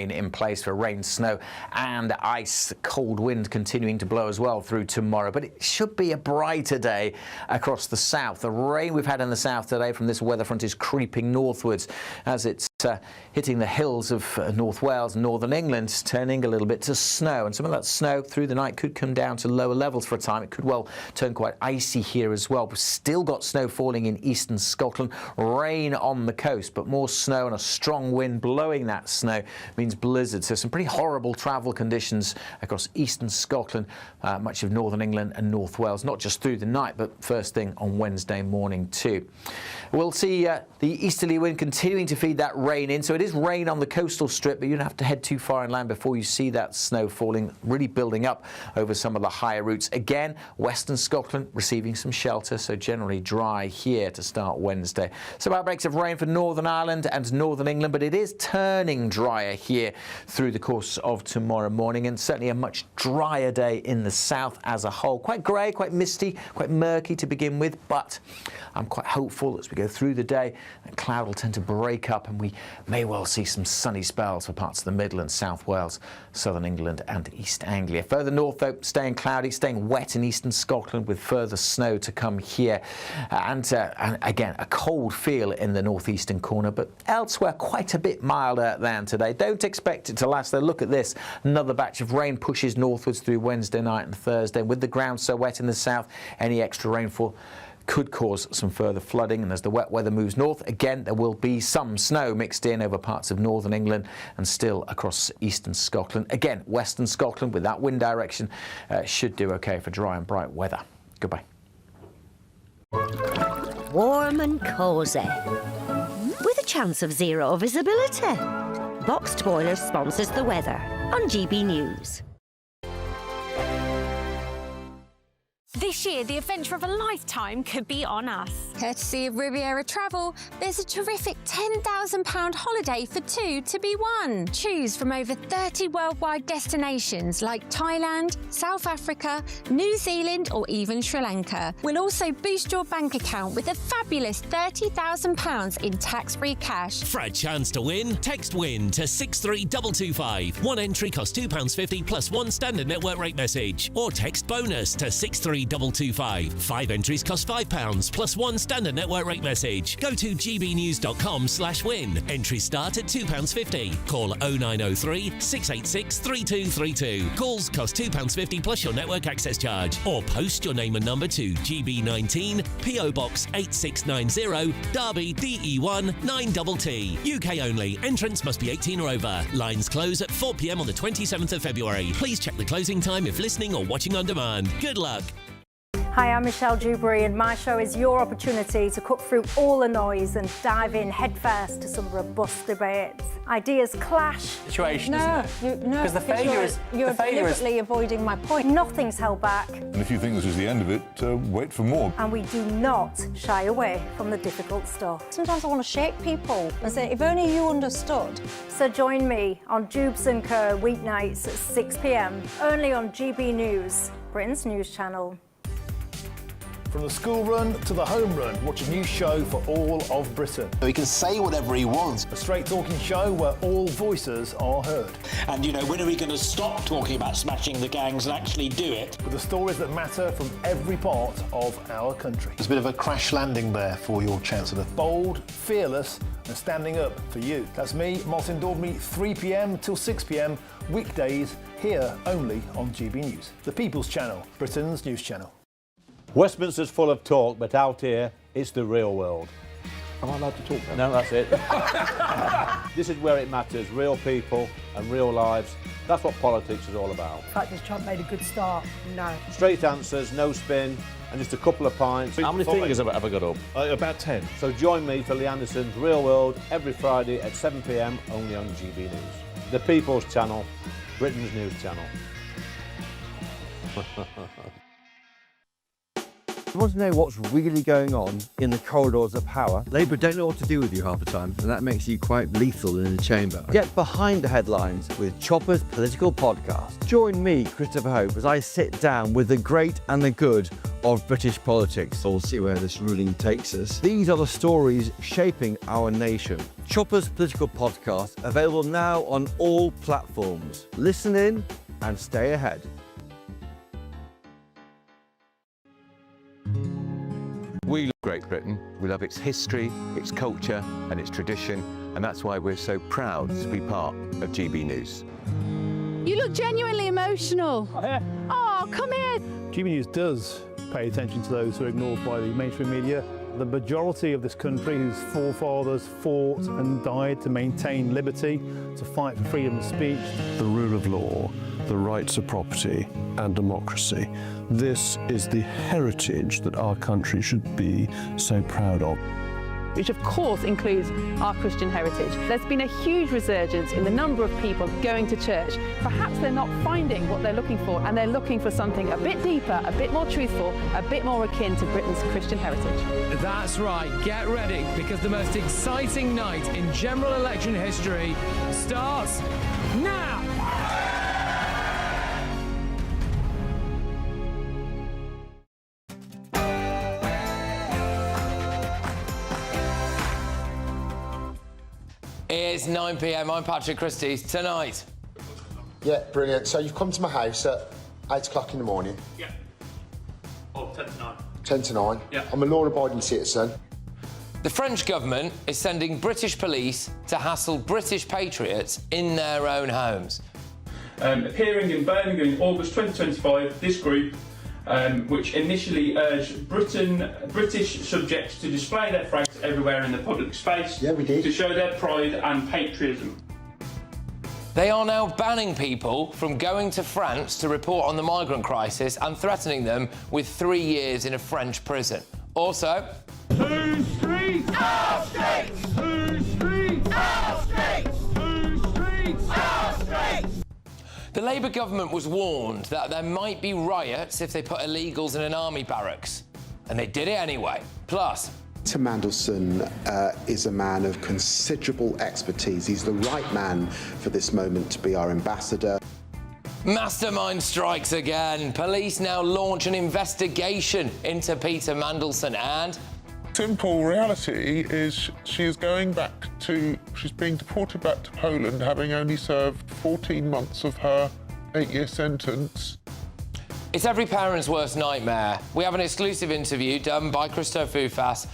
in place for rain, snow and ice. Cold wind continuing to blow as well through tomorrow, but it should be a brighter day across the south. The rain we've had in the south today from this weather front is creeping northwards as it's hitting the hills of North Wales and northern England, turning a little bit to snow, and some of that snow through the night could come down to lower levels for a time. It could well turn quite icy here as well. We've still got snow falling in eastern Scotland, rain on the coast, but more snow and a strong wind blowing that snow means blizzard. So some pretty horrible travel conditions across eastern Scotland, much of northern England and North Wales, not just through the night, but first thing on Wednesday morning too. We'll see the easterly wind continuing to feed that rain in. So it is rain on the coastal strip, but you don't have to head too far inland before you see that snow falling, really building up over some of the higher routes. Again, western Scotland receiving some shelter, so generally dry here to start Wednesday. Some outbreaks of rain for Northern Ireland and Northern England, but it is turning drier here through the course of tomorrow morning, and certainly a much drier day in the south as a whole. Quite grey, quite misty, quite murky to begin with, but I'm quite hopeful as we go through the day that cloud will tend to break up and we may well see some sunny spells for parts of the Midlands, South Wales, southern England and East Anglia. Further north though, staying cloudy, staying wet in eastern Scotland with further snow to come here, and again a cold feel in the northeastern corner, but elsewhere quite a bit milder than today. Don't expect it to last though. Look at this, another batch of rain pushes northwards through Wednesday night and Thursday. With the ground so wet in the south, any extra rainfall could cause some further flooding, and as the wet weather moves north, again there will be some snow mixed in over parts of northern England and still across eastern Scotland. Again, western Scotland with that wind direction should do okay for dry and bright weather. Goodbye. Warm and cosy, with a chance of zero visibility. Boxed Boilers sponsors the weather on GB News. This year, the adventure of a lifetime could be on us. Courtesy of Riviera Travel, there's a terrific £10,000 holiday for two to be won. Choose from over 30 worldwide destinations like Thailand, South Africa, New Zealand or even Sri Lanka. We'll also boost your bank account with a fabulous £30,000 in tax-free cash. For a chance to win, text WIN to 63225. One entry costs £2.50 plus one standard network rate message. Or text BONUS to 63225. 5 entries cost £5 plus one standard network rate message. Go to gbnews.com/win. Entries start at £2.50. Call 0903 686 3232. Calls cost £2.50 plus your network access charge. Or post your name and number to GB19 PO Box 8690 Derby DE1 9TT. UK only. Entrance must be 18 or over. Lines close at 4 p.m. on the 27th of February. Please check the closing time if listening or watching on demand. Good luck. Hi, I'm Michelle Dewberry and my show is your opportunity to cut through all the noise and dive in headfirst to some robust debates. Ideas clash. Situation, isn't it? Because the failure is... You're deliberately avoiding my point. Nothing's held back. And if you think this is the end of it, wait for more. And we do not shy away from the difficult stuff. Sometimes I want to shake people and say, if only you understood. So join me on Dubes & Co. weeknights at 6 p.m, only on GB News, Britain's news channel. From the school run to the home run, watch a new show for all of Britain. He can say whatever he wants. A straight-talking show where all voices are heard. And, you know, when are we going to stop talking about smashing the gangs and actually do it? With the stories that matter from every part of our country. There's a bit of a crash landing there for your Chancellor. Bold, fearless and standing up for you. That's me, Martin Daubney, 3 p.m. till 6 p.m, weekdays, here only on GB News. The People's Channel, Britain's news channel. Westminster's full of talk, but out here, it's the real world. Am I allowed to talk No, now? that's it. This is where it matters, real people and real lives. That's what politics is all about. In fact, has Trump made a good start? No. Straight answers, no spin, and just a couple of pints. How many fingers have I got up? About 10. So join me for Lee Anderson's Real World every Friday at 7 p.m, only on GB News. The People's Channel, Britain's news channel. You want to know what's really going on in the corridors of power? Labour don't know what to do with you half the time, and that makes you quite lethal in the chamber. Get behind the headlines with Chopper's Political Podcast. Join me, Christopher Hope, as I sit down with the great and the good of British politics. We'll see where this ruling takes us. These are the stories shaping our nation. Chopper's Political Podcast, available now on all platforms. Listen in and stay ahead. We love Great Britain. We love its history, its culture and its tradition, and that's why we're so proud to be part of GB News. You look genuinely emotional. Oh, come here. GB News does pay attention to those who are ignored by the mainstream media. The majority of this country whose forefathers fought and died to maintain liberty, to fight for freedom of speech. The rule of law, the rights of property and democracy. This is the heritage that our country should be so proud of. Which of course includes our Christian heritage. There's been a huge resurgence in the number of people going to church. Perhaps they're not finding what they're looking for, and they're looking for something a bit deeper, a bit more truthful, a bit more akin to Britain's Christian heritage. That's right, get ready, because the most exciting night in general election history starts now! It's 9 p.m. I'm Patrick Christies. Tonight. Yeah, brilliant. So you've come to my house at 8 o'clock in the morning. Yeah. Oh, 10 to 9. 10 to 9. Yeah. I'm a law-abiding citizen. The French government is sending British police to hassle British patriots in their own homes. Appearing in Birmingham in August 2025, this group, which initially urged British subjects to display their flags everywhere in the public space, yeah, we did, to show their pride and patriotism. They are now banning people from going to France to report on the migrant crisis and threatening them with 3 years in a French prison. Also, Two streets! Our streets! Two streets! Our streets! Two streets! Our streets! the Labour government was warned that there might be riots if they put illegals in an army barracks. And they did it anyway. Plus, Tim Mandelson is a man of considerable expertise. He's the right man for this moment to be our ambassador. mastermind strikes again. Police now launch an investigation into Peter Mandelson and... Simple reality is she's being deported back to Poland, having only served 14 months of her 8-year sentence. It's every parent's worst nightmare. We have an exclusive interview done by Christos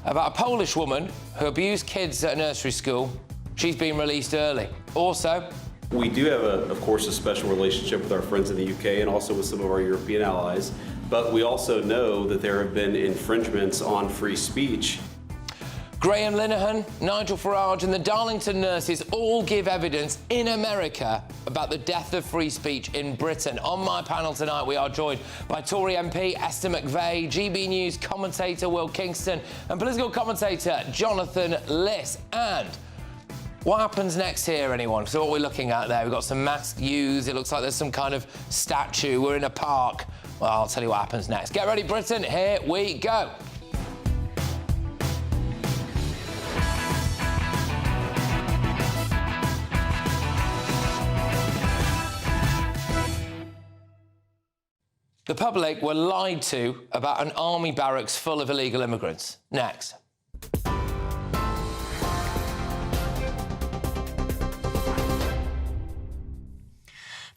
about a Polish woman who abused kids at a nursery school. She's been released early. Also, we do have, of course, a special relationship with our friends in the UK and also with some of our European allies, but we also know that there have been infringements on free speech. Graham Linehan, Nigel Farage and the Darlington nurses all give evidence in America about the death of free speech in Britain. On my panel tonight, we are joined by Tory MP Esther McVeigh, GB News commentator Will Kingston and political commentator Jonathan Liss. And what happens next here, anyone? So what we're looking at there, we've got some masked youths. It looks like there's some kind of statue. We're in a park. Well, I'll tell you what happens next. Get ready, Britain. Here we go. The public were lied to about an army barracks full of illegal immigrants. Next.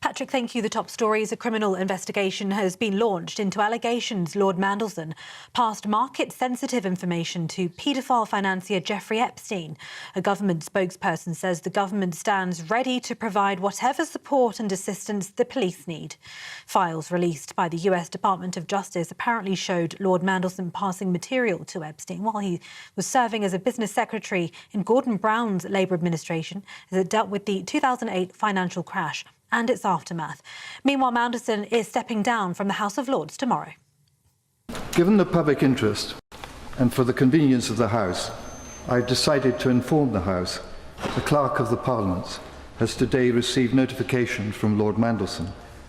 Patrick, thank you. The top stories. A criminal investigation has been launched into allegations Lord Mandelson passed market-sensitive information to paedophile financier Jeffrey Epstein. A government spokesperson says the government stands ready to provide whatever support and assistance the police need. Files released by the US Department of Justice apparently showed Lord Mandelson passing material to Epstein while he was serving as a business secretary in Gordon Brown's Labour administration as it dealt with the 2008 financial crash and its aftermath. Meanwhile, Mandelson is stepping down from the House of Lords tomorrow. Given the public interest and for the convenience of the House, I've decided to inform the House the Clerk of the Parliament has today received notification from Lord Mandelson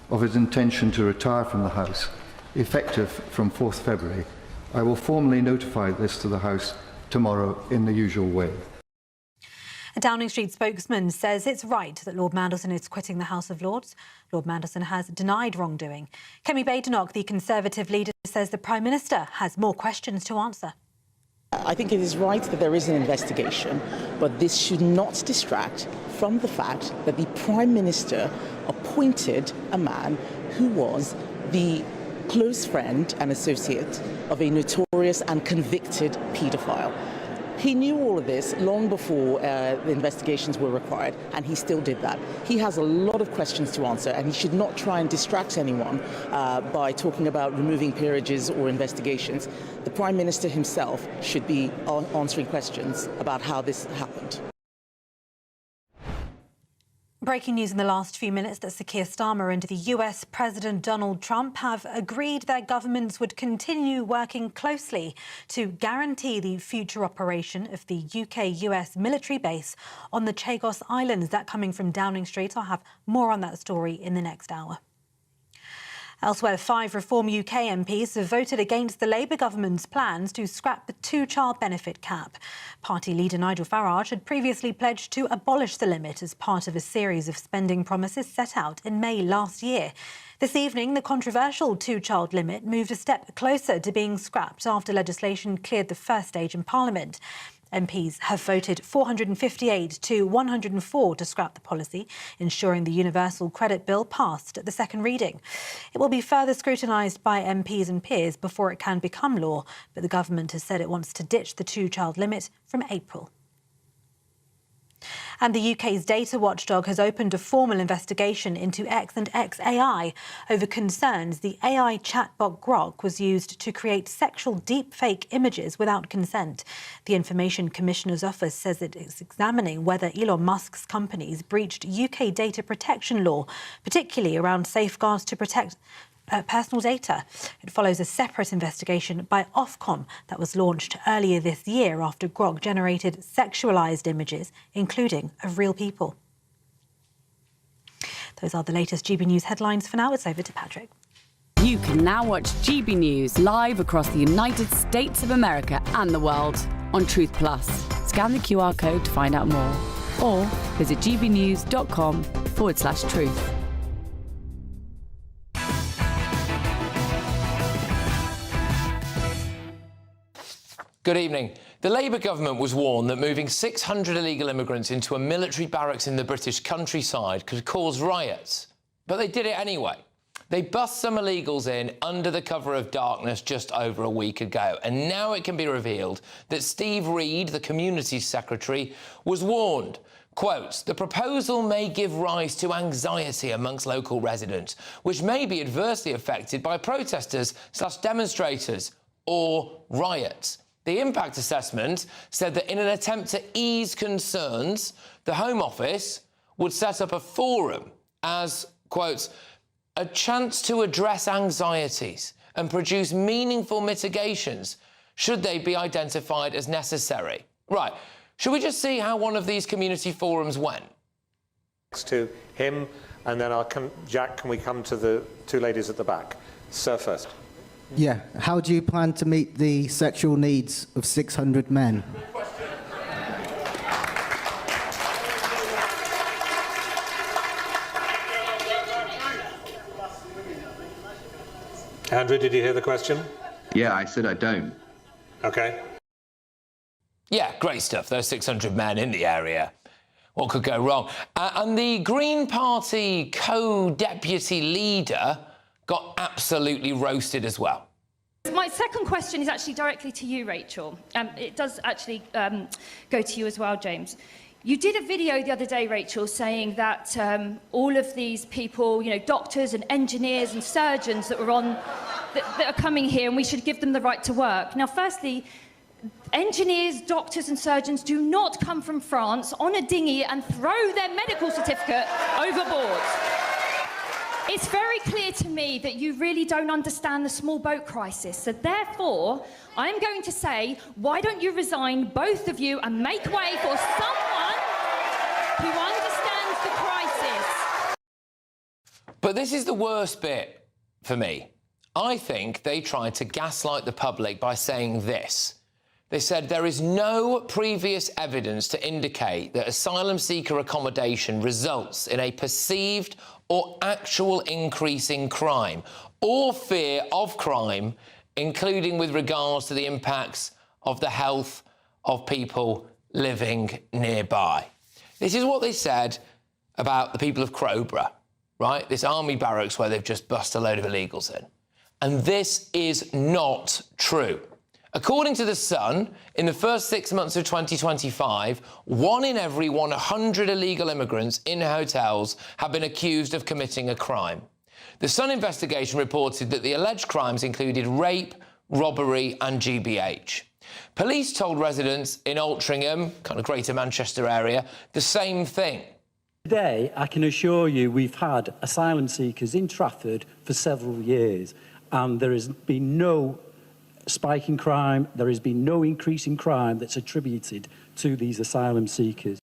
of his intention to retire from the House, effective from 4th February. I will formally notify this to the House tomorrow in the usual way. A Downing Street spokesman says it's right that Lord Mandelson is quitting the House of Lords. Lord Mandelson has denied wrongdoing. Kemi Badenoch, the Conservative leader, says the Prime Minister has more questions to answer. I think it is right that there is an investigation, but this should not distract from the fact that the Prime Minister appointed a man who was the close friend and associate of a notorious and convicted paedophile. He knew all of this long before the investigations were required, and he still did that. He has a lot of questions to answer, and he should not try and distract anyone by talking about removing peerages or investigations. The Prime Minister himself should be answering questions about how this happened. Breaking news in the last few minutes that Sir Keir Starmer and the US President Donald Trump have agreed their governments would continue working closely to guarantee the future operation of the UK-US military base on the Chagos Islands. That coming from Downing Street. I'll have more on that story in the next hour. Elsewhere, 5 Reform UK MPs have voted against the Labour government's plans to scrap the 2-child benefit cap. Party leader Nigel Farage had previously pledged to abolish the limit as part of a series of spending promises set out in May last year. This evening, the controversial 2-child limit moved a step closer to being scrapped after legislation cleared the first stage in Parliament. MPs have voted 458 to 104 to scrap the policy, ensuring the Universal Credit Bill passed at the second reading. It will be further scrutinised by MPs and peers before it can become law, but the government has said it wants to ditch the 2-child limit from April. And the UK's data watchdog has opened a formal investigation into X and XAI over concerns the AI chatbot Grok was used to create sexual deepfake images without consent. The Information Commissioner's Office says it is examining whether Elon Musk's companies breached UK data protection law, particularly around safeguards to protect personal data. It follows a separate investigation by Ofcom that was launched earlier this year after Grok generated sexualised images, including of real people. Those are the latest GB News headlines. For now, it's over to Patrick. You can now watch GB News live across the United States of America and the world on Truth Plus. Scan the QR code to find out more, or visit gbnews.com/truth. Good evening. The Labour government was warned that moving 600 illegal immigrants into a military barracks in the British countryside could cause riots. But they did it anyway. They bust some illegals in under the cover of darkness just over a week ago. And now it can be revealed that Steve Reed, the Communities Secretary, was warned. Quote, the proposal may give rise to anxiety amongst local residents, which may be adversely affected by protesters/demonstrators or riots. The impact assessment said that in an attempt to ease concerns, the Home Office would set up a forum as, quote, a chance to address anxieties and produce meaningful mitigations should they be identified as necessary. Right, should we just see how one of these community forums went? Next to him, and then Jack, can we come to the two ladies at the back? Sir first. Yeah. How do you plan to meet the sexual needs of 600 men? Andrew, did you hear the question? Yeah, I said I don't. OK. Yeah, great stuff. Those 600 men in the area. What could go wrong? And the Green Party co-deputy leader got absolutely roasted as well. My second question is actually directly to you, Rachel. It does actually go to you as well, James. You did a video the other day, Rachel, saying that all of these people, you know, doctors and engineers and surgeons that are coming here, and we should give them the right to work. Now, firstly, engineers, doctors and surgeons do not come from France on a dinghy and throw their medical certificate overboard. It's very clear to me that you really don't understand the small boat crisis. So therefore, I'm going to say, why don't you resign, both of you, and make way for someone who understands the crisis? But this is the worst bit for me. I think they tried to gaslight the public by saying this. They said there is no previous evidence to indicate that asylum seeker accommodation results in a perceived or actual increase in crime or fear of crime, including with regards to the impacts of the health of people living nearby. This is what they said about the people of Crowborough, right? This army barracks where they've just bust a load of illegals in. And this is not true. According to The Sun, in the first 6 months of 2025, 1 in every 100 illegal immigrants in hotels have been accused of committing a crime. The Sun investigation reported that the alleged crimes included rape, robbery and GBH. Police told residents in Altrincham, kind of Greater Manchester area, the same thing. Today, I can assure you we've had asylum seekers in Trafford for several years, and there has been no spike in crime, there has been no increase in crime that's attributed to these asylum seekers.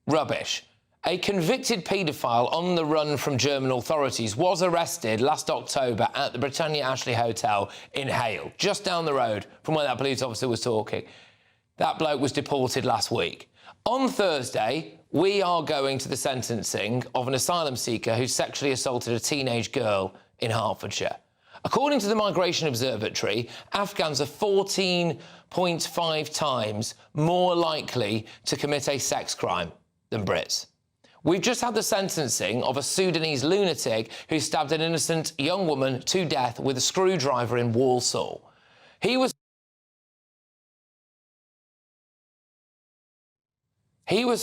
Rubbish. A convicted paedophile on the run from German authorities was arrested last October at the Britannia Ashley Hotel in Hale, just down the road from where that police officer was talking. That bloke was deported last week. On Thursday, we are going to the sentencing of an asylum seeker who sexually assaulted a teenage girl in Hertfordshire. According to the Migration Observatory, Afghans are 14.5 times more likely to commit a sex crime than Brits. We've just had the sentencing of a Sudanese lunatic who stabbed an innocent young woman to death with a screwdriver in Walsall. He was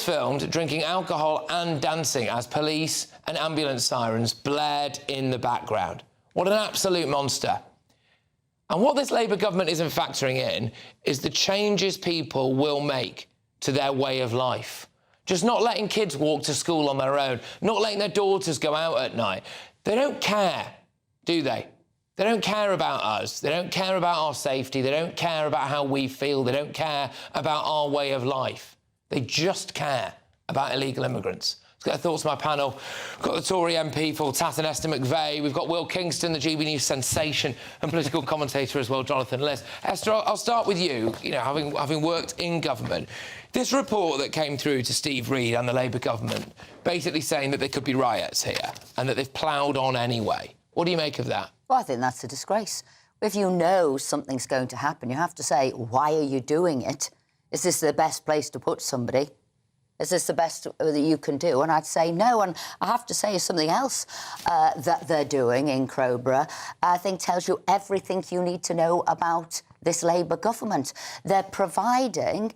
filmed drinking alcohol and dancing as police and ambulance sirens blared in the background. What an absolute monster. And what this Labour government isn't factoring in is the changes people will make to their way of life. Just not letting kids walk to school on their own, not letting their daughters go out at night. They don't care, do they? They don't care about us. They don't care about our safety. They don't care about how we feel. They don't care about our way of life. They just care about illegal immigrants. Let's get our thoughts from my panel. We've got the Tory MP for Tatton, Esther McVeigh. We've got Will Kingston, the GBNews sensation and political commentator as well, Jonathan Liss. Esther, I'll start with you. You know, having worked in government, this report that came through to Steve Reid and the Labour government, basically saying that there could be riots here and that they've ploughed on anyway. What do you make of that? Well, I think that's a disgrace. If you know something's going to happen, you have to say, why are you doing it? Is this the best place to put somebody? Is this the best that you can do? And I'd say no. And I have to say something else that they're doing in Crowborough, I think tells you everything you need to know about this Labour government. They're providing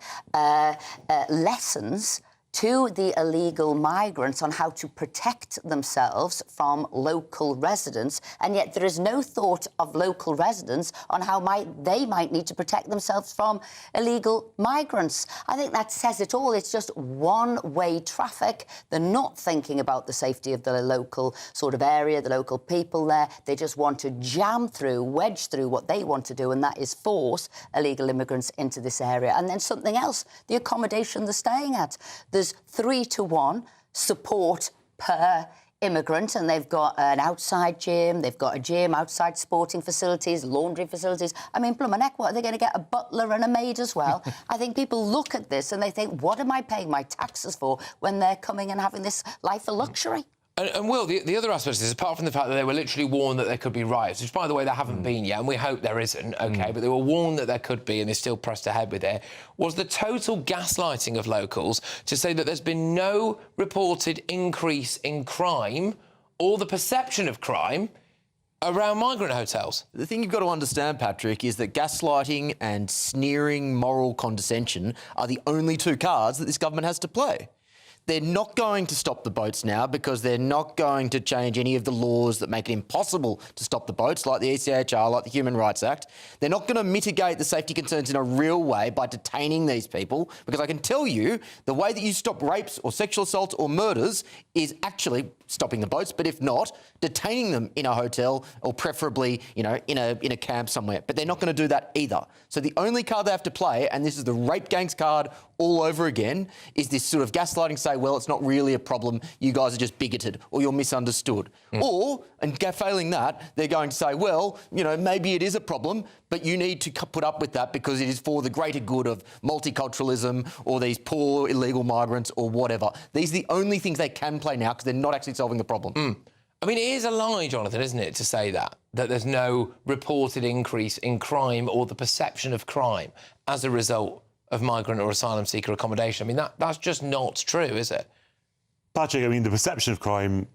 lessons to the illegal migrants on how to protect themselves from local residents, and yet there is no thought of local residents on how they might need to protect themselves from illegal migrants. I think that says it all. It's just one-way traffic. They're not thinking about the safety of the local sort of area, the local people there. They just want to jam through, wedge through what they want to do, and that is force illegal immigrants into this area. And then something else, the accommodation they're staying at. There's 3-to-1 support per immigrant, and they've got an outside gym, they've got a gym, outside sporting facilities, laundry facilities. I mean, Blummaneck, what, are they going to get a butler and a maid as well? I think people look at this and they think, what am I paying my taxes for when they're coming and having this life of luxury? And Will, the other aspect is, apart from the fact that they were literally warned that there could be riots, which, by the way, there haven't been yet, and we hope there isn't, OK, but they were warned that there could be, and they still pressed ahead with it, was the total gaslighting of locals to say that there's been no reported increase in crime or the perception of crime around migrant hotels. The thing you've got to understand, Patrick, is that gaslighting and sneering moral condescension are the only two cards that this government has to play. They're not going to stop the boats now because they're not going to change any of the laws that make it impossible to stop the boats, like the ECHR, like the Human Rights Act. They're not going to mitigate the safety concerns in a real way by detaining these people, because I can tell you the way that you stop rapes or sexual assaults or murders is actually stopping the boats, but if not, detaining them in a hotel or preferably, you know, in a camp somewhere. But they're not going to do that either. So the only card they have to play, and this is the rape gangs card all over again, is this sort of gaslighting, say, say, well, it's not really a problem, you guys are just bigoted or you're misunderstood. Or, and failing that, they're going to say, well, you know, maybe it is a problem, but you need to put up with that because it is for the greater good of multiculturalism or these poor illegal migrants or whatever. These are the only things they can play now because they're not actually solving the problem. I mean, it is a lie, Jonathan, isn't it, to say that there's no reported increase in crime or the perception of crime as a result of migrant or asylum seeker accommodation. I mean, that's just not true, is it? Patrick, I mean, the perception of crime,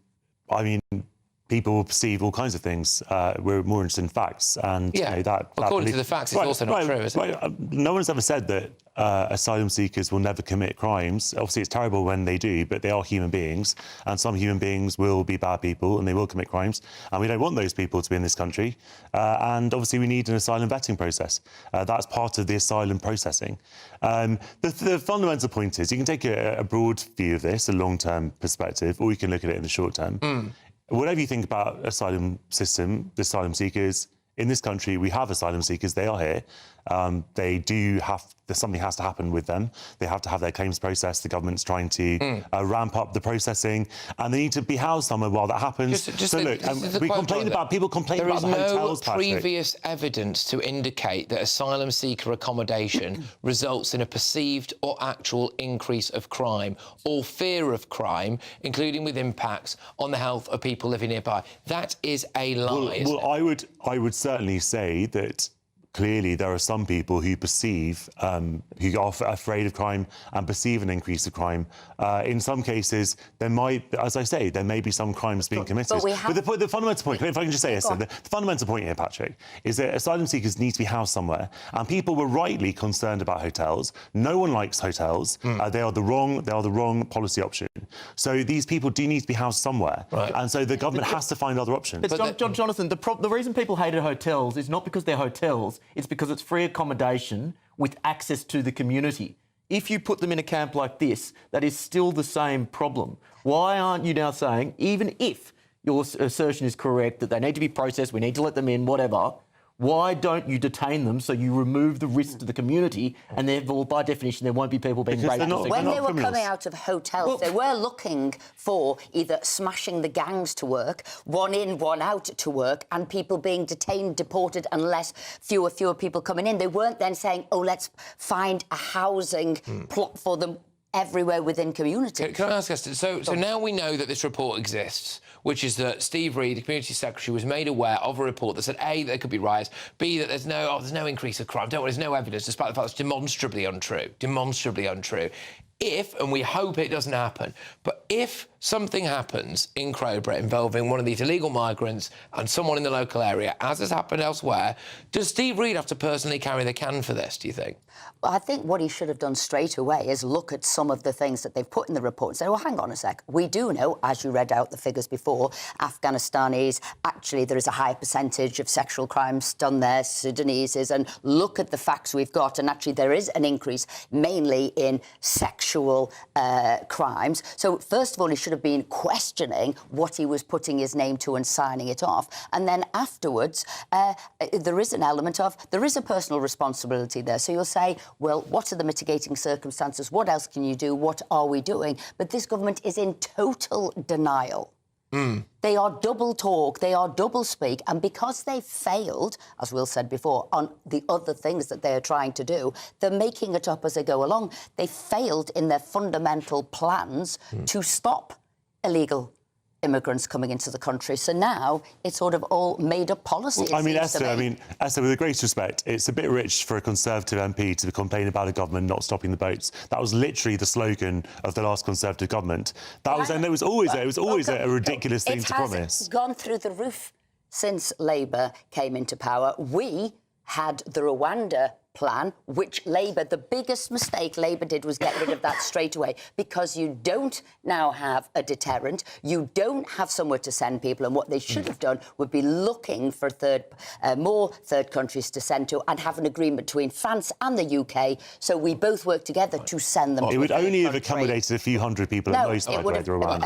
I mean, people perceive all kinds of things. We're more interested in facts. And, yeah, you know, that according to the facts, it's also not true, is it? No one's ever said that asylum seekers will never commit crimes. Obviously, it's terrible when they do, but they are human beings. And some human beings will be bad people and they will commit crimes. And we don't want those people to be in this country. And obviously, we need an asylum vetting process. That's part of the asylum processing. The fundamental point is you can take a broad view of this, a long-term perspective, or you can look at it in the short term. Whatever you think about asylum system, the asylum seekers, in this country, we have asylum seekers. They are here. They do have... Something has to happen with them. They have to have their claims processed. The government's trying to ramp up the processing, and they need to be housed somewhere while that happens. People complain about hotels, Patrick. Previous evidence to indicate that asylum seeker accommodation results in a perceived or actual increase of crime or fear of crime, including with impacts on the health of people living nearby. That is a lie. Well, I would certainly say that clearly there are some people who perceive, who are afraid of crime and perceive an increase of crime. In some cases, there might, as I say, there may be some crimes being committed. But the fundamental point, if I can just say this, the fundamental point here, Patrick, is that asylum seekers need to be housed somewhere. And people were rightly concerned about hotels. No one likes hotels. They are the wrong policy option. So these people do need to be housed somewhere. Right. And so the government has to find other options. But Jonathan, the reason people hated hotels is not because they're hotels. It's because it's free accommodation with access to the community. If you put them in a camp like this, that is still the same problem. Why aren't you now saying, even if your assertion is correct, that they need to be processed, we need to let them in, whatever, why don't you detain them so you remove the risk to the community and therefore, by definition, there won't be people being raped? When they were coming out of hotels, they were looking for either smashing the gangs to work, one in, one out to work, and people being detained, deported, unless fewer people coming in. They weren't then saying, oh, let's find a housing plot for them everywhere within communities. Can I ask us, so now we know that this report exists, which is that Steve Reid, the Community Secretary, was made aware of a report that said, A, there could be riots, B, that there's no increase of crime. There's no evidence, despite the fact it's demonstrably untrue. If, and we hope it doesn't happen, but if something happens in Crowborough involving one of these illegal migrants and someone in the local area, as has happened elsewhere, does Steve Reid have to personally carry the can for this, do you think? Well, I think what he should have done straight away is look at some of the things that they've put in the report and say, well, hang on a sec. We do know, as you read out the figures before, Afghanistanis, actually there is a higher percentage of sexual crimes done there, Sudaneses, and look at the facts we've got, and actually there is an increase mainly in sexual crimes. So, first of all, he should have been questioning what he was putting his name to and signing it off. And then afterwards, there is an element of, there is a personal responsibility there. So you'll say, well, what are the mitigating circumstances? What else can you do? What are we doing? But this government is in total denial. They are double talk, they are double speak, and because they failed, as Will said before, on the other things that they are trying to do, they're making it up as they go along. They failed in their fundamental plans to stop illegal immigrants coming into the country. So now it's sort of all made-up policy. Well, Esther, with the greatest respect, it's a bit rich for a Conservative MP to complain about a government not stopping the boats. That was literally the slogan of the last Conservative government. And it was always a ridiculous thing to promise. It has gone through the roof since Labour came into power. We had the Rwanda plan, which Labour, the biggest mistake Labour did was get rid of that straight away, because you don't now have a deterrent, you don't have somewhere to send people, and what they should have done would be looking for more third countries to send to and have an agreement between France and the UK, so we both work together to send them. It would only have accommodated a few hundred people at most. It would have grown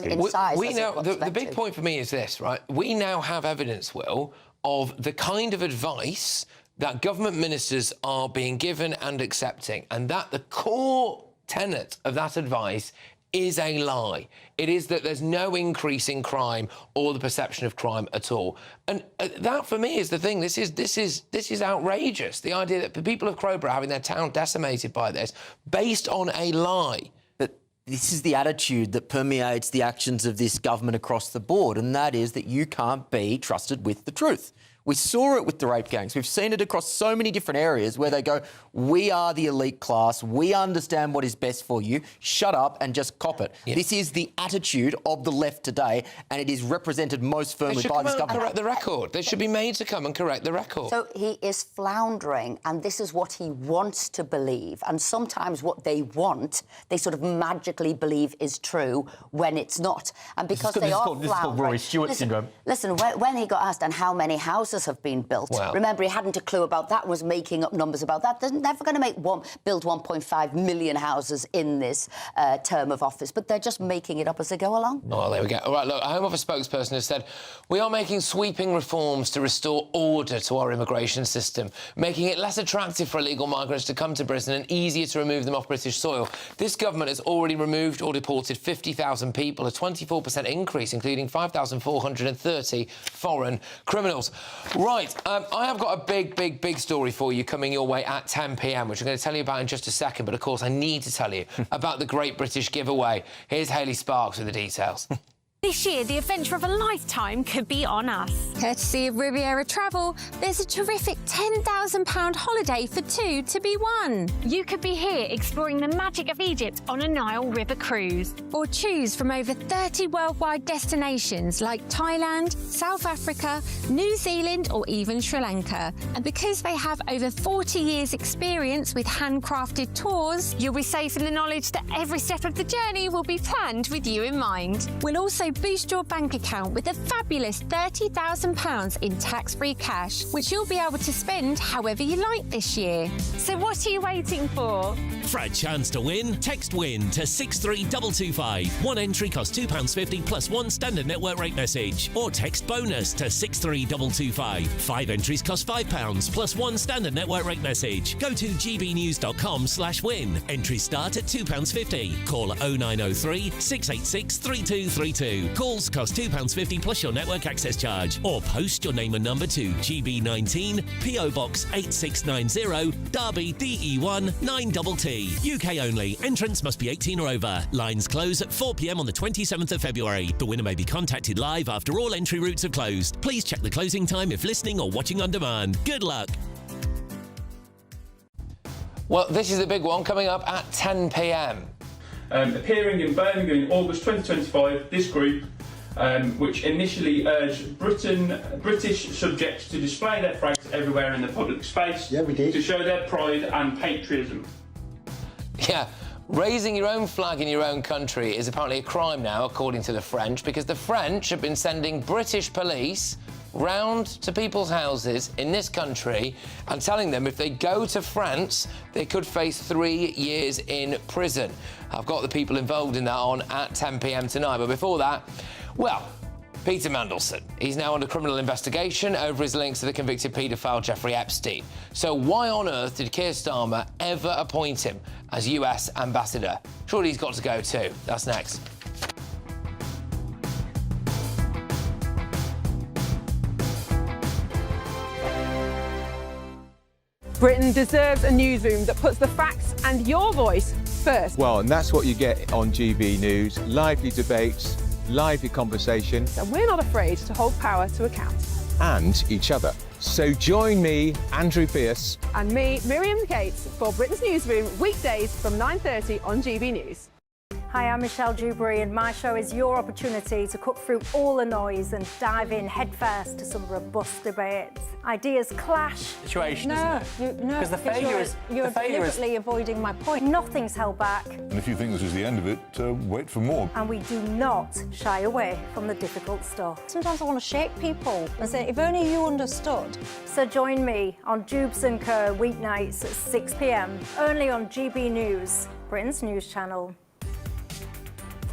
in size. The big point for me is this, right? We now have evidence, Will, of the kind of advice that government ministers are being given and accepting, and that the core tenet of that advice is a lie. It is that there's no increase in crime or the perception of crime at all. And that, for me, is the thing. This is outrageous. The idea that the people of Crowborough are having their town decimated by this, based on a lie. But this is the attitude that permeates the actions of this government across the board, and that is that you can't be trusted with the truth. We saw it with the rape gangs. We've seen it across so many different areas where they go, we are the elite class, we understand what is best for you, shut up and just cop it. Yeah. This is the attitude of the left today, and it is represented most firmly by this government. They should come and correct the record. They should be made to come and correct the record. So he is floundering, and this is what he wants to believe. And sometimes what they want, they sort of magically believe is true when it's not. And because they are floundering... This is called Rory Stewart syndrome. Listen, when he got asked, and how many houses have been built. Wow. Remember, he hadn't a clue about that, was making up numbers about that. They're never going to build 1.5 million houses in this term of office, but they're just making it up as they go along. Oh, there we go. All right, look, a Home Office spokesperson has said, we are making sweeping reforms to restore order to our immigration system, making it less attractive for illegal migrants to come to Britain and easier to remove them off British soil. This government has already removed or deported 50,000 people, a 24% increase, including 5,430 foreign criminals. Right, I have got a big story for you coming your way at 10 p.m, which I'm going to tell you about in just a second, but of course I need to tell you about the Great British Giveaway. Here's Hayley Sparks with the details. This year, the adventure of a lifetime could be on us. Courtesy of Riviera Travel, there's a terrific £10,000 holiday for two to be won. You could be here exploring the magic of Egypt on a Nile River cruise, or choose from over 30 worldwide destinations like Thailand, South Africa, New Zealand, or even Sri Lanka. And because they have over 40 years' experience with handcrafted tours, you'll be safe in the knowledge that every step of the journey will be planned with you in mind. We'll also boost your bank account with a fabulous £30,000 in tax-free cash, which you'll be able to spend however you like this year. So what are you waiting for? For a chance to win, text WIN to 63225. One entry costs £2.50 plus one standard network rate message. Or text BONUS to 63225. 5 entries cost £5 plus one standard network rate message. Go to gbnews.com/win. Entries start at £2.50. Call 0903 686 3232. Calls cost £2.50 plus your network access charge. Or post your name and number to GB19, PO Box 8690, Derby DE1 9TT. UK only. Entrance must be 18 or over. Lines close at 4 p.m. on the 27th of February. The winner may be contacted live after all entry routes have closed. Please check the closing time if listening or watching on demand. Good luck. Well, this is the big one coming up at 10 p.m. Appearing in Birmingham in August 2025, this group, which initially urged British subjects to display their flags everywhere in the public space to show their pride and patriotism. Yeah, raising your own flag in your own country is apparently a crime now, according to the French, because the French have been sending British police round to people's houses in this country and telling them if they go to France, they could face 3 years in prison. I've got the people involved in that on at 10 p.m. tonight, but before that, well, Peter Mandelson. He's now under criminal investigation over his links to the convicted paedophile Jeffrey Epstein. So why on earth did Keir Starmer ever appoint him as US ambassador? Surely he's got to go too. That's next. Britain deserves a newsroom that puts the facts and your voice first. Well, and that's what you get on GB News. Lively debates, lively conversation. And we're not afraid to hold power to account. And each other. So join me, Andrew Pearce. And me, Miriam Gates, for Britain's Newsroom, weekdays from 9:30 on GB News. Hi, I'm Michelle Dewberry, and my show is your opportunity to cut through all the noise and dive in headfirst to some robust debates. Ideas clash. Situation, isn't it? No, because the failure is you're deliberately avoiding my point. Nothing's held back. And if you think this is the end of it, wait for more. And we do not shy away from the difficult stuff. Sometimes I want to shake people and say, if only you understood. So join me on Jubes & Co. weeknights at 6 p.m. only on GB News, Britain's news channel.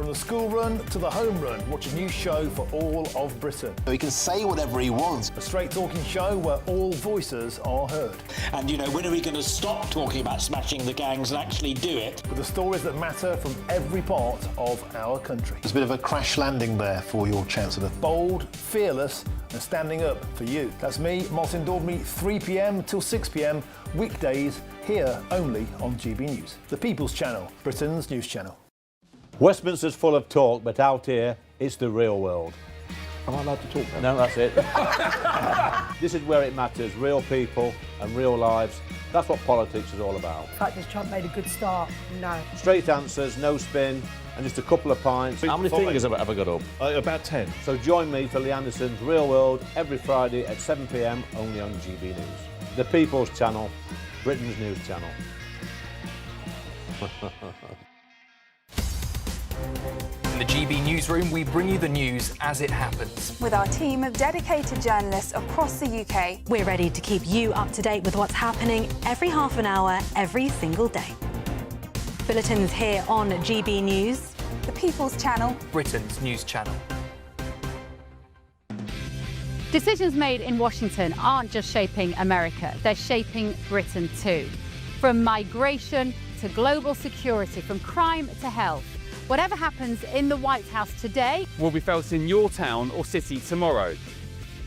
From the school run to the home run, watch a new show for all of Britain. He can say whatever he wants. A straight-talking show where all voices are heard. And, you know, when are we going to stop talking about smashing the gangs and actually do it? With the stories that matter from every part of our country. There's a bit of a crash landing there for your Chancellor. Bold, fearless and standing up for you. That's me, Martin Daubney, 3 p.m. till 6 p.m, weekdays, here only on GB News. The People's Channel, Britain's news channel. Westminster's full of talk, but out here, it's the real world. Am I allowed to talk now? No, that's it. This is where it matters, real people and real lives. That's what politics is all about. The fact has Trump made a good start? No. Straight answers, no spin, and just a couple of pints. How many fingers have I got up? About 10. So join me for Lee Anderson's Real World every Friday at 7 p.m, only on GB News. The People's Channel, Britain's news channel. In the GB newsroom, we bring you the news as it happens. With our team of dedicated journalists across the UK. We're ready to keep you up to date with what's happening every half an hour, every single day. Bulletins here on GB News. The People's Channel. Britain's news channel. Decisions made in Washington aren't just shaping America, they're shaping Britain too. From migration to global security, from crime to health. Whatever happens in the White House today will be felt in your town or city tomorrow.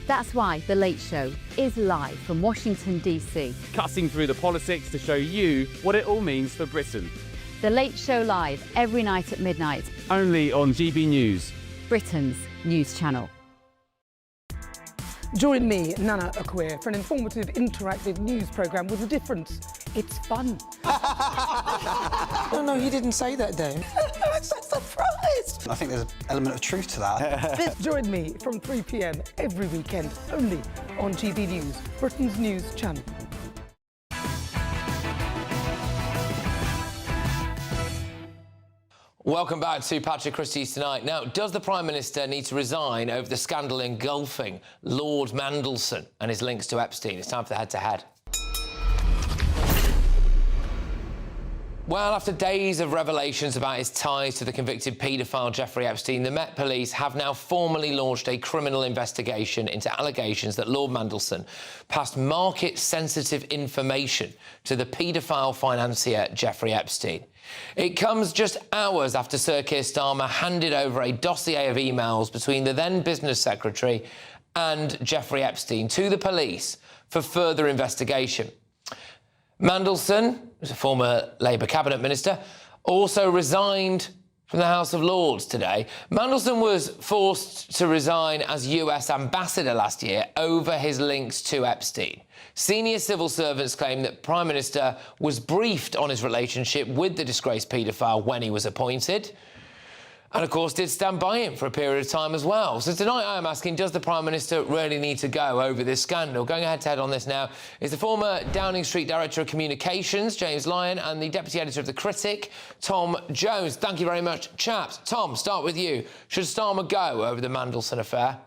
That's why The Late Show is live from Washington, D.C. Cutting through the politics to show you what it all means for Britain. The Late Show live every night at midnight. Only on GB News. Britain's news channel. Join me, Nana Akwe, for an informative, interactive news programme with a difference. It's fun. No, he didn't say that, Dave. I'm so surprised. I think there's an element of truth to that. Join me from 3 p.m. every weekend, only on GB News, Britain's news channel. Welcome back to Patrick Christies Tonight. Now, does the Prime Minister need to resign over the scandal engulfing Lord Mandelson and his links to Epstein? It's time for the head-to-head. Well, after days of revelations about his ties to the convicted paedophile Jeffrey Epstein, the Met Police have now formally launched a criminal investigation into allegations that Lord Mandelson passed market-sensitive information to the paedophile financier Jeffrey Epstein. It comes just hours after Sir Keir Starmer handed over a dossier of emails between the then Business Secretary and Jeffrey Epstein to the police for further investigation. Mandelson, who's a former Labour cabinet minister, also resigned from the House of Lords today. Mandelson was forced to resign as US ambassador last year over his links to Epstein. Senior civil servants claim that Prime Minister was briefed on his relationship with the disgraced paedophile when he was appointed, and of course did stand by him for a period of time as well. So tonight I am asking, does the Prime Minister really need to go over this scandal? Going head-to-head on this now is the former Downing Street Director of Communications, James Lyon, and the Deputy Editor of The Critic, Tom Jones. Thank you very much, chaps. Tom, start with you. Should Starmer go over the Mandelson affair?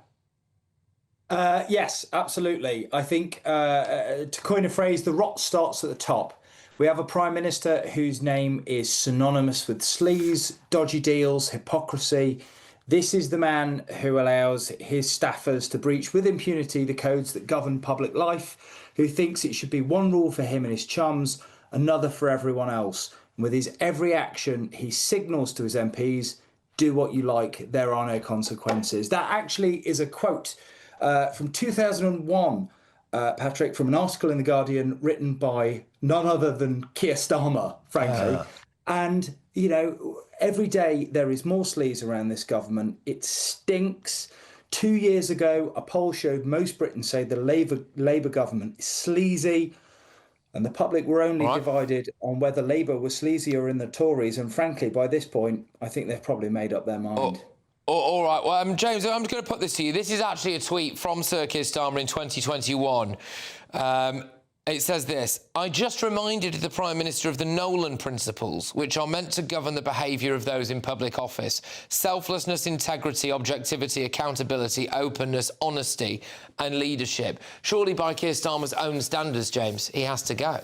Yes, absolutely. I think, to coin a phrase, the rot starts at the top. We have a Prime Minister whose name is synonymous with sleaze, dodgy deals, hypocrisy. This is the man who allows his staffers to breach with impunity the codes that govern public life, who thinks it should be one rule for him and his chums, another for everyone else. And with his every action, he signals to his MPs, do what you like, there are no consequences. That actually is a quote from 2001, Patrick, from an article in The Guardian written by none other than Keir Starmer, frankly. And, you know, every day there is more sleaze around this government. It stinks. 2 years ago, a poll showed most Britons say the Labour government is sleazy, and the public were only divided on whether Labour was sleazier than the Tories. And frankly, by this point, I think they've probably made up their mind. All right, well, James, I'm just going to put this to you. This is actually a tweet from Sir Keir Starmer in 2021. It says this: I just reminded the Prime Minister of the Nolan principles, which are meant to govern the behaviour of those in public office. Selflessness, integrity, objectivity, accountability, openness, honesty and leadership. Surely by Keir Starmer's own standards, James, he has to go.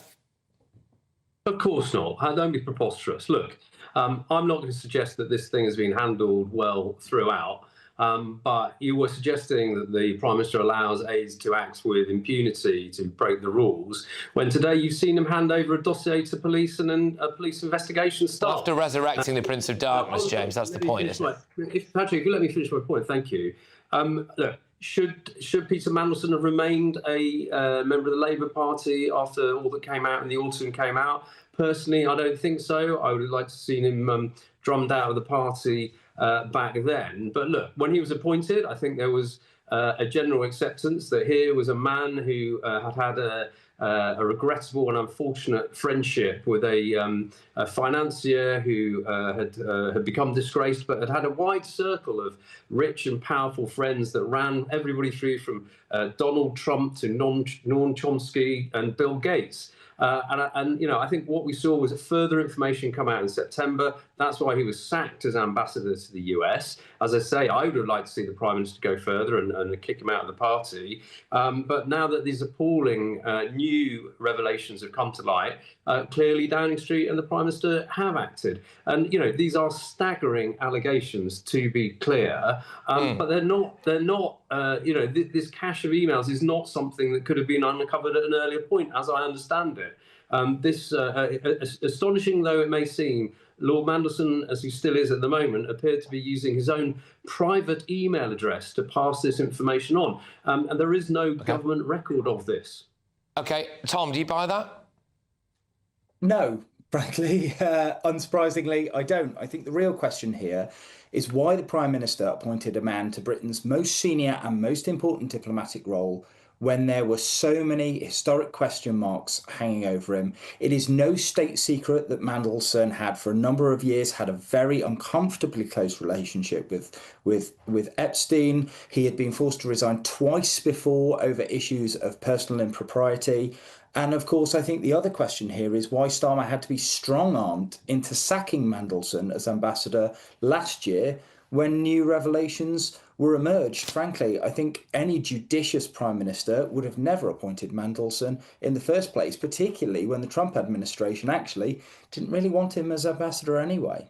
Of course not. Don't be preposterous. Look, I'm not going to suggest that this thing has been handled well throughout, but you were suggesting that the Prime Minister allows aides to act with impunity to break the rules, when today you've seen him hand over a dossier to police and then a police investigation starts. After resurrecting the Prince of Darkness, James, that's the point, isn't it? Patrick, if you let me finish my point, thank you. Look, should Peter Mandelson have remained a member of the Labour Party after all that came out in the autumn came out? Personally, I don't think so. I would have liked to have seen him drummed out of the party back then. But look, when he was appointed, I think there was a general acceptance that here was a man who had a regrettable and unfortunate friendship with a financier who had become disgraced, but had a wide circle of rich and powerful friends that ran everybody through from Donald Trump to Noam Chomsky and Bill Gates. And you know, I think what we saw was further information come out in September. That's why he was sacked as ambassador to the US. As I say, I would have liked to see the Prime Minister go further and kick him out of the party. But now that these appalling new revelations have come to light, clearly Downing Street and the Prime Minister have acted. And you know, these are staggering allegations, to be clear. But they're not. You know, this cache of emails is not something that could have been uncovered at an earlier point, as I understand it. Astonishing though it may seem, Lord Mandelson, as he still is at the moment, appeared to be using his own private email address to pass this information on. And there is no government record of this. OK, Tom, do you buy that? No, frankly, unsurprisingly, I don't. I think the real question here is why the Prime Minister appointed a man to Britain's most senior and most important diplomatic role when there were so many historic question marks hanging over him. It is no state secret that Mandelson had for a number of years had a very uncomfortably close relationship with Epstein. He had been forced to resign twice before over issues of personal impropriety. And of course, I think the other question here is why Starmer had to be strong-armed into sacking Mandelson as ambassador last year when new revelations were emerged. Frankly, I think any judicious Prime Minister would have never appointed Mandelson in the first place, particularly when the Trump administration actually didn't really want him as ambassador anyway.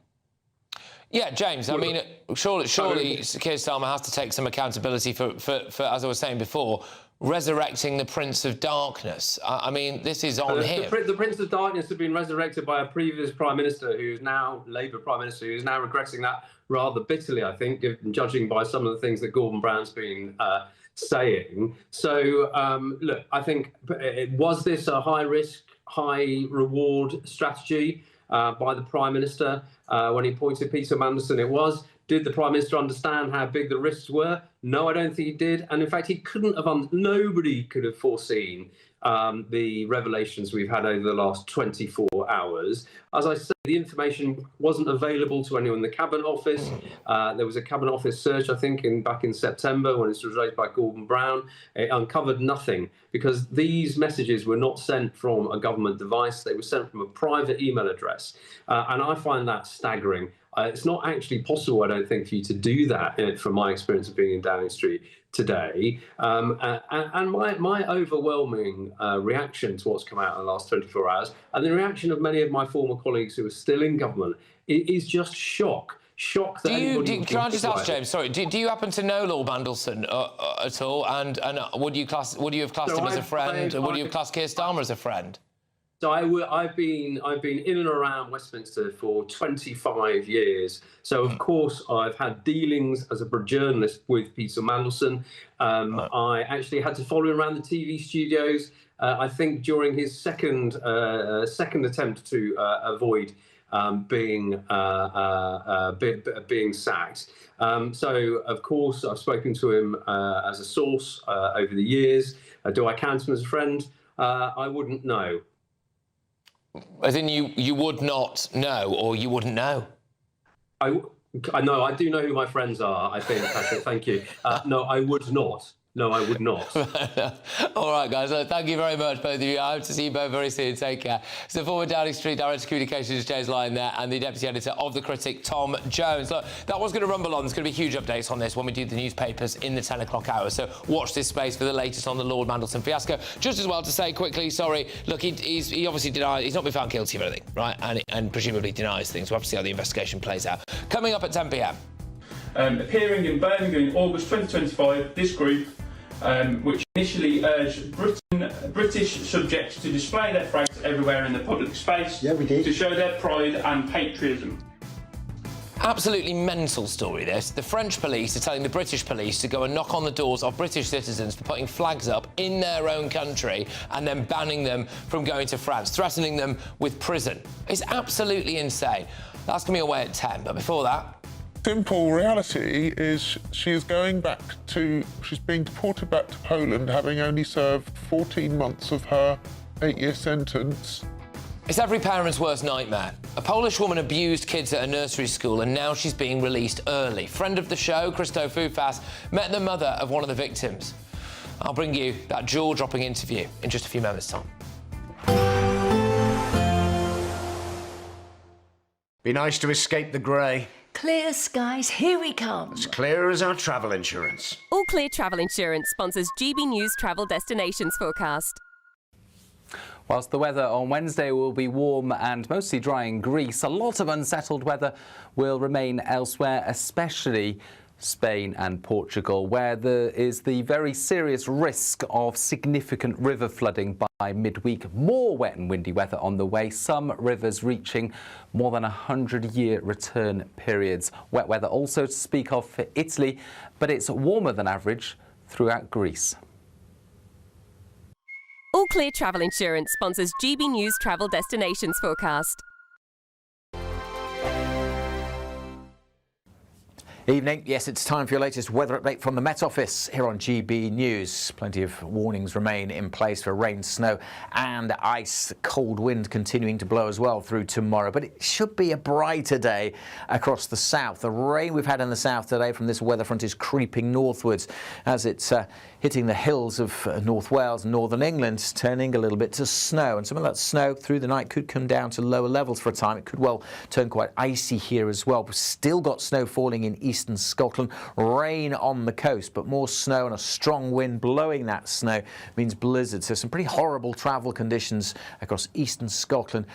Yeah, James, I mean, surely Keir Starmer has to take some accountability for, as I was saying before, resurrecting the Prince of Darkness. I mean, this is on him. The Prince of Darkness had been resurrected by a previous Prime Minister who's now Labour Prime Minister, who's now regretting that rather bitterly, I think, judging by some of the things that Gordon Brown's been saying. So, look, I think, was this a high-risk, high-reward strategy by the Prime Minister when he appointed Peter Mandelson? It was. Did the Prime Minister understand how big the risks were? No, I don't think he did. And in fact, he couldn't have, nobody could have foreseen the revelations we've had over the last 24 hours. As I said, the information wasn't available to anyone in the Cabinet Office. There was a Cabinet Office search, I think, back in September when it was raised by Gordon Brown. It uncovered nothing because these messages were not sent from a government device. They were sent from a private email address. And I find that staggering. It's not actually possible, I don't think, for you to do that, from my experience of being in Downing Street today. And my overwhelming reaction to what's come out in the last 24 hours, and the reaction of many of my former colleagues who are still in government, is just shock. Shock that can I just ask, James, sorry, do you happen to know Lord Mandelson at all? And would you have classed him as a friend? Would you have classed Keir Starmer as a friend? So I've been in and around Westminster for 25 years. So of course I've had dealings as a journalist with Peter Mandelson. I actually had to follow him around the TV studios. I think during his second attempt to avoid being sacked. So of course I've spoken to him as a source over the years. Do I count him as a friend? I wouldn't know. As in you would not know, or you wouldn't know? I know, I do know who my friends are, I think, Patrick, thank you. No, I would not. No, I would not. All right, guys. Look, thank you very much, both of you. I hope to see you both very soon. Take care. It's the former Downing Street Director of Communications, James Lyon there, and the Deputy Editor of The Critic, Tom Jones. Look, that was going to rumble on. There's going to be huge updates on this when we do the newspapers in the 10 o'clock hour. So watch this space for the latest on the Lord Mandelson fiasco. Just as well to say quickly, sorry, look, he obviously denies, he's not been found guilty of anything, right? And presumably denies things. We'll have to see how the investigation plays out. Coming up at 10 p.m. Appearing in Birmingham in August 2025, this group, which initially urged British subjects to display their flags everywhere in the public space to show their pride and patriotism. Absolutely mental story, this. The French police are telling the British police to go and knock on the doors of British citizens for putting flags up in their own country and then banning them from going to France, threatening them with prison. It's absolutely insane. That's coming away at 10, but before that... Simple reality is she's being deported back to Poland, having only served 14 months of her 8-year sentence. It's every parent's worst nightmare. A Polish woman abused kids at a nursery school and now she's being released early. Friend of the show, Christys, met the mother of one of the victims. I'll bring you that jaw-dropping interview in just a few moments' time. Be nice to escape the grey. Clear skies, here we come. As clear as our travel insurance. All Clear Travel Insurance sponsors GB News Travel Destinations Forecast. Whilst the weather on Wednesday will be warm and mostly dry in Greece, a lot of unsettled weather will remain elsewhere, especially Spain and Portugal, where there is the very serious risk of significant river flooding by midweek. More wet and windy weather on the way, some rivers reaching more than 100-year return periods. Wet weather also to speak of for Italy, but it's warmer than average throughout Greece. All Clear Travel Insurance sponsors GB News Travel Destinations Forecast. Evening. Yes, it's time for your latest weather update from the Met Office here on GB News. Plenty of warnings remain in place for rain, snow and ice. Cold wind continuing to blow as well through tomorrow, but it should be a brighter day across the south. The rain we've had in the south today from this weather front is creeping northwards as it's hitting the hills of North Wales and northern England, turning a little bit to snow. And some of that snow through the night could come down to lower levels for a time. It could well turn quite icy here as well. We've still got snow falling in eastern Scotland, rain on the coast, but more snow and a strong wind blowing that snow means blizzards. So some pretty horrible travel conditions across eastern Scotland,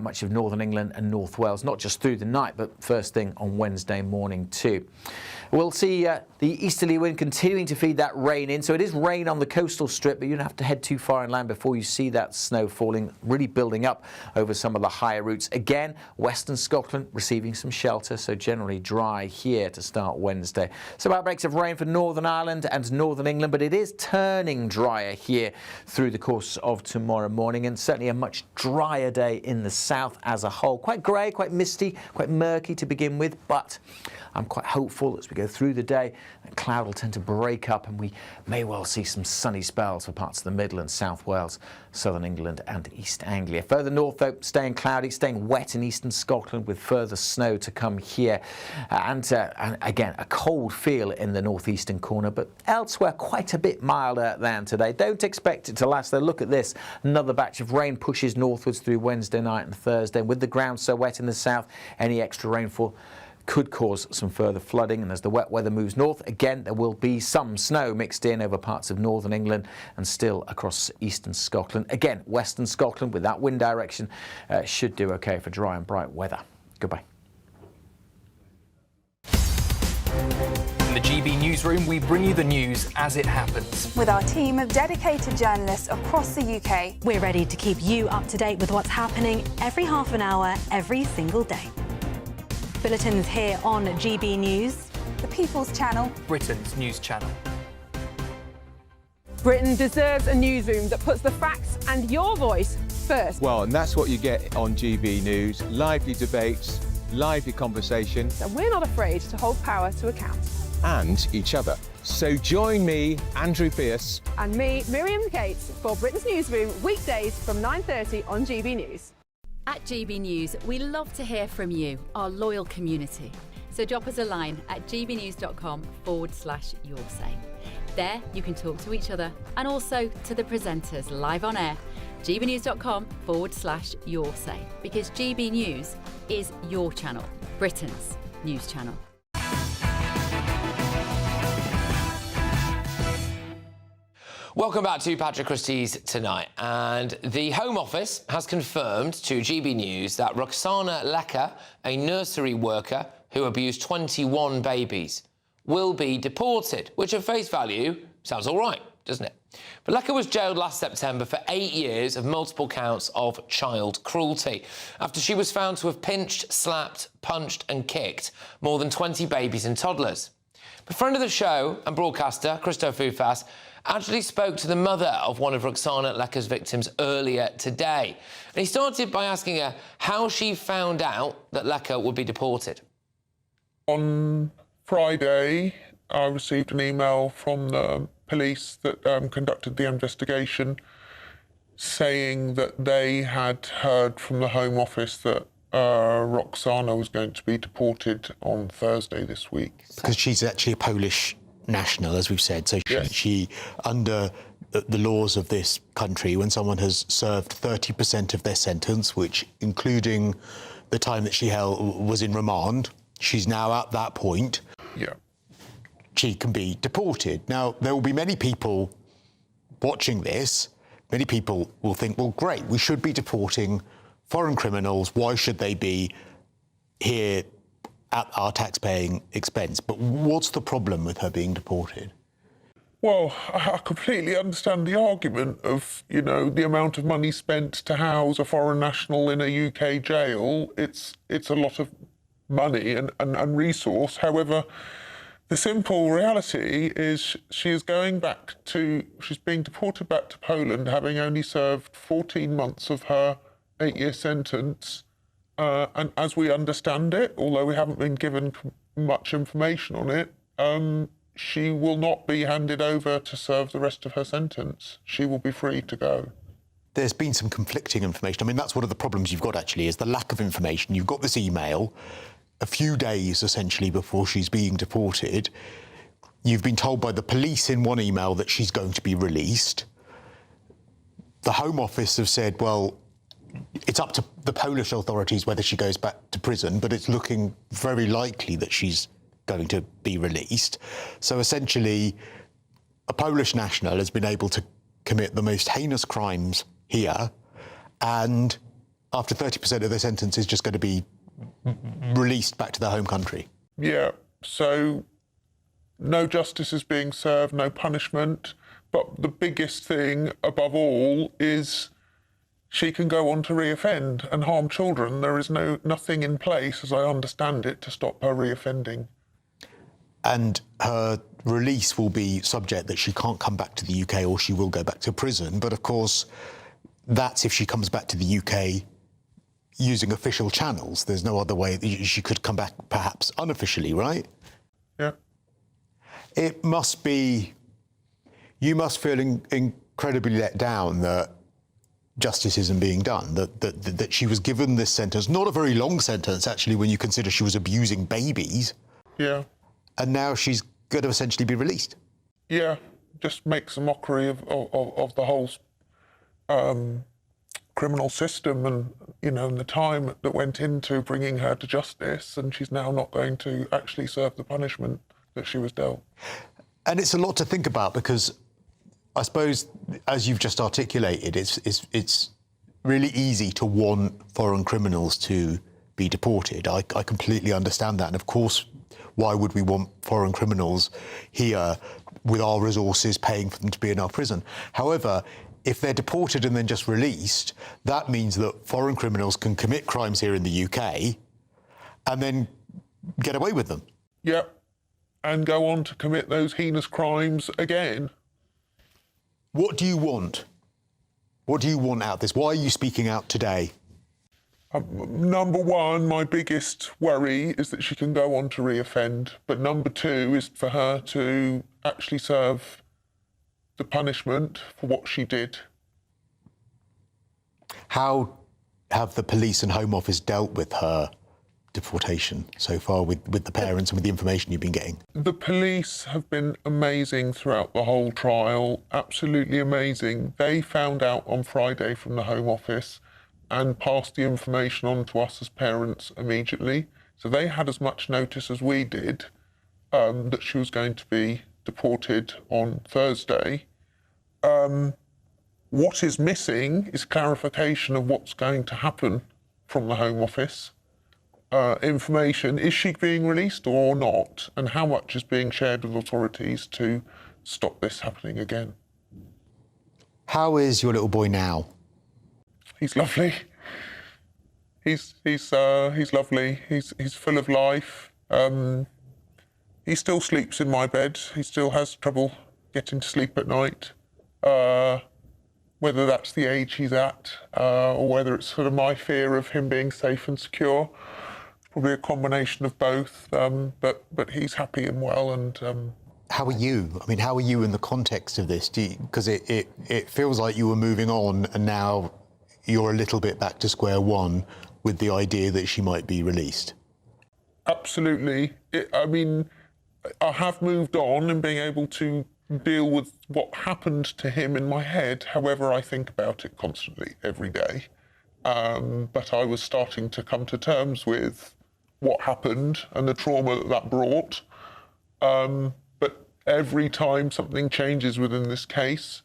much of northern England and North Wales, not just through the night, but first thing on Wednesday morning too. We'll see the easterly wind continuing to feed that rain in. So it is rain on the coastal strip, but you don't have to head too far inland before you see that snow falling, really building up over some of the higher routes. Again, western Scotland receiving some shelter, so generally dry here to start Wednesday. Some outbreaks of rain for Northern Ireland and Northern England, but it is turning drier here through the course of tomorrow morning, and certainly a much drier day in the south as a whole. Quite grey, quite misty, quite murky to begin with, but I'm quite hopeful as we go through the day that cloud will tend to break up and we may well see some sunny spells for parts of the Midlands, South Wales, southern England and East Anglia. Further north though, staying cloudy, staying wet in eastern Scotland with further snow to come here. And again, a cold feel in the northeastern corner, but elsewhere quite a bit milder than today. Don't expect it to last though. Look at this. Another batch of rain pushes northwards through Wednesday night and Thursday. With the ground so wet in the south, any extra rainfall could cause some further flooding, and as the wet weather moves north, again there will be some snow mixed in over parts of northern England and still across eastern Scotland. Again, western Scotland with that wind direction should do okay for dry and bright weather. Goodbye. In the GB Newsroom, we bring you the news as it happens. With our team of dedicated journalists across the UK. We're ready to keep you up to date with what's happening every half an hour, every single day. Bulletins here on GB News. The People's Channel. Britain's news channel. Britain deserves a newsroom that puts the facts and your voice first. Well, and that's what you get on GB News. Lively debates, lively conversation. And we're not afraid to hold power to account. And each other. So join me, Andrew Pearce. And me, Miriam Gates, for Britain's Newsroom, weekdays from 9:30 on GB News. At GB News, we love to hear from you, our loyal community. So drop us a line at gbnews.com/your say. There you can talk to each other and also to the presenters live on air. gbnews.com/your say, because GB News is your channel, Britain's news channel. Welcome back to Patrick Christies Tonight. And the Home Office has confirmed to GB News that Roxana Lecker, a nursery worker who abused 21 babies, will be deported, which at face value sounds all right, doesn't it? But Lecker was jailed last September for 8 years of multiple counts of child cruelty after she was found to have pinched, slapped, punched and kicked more than 20 babies and toddlers. But friend of the show and broadcaster, Christo Fufas, actually spoke to the mother of one of Roxana Lecker's victims earlier today. And he started by asking her how she found out that Lecker would be deported. On Friday, I received an email from the police that conducted the investigation saying that they had heard from the Home Office that Roxana was going to be deported on Thursday this week. Because she's actually a Polish national, as we've said, so she under the laws of this country, when someone has served 30% of their sentence, which including the time that she was in remand, she's now at that point. Yeah. She can be deported. Now, there will be many people watching this. Many people will think, well, great, we should be deporting foreign criminals. Why should they be here at our tax-paying expense? But what's the problem with her being deported? Well, I completely understand the argument of, you know, the amount of money spent to house a foreign national in a UK jail. It's a lot of money and resource. However, the simple reality is she's being deported back to Poland, having only served 14 months of her 8-year sentence. And as we understand it, although we haven't been given much information on it, she will not be handed over to serve the rest of her sentence. She will be free to go. There's been some conflicting information. I mean, that's one of the problems you've got, actually, is the lack of information. You've got this email a few days, essentially, before she's being deported. You've been told by the police in one email that she's going to be released. The Home Office have said, well, it's up to the Polish authorities whether she goes back to prison, but it's looking very likely that she's going to be released. So essentially, a Polish national has been able to commit the most heinous crimes here, and after 30% of their sentence is just going to be released back to their home country. Yeah, so no justice is being served, no punishment, but the biggest thing above all is she can go on to reoffend and harm children. There is nothing in place, as I understand it, to stop her reoffending. And her release will be subject that she can't come back to the UK or she will go back to prison. But of course, that's if she comes back to the UK using official channels. There's no other way. She could come back perhaps unofficially, right? Yeah. It must be... You must feel incredibly let down that justice isn't being done, that she was given this sentence, not a very long sentence, actually, when you consider she was abusing babies. Yeah. And now she's going to essentially be released. Yeah, just makes a mockery of the whole criminal system and, you know, and the time that went into bringing her to justice, and she's now not going to actually serve the punishment that she was dealt. And it's a lot to think about because I suppose, as you've just articulated, it's really easy to want foreign criminals to be deported. I completely understand that. And of course, why would we want foreign criminals here with our resources paying for them to be in our prison? However, if they're deported and then just released, that means that foreign criminals can commit crimes here in the UK and then get away with them. Yep, and go on to commit those heinous crimes again. What do you want? What do you want out of this? Why are you speaking out today? Number one, my biggest worry is that she can go on to reoffend. But number two is for her to actually serve the punishment for what she did. How have the police and Home Office dealt with her deportation so far with the parents and with the information you've been getting? The police have been amazing throughout the whole trial, absolutely amazing. They found out on Friday from the Home Office and passed the information on to us as parents immediately. So they had as much notice as we did that she was going to be deported on Thursday. What is missing is clarification of what's going to happen from the Home Office. Information, is she being released or not, and how much is being shared with authorities to stop this happening again. How is your little boy now? He's lovely. He's lovely. He's full of life. He still sleeps in my bed. He still has trouble getting to sleep at night. Whether that's the age he's at, or whether it's sort of my fear of him being safe and secure. Probably a combination of both, but he's happy and well. And how are you? I mean, how are you in the context of this? Because it feels like you were moving on, and now you're a little bit back to square one with the idea that she might be released. Absolutely. I mean, I have moved on and being able to deal with what happened to him in my head. However, I think about it constantly, every day. But I was starting to come to terms with what happened and the trauma that brought. But every time something changes within this case,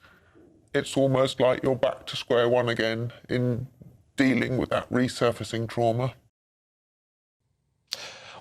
it's almost like you're back to square one again in dealing with that resurfacing trauma.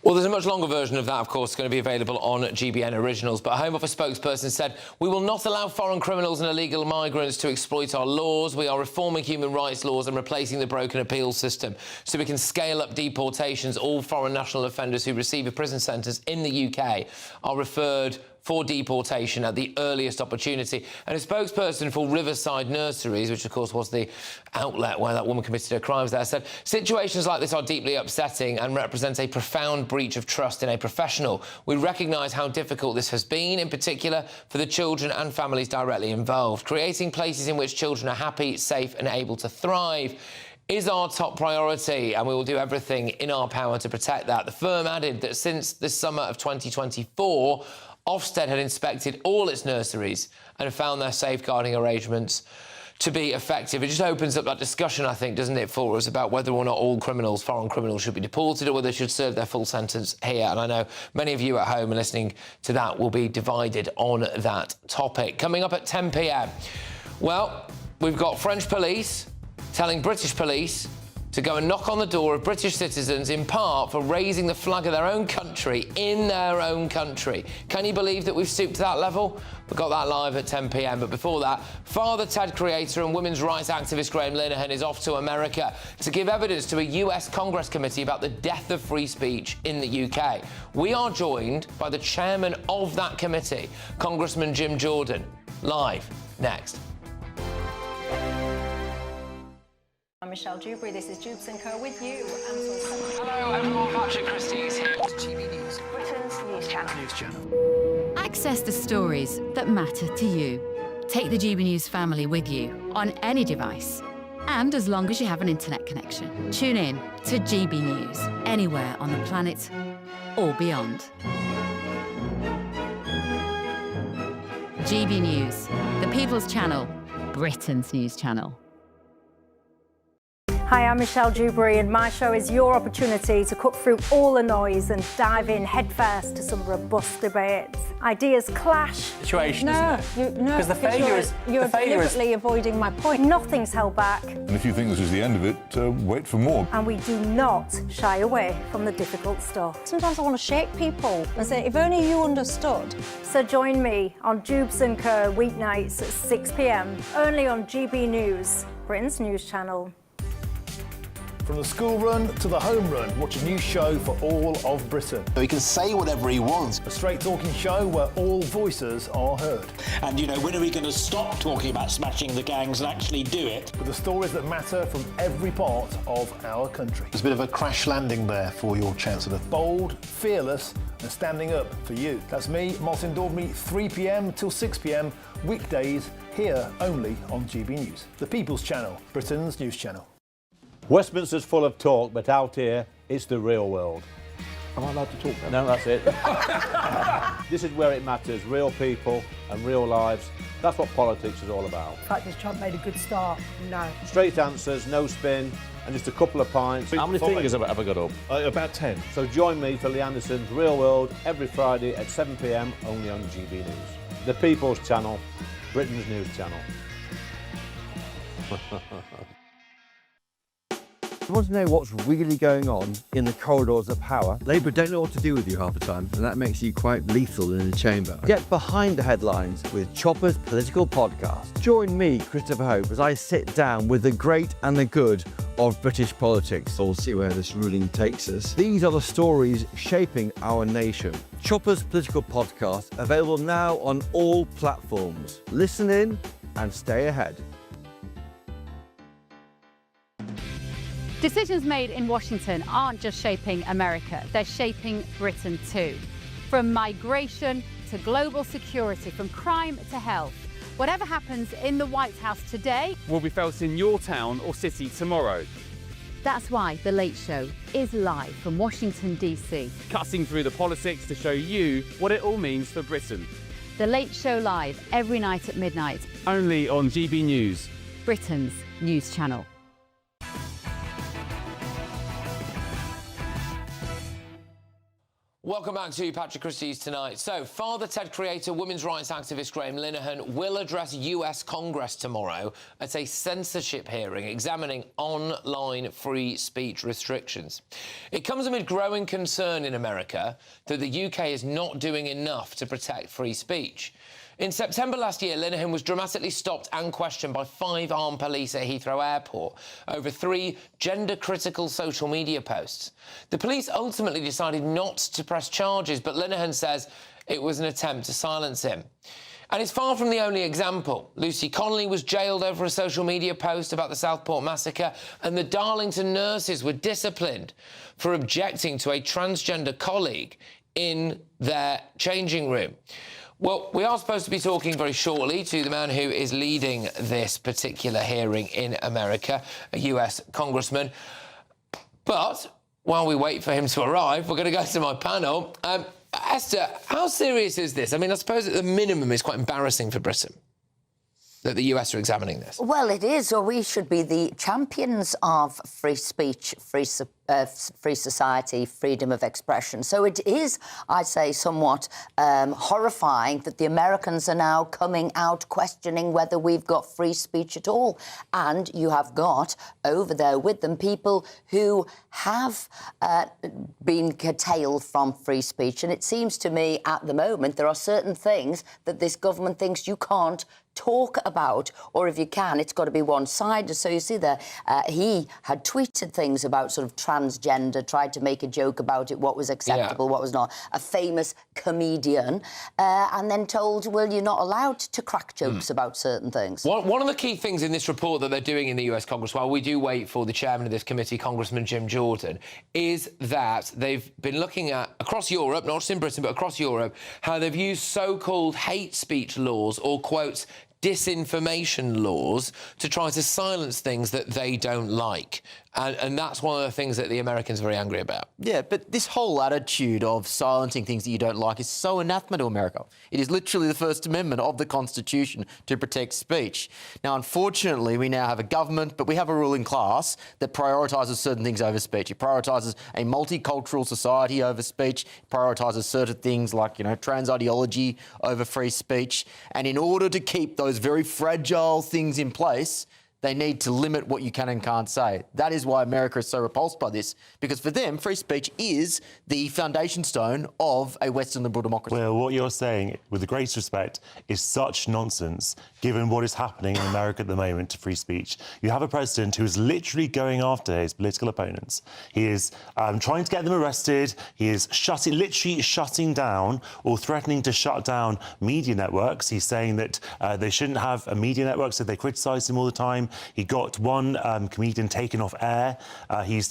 Well, there's a much longer version of that, of course, going to be available on GBN Originals. But a Home Office spokesperson said, "We will not allow foreign criminals and illegal migrants to exploit our laws. We are reforming human rights laws and replacing the broken appeals system so we can scale up deportations. All foreign national offenders who receive a prison sentence in the UK are referred for deportation at the earliest opportunity." And a spokesperson for Riverside Nurseries, which of course was the outlet where that woman committed her crimes there, said, "Situations like this are deeply upsetting and represent a profound breach of trust in a professional. We recognise how difficult this has been, in particular for the children and families directly involved. Creating places in which children are happy, safe and able to thrive is our top priority, and we will do everything in our power to protect that." The firm added that since the summer of 2024, Ofsted had inspected all its nurseries and found their safeguarding arrangements to be effective. It just opens up that discussion, I think, doesn't it, for us about whether or not all criminals, foreign criminals, should be deported or whether they should serve their full sentence here. And I know many of you at home and listening to that will be divided on that topic. Coming up at 10 p.m, well, we've got French police telling British police to go and knock on the door of British citizens, in part for raising the flag of their own country in their own country. Can you believe that we've stooped to that level? We've got that live at 10 p.m. But before that, Father Ted creator and women's rights activist Graham Linehan is off to America to give evidence to a US Congress committee about the death of free speech in the UK. We are joined by the chairman of that committee, Congressman Jim Jordan. Live next. I'm Michelle Dewberry, this is Jubes & Co with you. Hello everyone, Patrick Christies here. GB News, Britain's news channel. Access the stories that matter to you. Take the GB News family with you on any device. And as long as you have an internet connection. Tune in to GB News, anywhere on the planet or beyond. GB News, the People's Channel, Britain's news channel. Hi, I'm Michelle Dewberry, and my show is your opportunity to cut through all the noise and dive in headfirst to some robust debates. Ideas clash. Situation, no, because the failure is you're deliberately avoiding my point. Nothing's held back. And if you think this is the end of it, wait for more. And we do not shy away from the difficult stuff. Sometimes I want to shake people and say, if only you understood. So join me on Jubes & Co weeknights at 6 p.m, only on GB News, Britain's news channel. From the school run to the home run, watch a new show for all of Britain. So he can say whatever he wants. A straight talking show where all voices are heard. And, you know, when are we going to stop talking about smashing the gangs and actually do it? With the stories that matter from every part of our country. There's a bit of a crash landing there for your Chancellor. Bold, fearless and standing up for you. That's me, Martin Daubney, 3 p.m. till 6 p.m, weekdays, here only on GB News. The People's Channel, Britain's news channel. Westminster's full of talk, but out here, It's the real world. Am I allowed to talk now? No, that's it. This is where it matters, real people and real lives. That's what politics is all about. In fact, has Trump made a good start? No. Straight answers, no spin, and just a couple of pints. How many fingers have I got up? About 10. So join me for Lee Anderson's Real World every Friday at 7 p.m. only on GB News. The People's Channel, Britain's news channel. You want to know what's really going on in the corridors of power? Labour don't know what to do with you half the time, and that makes you quite lethal in the chamber. Get behind the headlines with Chopper's Political Podcast. Join me, Christopher Hope, as I sit down with the great and the good of British politics. We'll see where this ruling takes us. These are the stories shaping our nation. Chopper's Political Podcast, available now on all platforms. Listen in and stay ahead. Decisions made in Washington aren't just shaping America, they're shaping Britain too. From migration to global security, from crime to health. Whatever happens in the White House today will be felt in your town or city tomorrow. That's why The Late Show is live from Washington, DC. Cutting through the politics to show you what it all means for Britain. The Late Show live every night at midnight. Only on GB News, Britain's news channel. Welcome back to Patrick Christies tonight. So, Father Ted creator, women's rights activist Graham Linehan will address US Congress tomorrow at a censorship hearing examining online free speech restrictions. It comes amid growing concern in America that the UK is not doing enough to protect free speech. In September last year, Linehan was dramatically stopped and questioned by 5 armed police at Heathrow Airport over 3 gender-critical social media posts. The police ultimately decided not to press charges, but Linehan says it was an attempt to silence him. And it's far from the only example. Lucy Connolly was jailed over a social media post about the Southport massacre, and the Darlington nurses were disciplined for objecting to a transgender colleague in their changing room. Well, we are supposed to be talking very shortly to the man who is leading this particular hearing in America, a US congressman. But while we wait for him to arrive, we're going to go to my panel. Esther, how serious is this? I mean, I suppose at the minimum it's quite embarrassing for Britain that the US are examining this. Well, it is, or we should be the champions of free speech, free society, freedom of expression. So it is, I'd say, somewhat horrifying that the Americans are now coming out questioning whether we've got free speech at all. And you have got over there with them people who have been curtailed from free speech. And it seems to me at the moment there are certain things that this government thinks you can't talk about, or if you can, it's got to be one-sided. So you see there, he had tweeted things about sort of transgender, tried to make a joke about it, what was acceptable, what was not. A famous comedian, and then told, well, you're not allowed to crack jokes about certain things. One of the key things in this report that they're doing in the US Congress, while we do wait for the chairman of this committee, Congressman Jim Jordan, is that they've been looking at, across Europe, not just in Britain, but across Europe, how they've used so-called hate speech laws, or, quotes, disinformation laws, to try to silence things that they don't like. And that's one of the things that the Americans are very angry about. Yeah, but this whole attitude of silencing things that you don't like is so anathema to America. It is literally the First Amendment of the Constitution to protect speech. Now, unfortunately, we now have a government, but we have a ruling class that prioritises certain things over speech. It prioritises a multicultural society over speech, it prioritises certain things like, you know, trans ideology over free speech. And in order to keep those very fragile things in place, they need to limit what you can and can't say. That is why America is so repulsed by this, because for them, free speech is the foundation stone of a Western liberal democracy. Well, what you're saying, with the greatest respect, is such nonsense, given what is happening in America at the moment to free speech. You have a president who is literally going after his political opponents. He is trying to get them arrested. He is literally shutting down or threatening to shut down media networks. He's saying that they shouldn't have a media network, so they criticise him all the time. time. He got one comedian taken off air. He's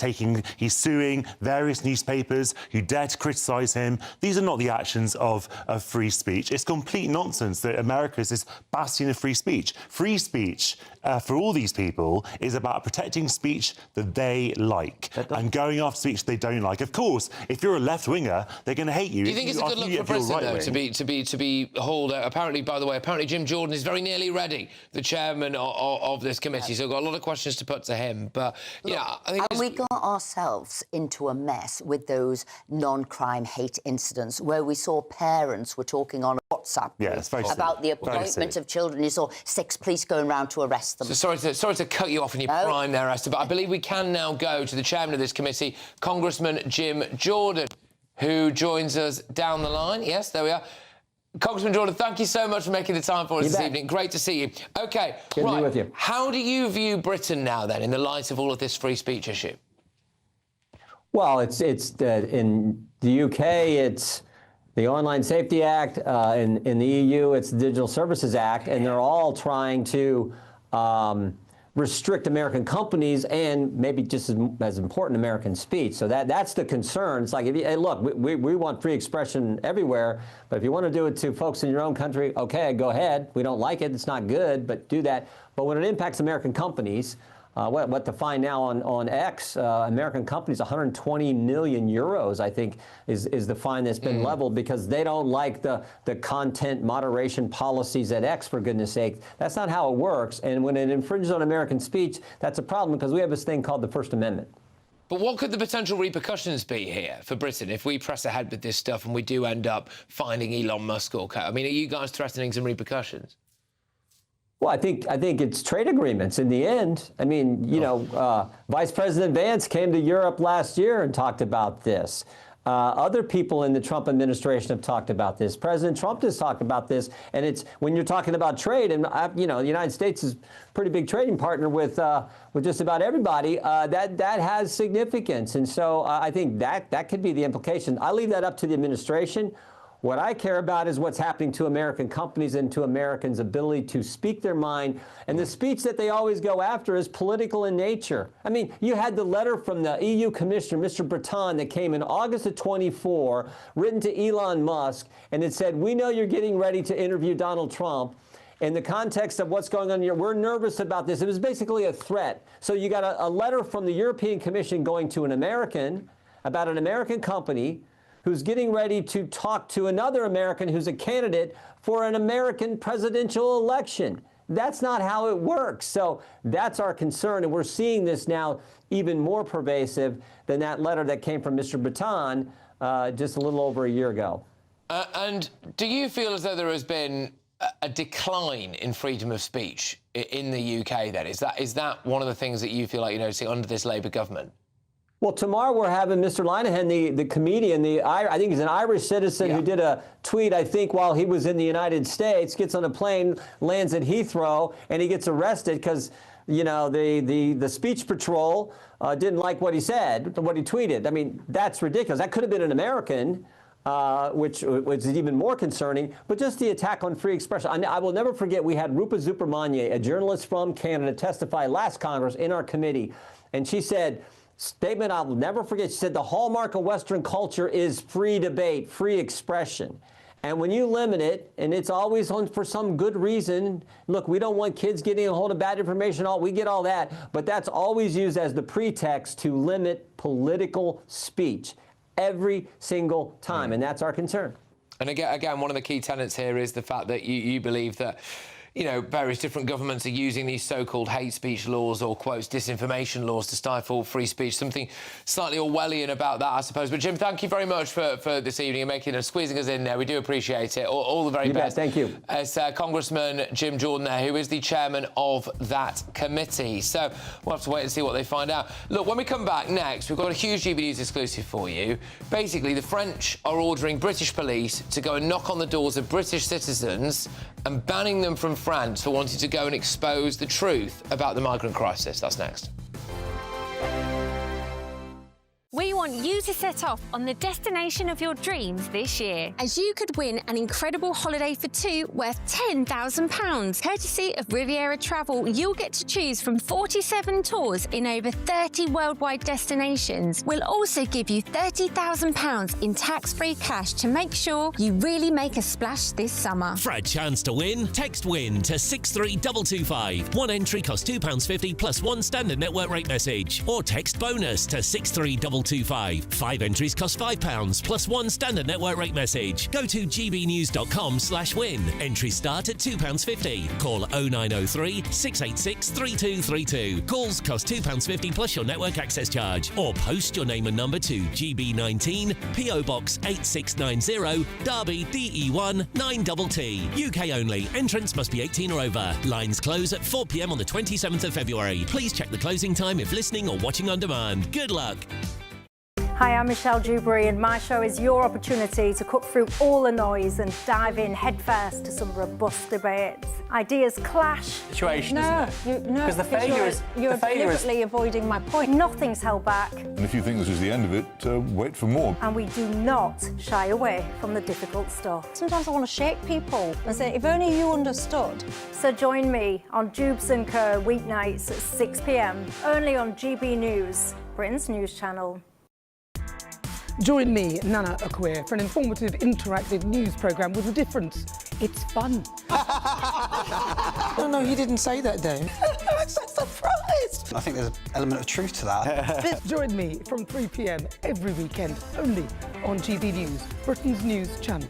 suing various newspapers who dare to criticise him. These are not the actions of free speech. It's complete nonsense that America is this bastion of free speech. Free speech for all these people is about protecting speech that they like and going after speech they don't like. Of course, if you're a left-winger, they're going to hate you. Do you think it's a good look for Britain, though, to be hauled out? Apparently, by the way, Jim Jordan is very nearly ready, the chairman of this committee. So I've got a lot of questions to put to him. But yeah, I think we got ourselves into a mess with those non-crime hate incidents where we saw parents were talking on a WhatsApp group about the appointment of children. You saw 6 police going around to arrest them. So sorry to cut you off in your prime there, Esther, but I believe we can now go to the chairman of this committee, Congressman Jim Jordan, who joins us down the line. Yes, there we are. Congressman Jordan, thank you so much for making the time for us this evening. Great to see you. OK, Good to be with you. How do you view Britain now, then, in the light of all of this free speech issue? Well, it's in the UK, it's the Online Safety Act. In the EU, it's the Digital Services Act, and they're all trying to restrict American companies and maybe just as important, American speech. So that's the concern. It's like, hey, look, we want free expression everywhere, but if you want to do it to folks in your own country, okay, go ahead. We don't like it. It's not good, but do that. But when it impacts American companies, what to find now on X, American companies, 120 million euros, I think, is the fine that's been leveled because they don't like the content moderation policies at X, for goodness sake. That's not how it works. And when it infringes on American speech, that's a problem because we have this thing called the First Amendment. But what could the potential repercussions be here for Britain if we press ahead with this stuff and we do end up finding Elon Musk or... I mean, are you guys threatening some repercussions? Well, I think it's trade agreements in the end. I mean, you know, Vice President Vance came to Europe last year and talked about this. Other people in the Trump administration have talked about this. President Trump has talked about this. And it's when you're talking about trade, and you know, the United States is a pretty big trading partner with just about everybody. That has significance, and so I think that could be the implication. I leave that up to the administration. What I care about is what's happening to American companies and to Americans' ability to speak their mind. And the speech that they always go after is political in nature. I mean, you had the letter from the EU Commissioner, Mr. Breton, that came in August of 24, written to Elon Musk, and it said, we know you're getting ready to interview Donald Trump. In the context of what's going on here, we're nervous about this. It was basically a threat. So you got a letter from the European Commission going to an American about an American company who's getting ready to talk to another American who's a candidate for an American presidential election. That's not how it works. So that's our concern, and we're seeing this now even more pervasive than that letter that came from Mr. Breton just a little over a year ago. And do you feel as though there has been a decline in freedom of speech in the UK, then? Is that one of the things that you feel like you're noticing under this Labour government? Well, tomorrow we're having Mr. Linehan, the comedian, I think he's an Irish citizen who did a tweet, I think, while he was in the United States, gets on a plane, lands at Heathrow, and he gets arrested because, you know, the speech patrol didn't like what he said, what he tweeted. I mean, that's ridiculous. That could have been an American, which is even more concerning, but just the attack on free expression. I will never forget, we had Rupa Subramanya, a journalist from Canada, testify last Congress in our committee, and she said, statement I'll never forget. She said, the hallmark of Western culture is free debate, free expression. And when you limit it, and it's always for some good reason, look, we don't want kids getting a hold of bad information, we get all that, but that's always used as the pretext to limit political speech every single time, and that's our concern. And again, one of the key tenets here is the fact that you believe that, you know, various different governments are using these so-called hate speech laws or, quotes, disinformation laws to stifle free speech. Something slightly Orwellian about that, I suppose. But, Jim, thank you very much for this evening and squeezing us in there. We do appreciate it. All the very best. Thank you. It's Congressman Jim Jordan there, who is the chairman of that committee. So we'll have to wait and see what they find out. Look, when we come back next, we've got a huge GBNews exclusive for you. Basically, the French are ordering British police to go and knock on the doors of British citizens and banning them from France for wanting to go and expose the truth about the migrant crisis. That's next. We want want you to set off on the destination of your dreams this year, as you could win an incredible holiday for two worth £10,000. Courtesy of Riviera Travel, you'll get to choose from 47 tours in over 30 worldwide destinations. We'll also give you £30,000 in tax-free cash to make sure you really make a splash this summer. For a chance to win, text WIN to 63225. One entry costs £2.50 plus one standard network rate message. Or text BONUS to 63225. 5 entries cost £5 plus one standard network rate message. Go to gbnews.com/win. Entries start at £2.50. Call 0903 686 3232. Calls cost £2.50 plus your network access charge. Or post your name and number to GB19, PO Box 8690, Derby, DE1 9TT. UK only. Entrance must be 18 or over. Lines close at 4 p.m. on the 27th of February. Please check the closing time if listening or watching on demand. Good luck. Hi, I'm Michelle Dewberry, and my show is your opportunity to cut through all the noise and dive in headfirst to some robust debates. Ideas clash. Situation, isn't it? Because the failure is you're deliberately avoiding my point. Nothing's held back. And if you think this is the end of it, wait for more. And we do not shy away from the difficult stuff. Sometimes I want to shake people and say, if only you understood. So join me on Jubes & Co. weeknights at 6 p.m. only on GB News, Britain's news channel. Join me, Nana Okoye, for an informative, interactive news programme with a difference. It's fun. No, he didn't say that, Dave. I'm so surprised. I think there's an element of truth to that. Join me from 3 p.m. every weekend, only on GB News, Britain's news channel.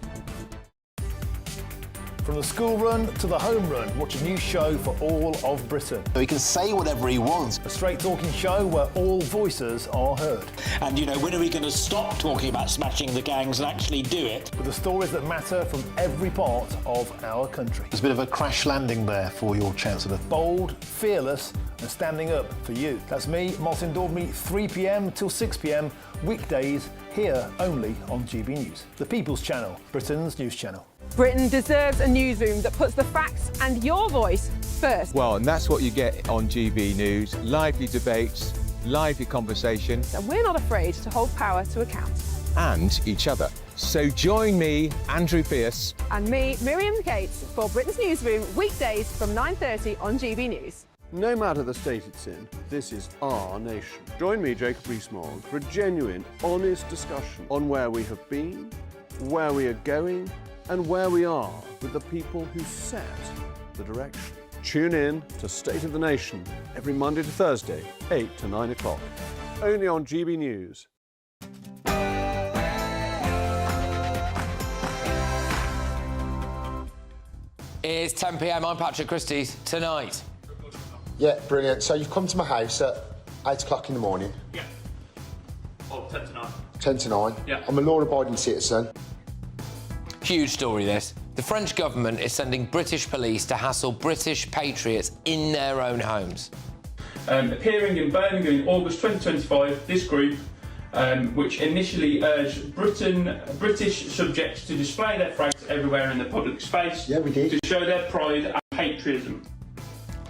From the school run to the home run, watch a new show for all of Britain. So he can say whatever he wants. A straight-talking show where all voices are heard. And, you know, when are we going to stop talking about smashing the gangs and actually do it? With the stories that matter from every part of our country. There's a bit of a crash landing there for your Chancellor. Bold, fearless and standing up for you. That's me, Martin Daubney, 3 p.m. till 6 p.m. weekdays, here only on GB News. The People's Channel, Britain's news channel. Britain deserves a newsroom that puts the facts and your voice first. Well, and that's what you get on GB News. Lively debates, lively conversation. And we're not afraid to hold power to account. And each other. So join me, Andrew Pierce. And me, Miriam Cates, for Britain's Newsroom, weekdays from 9:30 on GB News. No matter the state it's in, this is our nation. Join me, Jacob Rees-Mogg, for a genuine, honest discussion on where we have been, where we are going, and where we are with the people who set the direction. Tune in to State of the Nation every Monday to Thursday, 8 to 9 o'clock. Only on GB News. It's 10 p.m. I'm Patrick Christies. Tonight. Yeah, brilliant. So you've come to my house at 8 o'clock in the morning. Yeah. Oh, 10 to 9. 10 to 9. Yeah. I'm a law-abiding citizen. Huge story, this. The French government is sending British police to hassle British patriots in their own homes. Appearing in Birmingham in August 2025, this group, which initially urged British subjects to display their flags everywhere in the public space to show their pride and patriotism.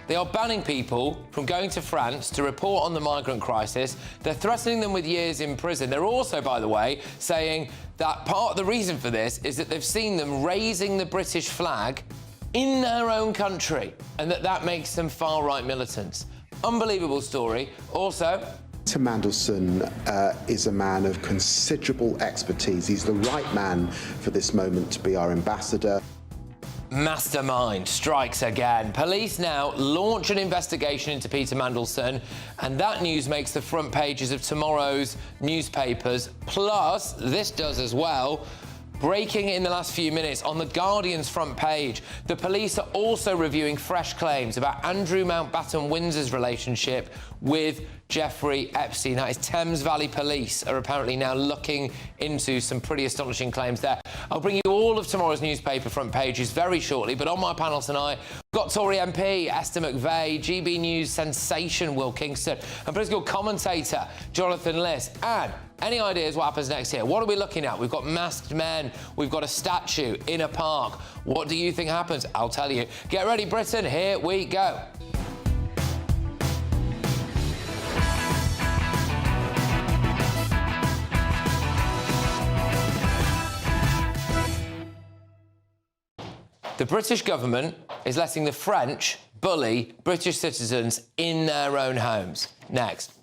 They are banning people from going to France to report on the migrant crisis. They're threatening them with years in prison. They're also, by the way, saying that part of the reason for this is that they've seen them raising the British flag in their own country and that makes them far-right militants. Unbelievable story. Also, Mandelson is a man of considerable expertise. He's the right man for this moment to be our ambassador. Mastermind strikes again. Police now launch an investigation into Peter Mandelson, and that news makes the front pages of tomorrow's newspapers. Plus, this does as well. Breaking in the last few minutes on The Guardian's front page, the police are also reviewing fresh claims about Andrew Mountbatten-Windsor's relationship with Jeffrey Epstein. That is Thames Valley Police are apparently now looking into some pretty astonishing claims there. I'll bring you all of tomorrow's newspaper front pages very shortly, but on my panel tonight, we've got Tory MP Esther McVeigh, GB News sensation Will Kingston, and political commentator Jonathan Liss. And any ideas what happens next here? What are we looking at? We've got masked men, we've got a statue in a park. What do you think happens? I'll tell you. Get ready, Britain, here we go. The British government is letting the French bully British citizens in their own homes. Next.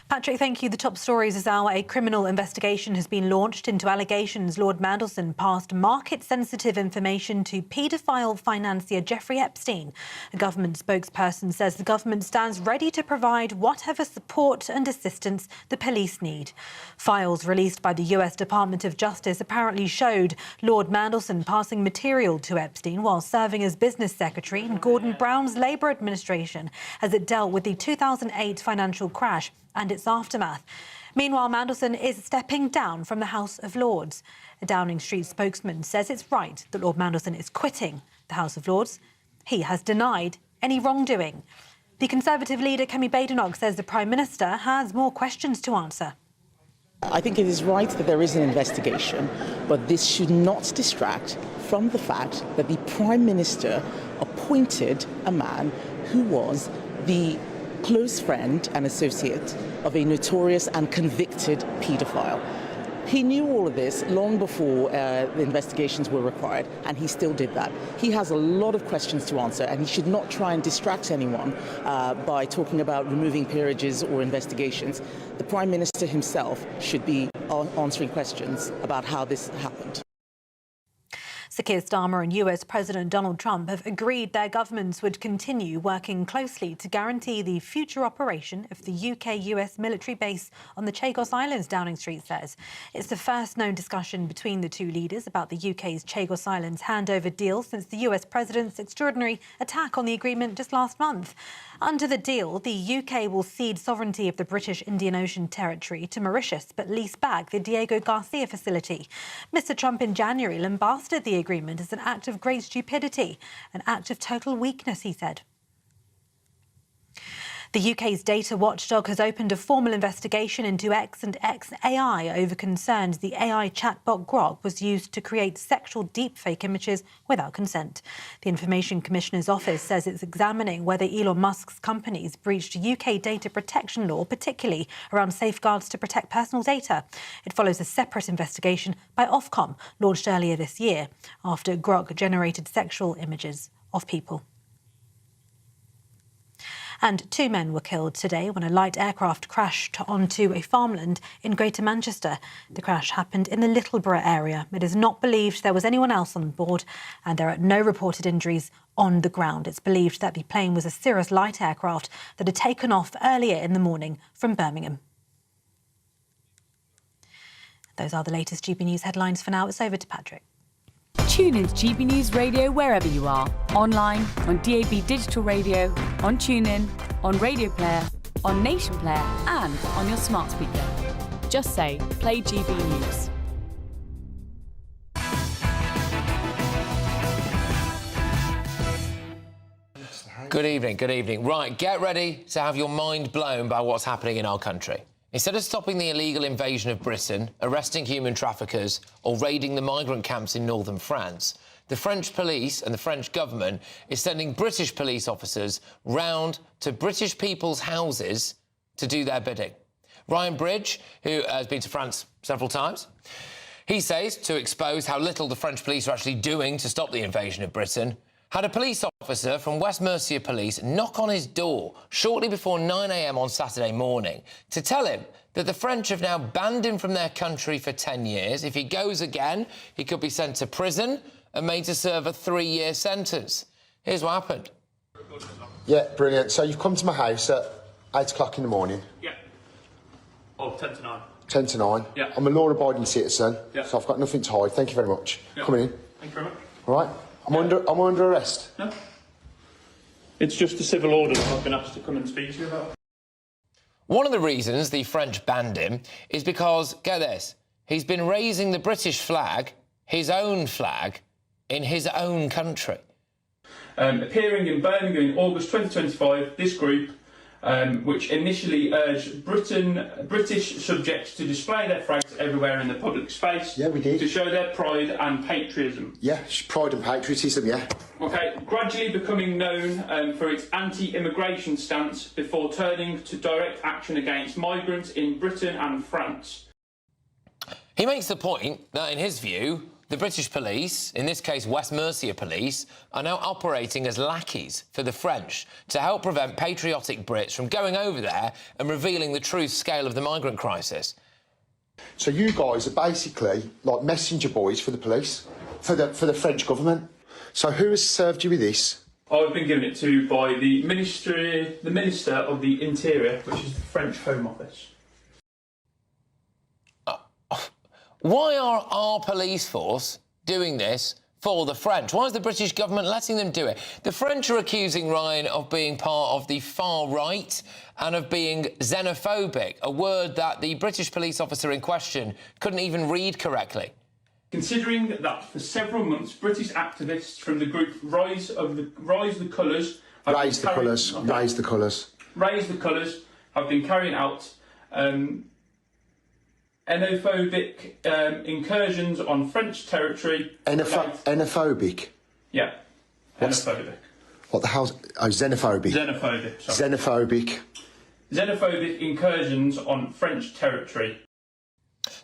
Patrick, thank you. The top stories is now a criminal investigation has been launched into allegations Lord Mandelson passed market-sensitive information to paedophile financier Jeffrey Epstein. A government spokesperson says the government stands ready to provide whatever support and assistance the police need. Files released by the US Department of Justice apparently showed Lord Mandelson passing material to Epstein while serving as business secretary in Gordon Brown's Labour administration as it dealt with the 2008 financial crash and its aftermath. Meanwhile, Mandelson is stepping down from the House of Lords. A Downing Street spokesman says it's right that Lord Mandelson is quitting the House of Lords. He has denied any wrongdoing. The Conservative leader, Kemi Badenoch, says the Prime Minister has more questions to answer. I think it is right that there is an investigation, but this should not distract from the fact that the Prime Minister appointed a man who was the close friend and associate of a notorious and convicted paedophile. He knew all of this long before the investigations were required, and he still did that. He has a lot of questions to answer, and he should not try and distract anyone by talking about removing peerages or investigations. The Prime Minister himself should be answering questions about how this happened. Sir Keir Starmer and US President Donald Trump have agreed their governments would continue working closely to guarantee the future operation of the UK-US military base on the Chagos Islands, Downing Street says. It's the first known discussion between the two leaders about the UK's Chagos Islands handover deal since the US President's extraordinary attack on the agreement just last month. Under the deal, the UK will cede sovereignty of the British Indian Ocean Territory to Mauritius, but lease back the Diego Garcia facility. Mr Trump in January lambasted the agreement as an act of great stupidity, an act of total weakness, he said. The UK's data watchdog has opened a formal investigation into X and XAI over concerns the AI chatbot Grok was used to create sexual deepfake images without consent. The Information Commissioner's Office says it's examining whether Elon Musk's companies breached UK data protection law, particularly around safeguards to protect personal data. It follows a separate investigation by Ofcom, launched earlier this year, after Grok generated sexual images of people. And 2 men were killed today when a light aircraft crashed onto a farmland in Greater Manchester. The crash happened in the Littleborough area. It is not believed there was anyone else on board, and there are no reported injuries on the ground. It's believed that the plane was a Cirrus light aircraft that had taken off earlier in the morning from Birmingham. Those are the latest GB News headlines for now. It's over to Patrick. Tune in to GB News Radio wherever you are. Online, on DAB Digital Radio, on TuneIn, on Radio Player, on Nation Player and on your smart speaker. Just say, play GB News. Good evening, good evening. Right, get ready to have your mind blown by what's happening in our country. Instead of stopping the illegal invasion of Britain, arresting human traffickers or raiding the migrant camps in northern France, the French police and the French government is sending British police officers round to British people's houses to do their bidding. Ryan Bridge, who has been to France several times, he says to expose how little the French police are actually doing to stop the invasion of Britain, had a police officer from West Mercia Police knock on his door shortly before 9 a.m. on Saturday morning to tell him that the French have now banned him from their country for 10 years. If he goes again, he could be sent to prison and made to serve a 3-year sentence. Here's what happened. Yeah, brilliant. So you've come to my house at 8 o'clock in the morning. Yeah. Oh, 10 to 9. 10 to 9. Yeah. I'm a law-abiding citizen, Yeah. so I've got nothing to hide. Thank you very much. Yeah. Coming in. Thank you very much. All right? I'm under arrest. No. It's just a civil order that I've been asked to come and speak to you about. One of the reasons the French banned him is because, get this, he's been raising the British flag, his own flag, in his own country. Appearing in Birmingham in August 2025, this group which initially urged British subjects to display their flags everywhere in the public space. Yeah, we did. To show their pride and patriotism. Yeah, pride and patriotism, yeah. Okay, gradually becoming known for its anti-immigration stance before turning to direct action against migrants in Britain and France. He makes the point that, in his view, the British police, in this case West Mercia police, are now operating as lackeys for the French to help prevent patriotic Brits from going over there and revealing the true scale of the migrant crisis. So you guys are basically like messenger boys for the police, for the French government. So who has served you with this? I've been given it to by the Minister of the Interior, which is the French Home Office. Why are our police force doing this for the French? Why is the British government letting them do it? The French are accusing Ryan of being part of the far right and of being xenophobic, a word that the British police officer in question couldn't even read correctly. Considering that for several months, British activists from the group Raise the Colours have been carrying out xenophobic incursions on French territory. Xenophobic? Yeah, xenophobic. What the hell's... Oh, xenophobic. Xenophobic, sorry. Xenophobic. Xenophobic incursions on French territory.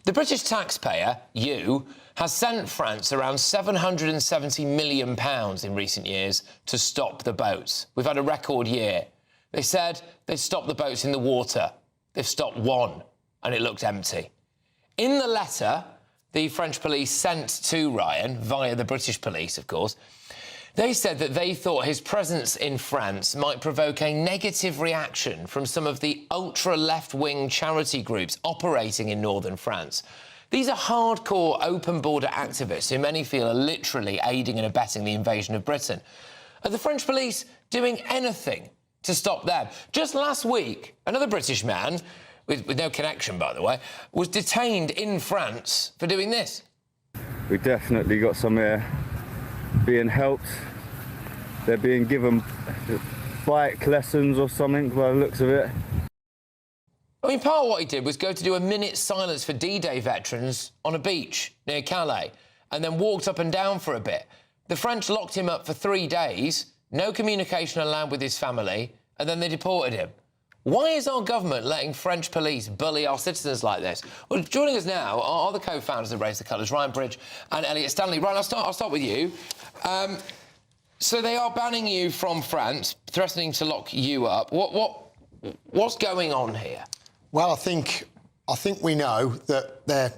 The British taxpayer, you, has sent France around £770 million in recent years to stop the boats. We've had a record year. They said they'd stop the boats in the water. They've stopped one, and it looked empty. In the letter the French police sent to Ryan, via the British police, of course, they said that they thought his presence in France might provoke a negative reaction from some of the ultra-left-wing charity groups operating in northern France. These are hardcore open-border activists who many feel are literally aiding and abetting the invasion of Britain. Are the French police doing anything to stop them? Just last week, another British man, with no connection, by the way, was detained in France for doing this. We definitely got some here being helped. They're being given bike lessons or something by the looks of it. I mean, part of what he did was go to do a minute's silence for D-Day veterans on a beach near Calais and then walked up and down for a bit. The French locked him up for 3 days, no communication allowed with his family, and then they deported him. Why is our government letting French police bully our citizens like this? Well, joining us now are the co-founders of Raise the Colours, Ryan Bridge and Elliot Stanley. Ryan, I'll start with you. So they are banning you from France, threatening to lock you up. What's going on here? Well, I think we know that they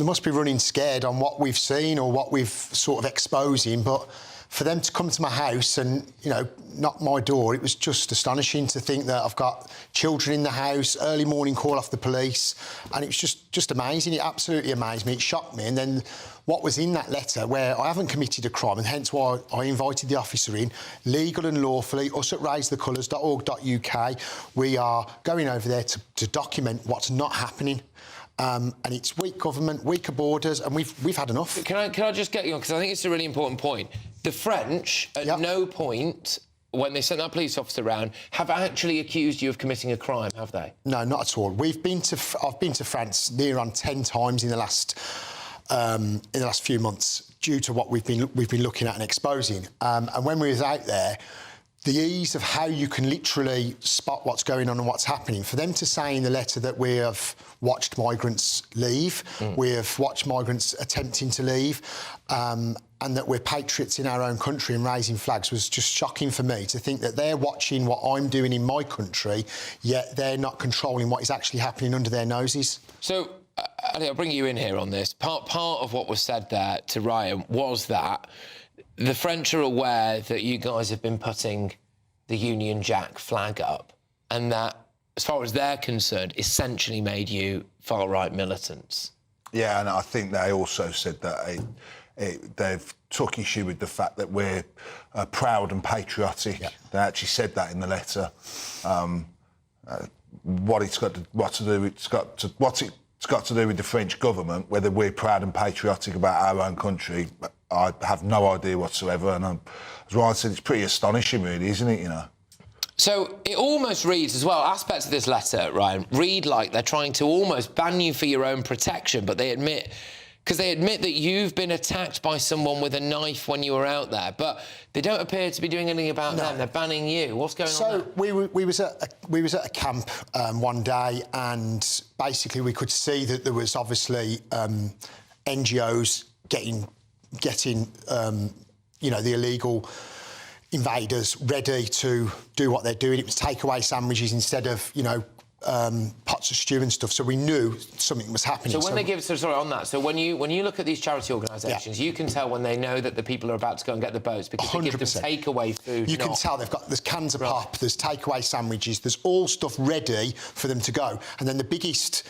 must be running scared on what we've seen or what we've sort of exposing, but for them to come to my house and, you know, knock my door, it was just astonishing to think that I've got children in the house, early morning call off the police, and it was just amazing. It absolutely amazed me. It shocked me. And then what was in that letter, where I haven't committed a crime, and hence why I invited the officer in, legal and lawfully, us at raisethecolours.org.uk, we are going over there to document what's not happening. And it's weak government, weaker borders, and we've had enough. Can I just get you on, because I think it's a really important point. The French, at no point, when they sent that police officer around, have actually accused you of committing a crime, have they? No, not at all. I've been to France near on 10 times in the last few months due to what we've been looking at and exposing. And when we was out there, the ease of how you can literally spot what's going on and what's happening. For them to say in the letter that we have watched migrants leave, we have watched migrants attempting to leave, and that we're patriots in our own country and raising flags was just shocking for me to think that they're watching what I'm doing in my country, yet they're not controlling what is actually happening under their noses. So, Ali, I'll bring you in here on this. Part of what was said there to Ryan was that the French are aware that you guys have been putting the Union Jack flag up, and that, as far as they're concerned, essentially made you far-right militants. Yeah, and I think they also said that they've took issue with the fact that we're proud and patriotic. Yeah. They actually said that in the letter. What it's got to do with the French government, whether we're proud and patriotic about our own country, I have no idea whatsoever. And as Ryan said, it's pretty astonishing, really, isn't it? You know. So it almost reads as well, aspects of this letter, Ryan, read like they're trying to almost ban you for your own protection, but they admit that you've been attacked by someone with a knife when you were out there, but they don't appear to be doing anything about them. They're banning you. What's going on there? So we was at a camp one day, and basically we could see that there was obviously NGOs getting the illegal invaders ready to do what they're doing. It was takeaway sandwiches instead of, pots of stew and stuff. So we knew something was happening. So when they give, sorry, on that, so when you look at these charity organisations, you can tell when they know that the people are about to go and get the boats because 100%. They give them takeaway food. You can tell there's cans of pop, there's takeaway sandwiches, there's all stuff ready for them to go. And then the biggest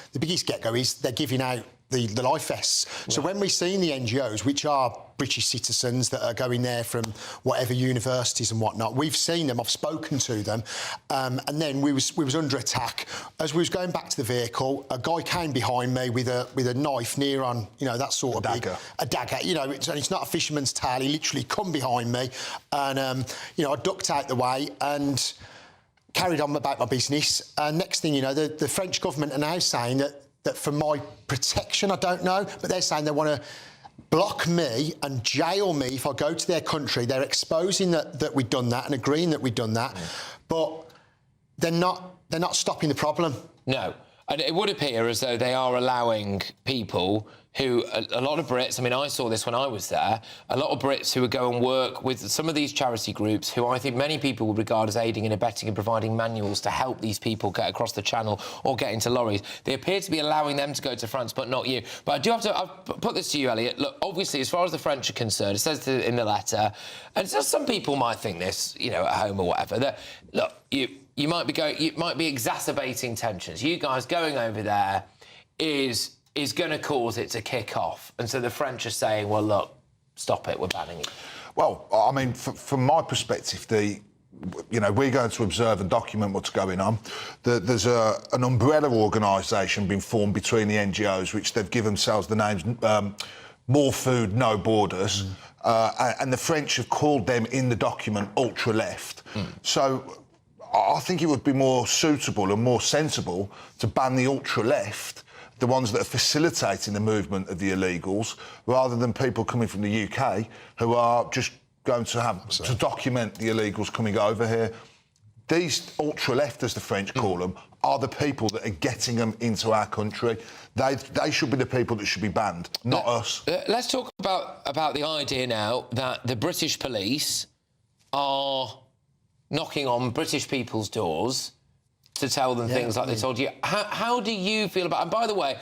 get-go is they're giving out the life vests. So when we've seen the NGOs, which are British citizens that are going there from whatever universities and whatnot, we've seen them, I've spoken to them, and then we was under attack. As we was going back to the vehicle, a guy came behind me with a knife near on, that sort of dagger. A dagger, it's not a fisherman's tale, he literally come behind me, and, I ducked out the way and carried on about my business. And next thing you know, the French government are now saying that for my protection, I don't know, but they're saying they want to block me and jail me if I go to their country. They're exposing that we've done that and agreeing that we've done that, but they're not stopping the problem. No. And it would appear as though they are allowing people who, a lot of Brits, I mean, I saw this when I was there, a lot of Brits who would go and work with some of these charity groups who I think many people would regard as aiding and abetting and providing manuals to help these people get across the channel or get into lorries. They appear to be allowing them to go to France, but not you. But I do have to I'll put this to you, Elliot. Look, obviously, as far as the French are concerned, it says in the letter, and so some people might think this, at home or whatever, that, look, you might be exacerbating tensions. You guys going over there is going to cause it to kick off. And so the French are saying, well, look, stop it, we're banning it. Well, I mean, from my perspective, we're going to observe and document what's going on. There's an umbrella organisation being formed between the NGOs, which they've given themselves the names More Food, No Borders. And the French have called them in the document ultra-left. So I think it would be more suitable and more sensible to ban the ultra-left, the ones that are facilitating the movement of the illegals, rather than people coming from the UK who are just going to document the illegals coming over here. These ultra-left, as the French call them, are the people that are getting them into our country. They should be the people that should be banned, not us. Let's talk about the idea now that the British police are knocking on British people's doors to tell them things like they told you. How do you feel about it? And by the way,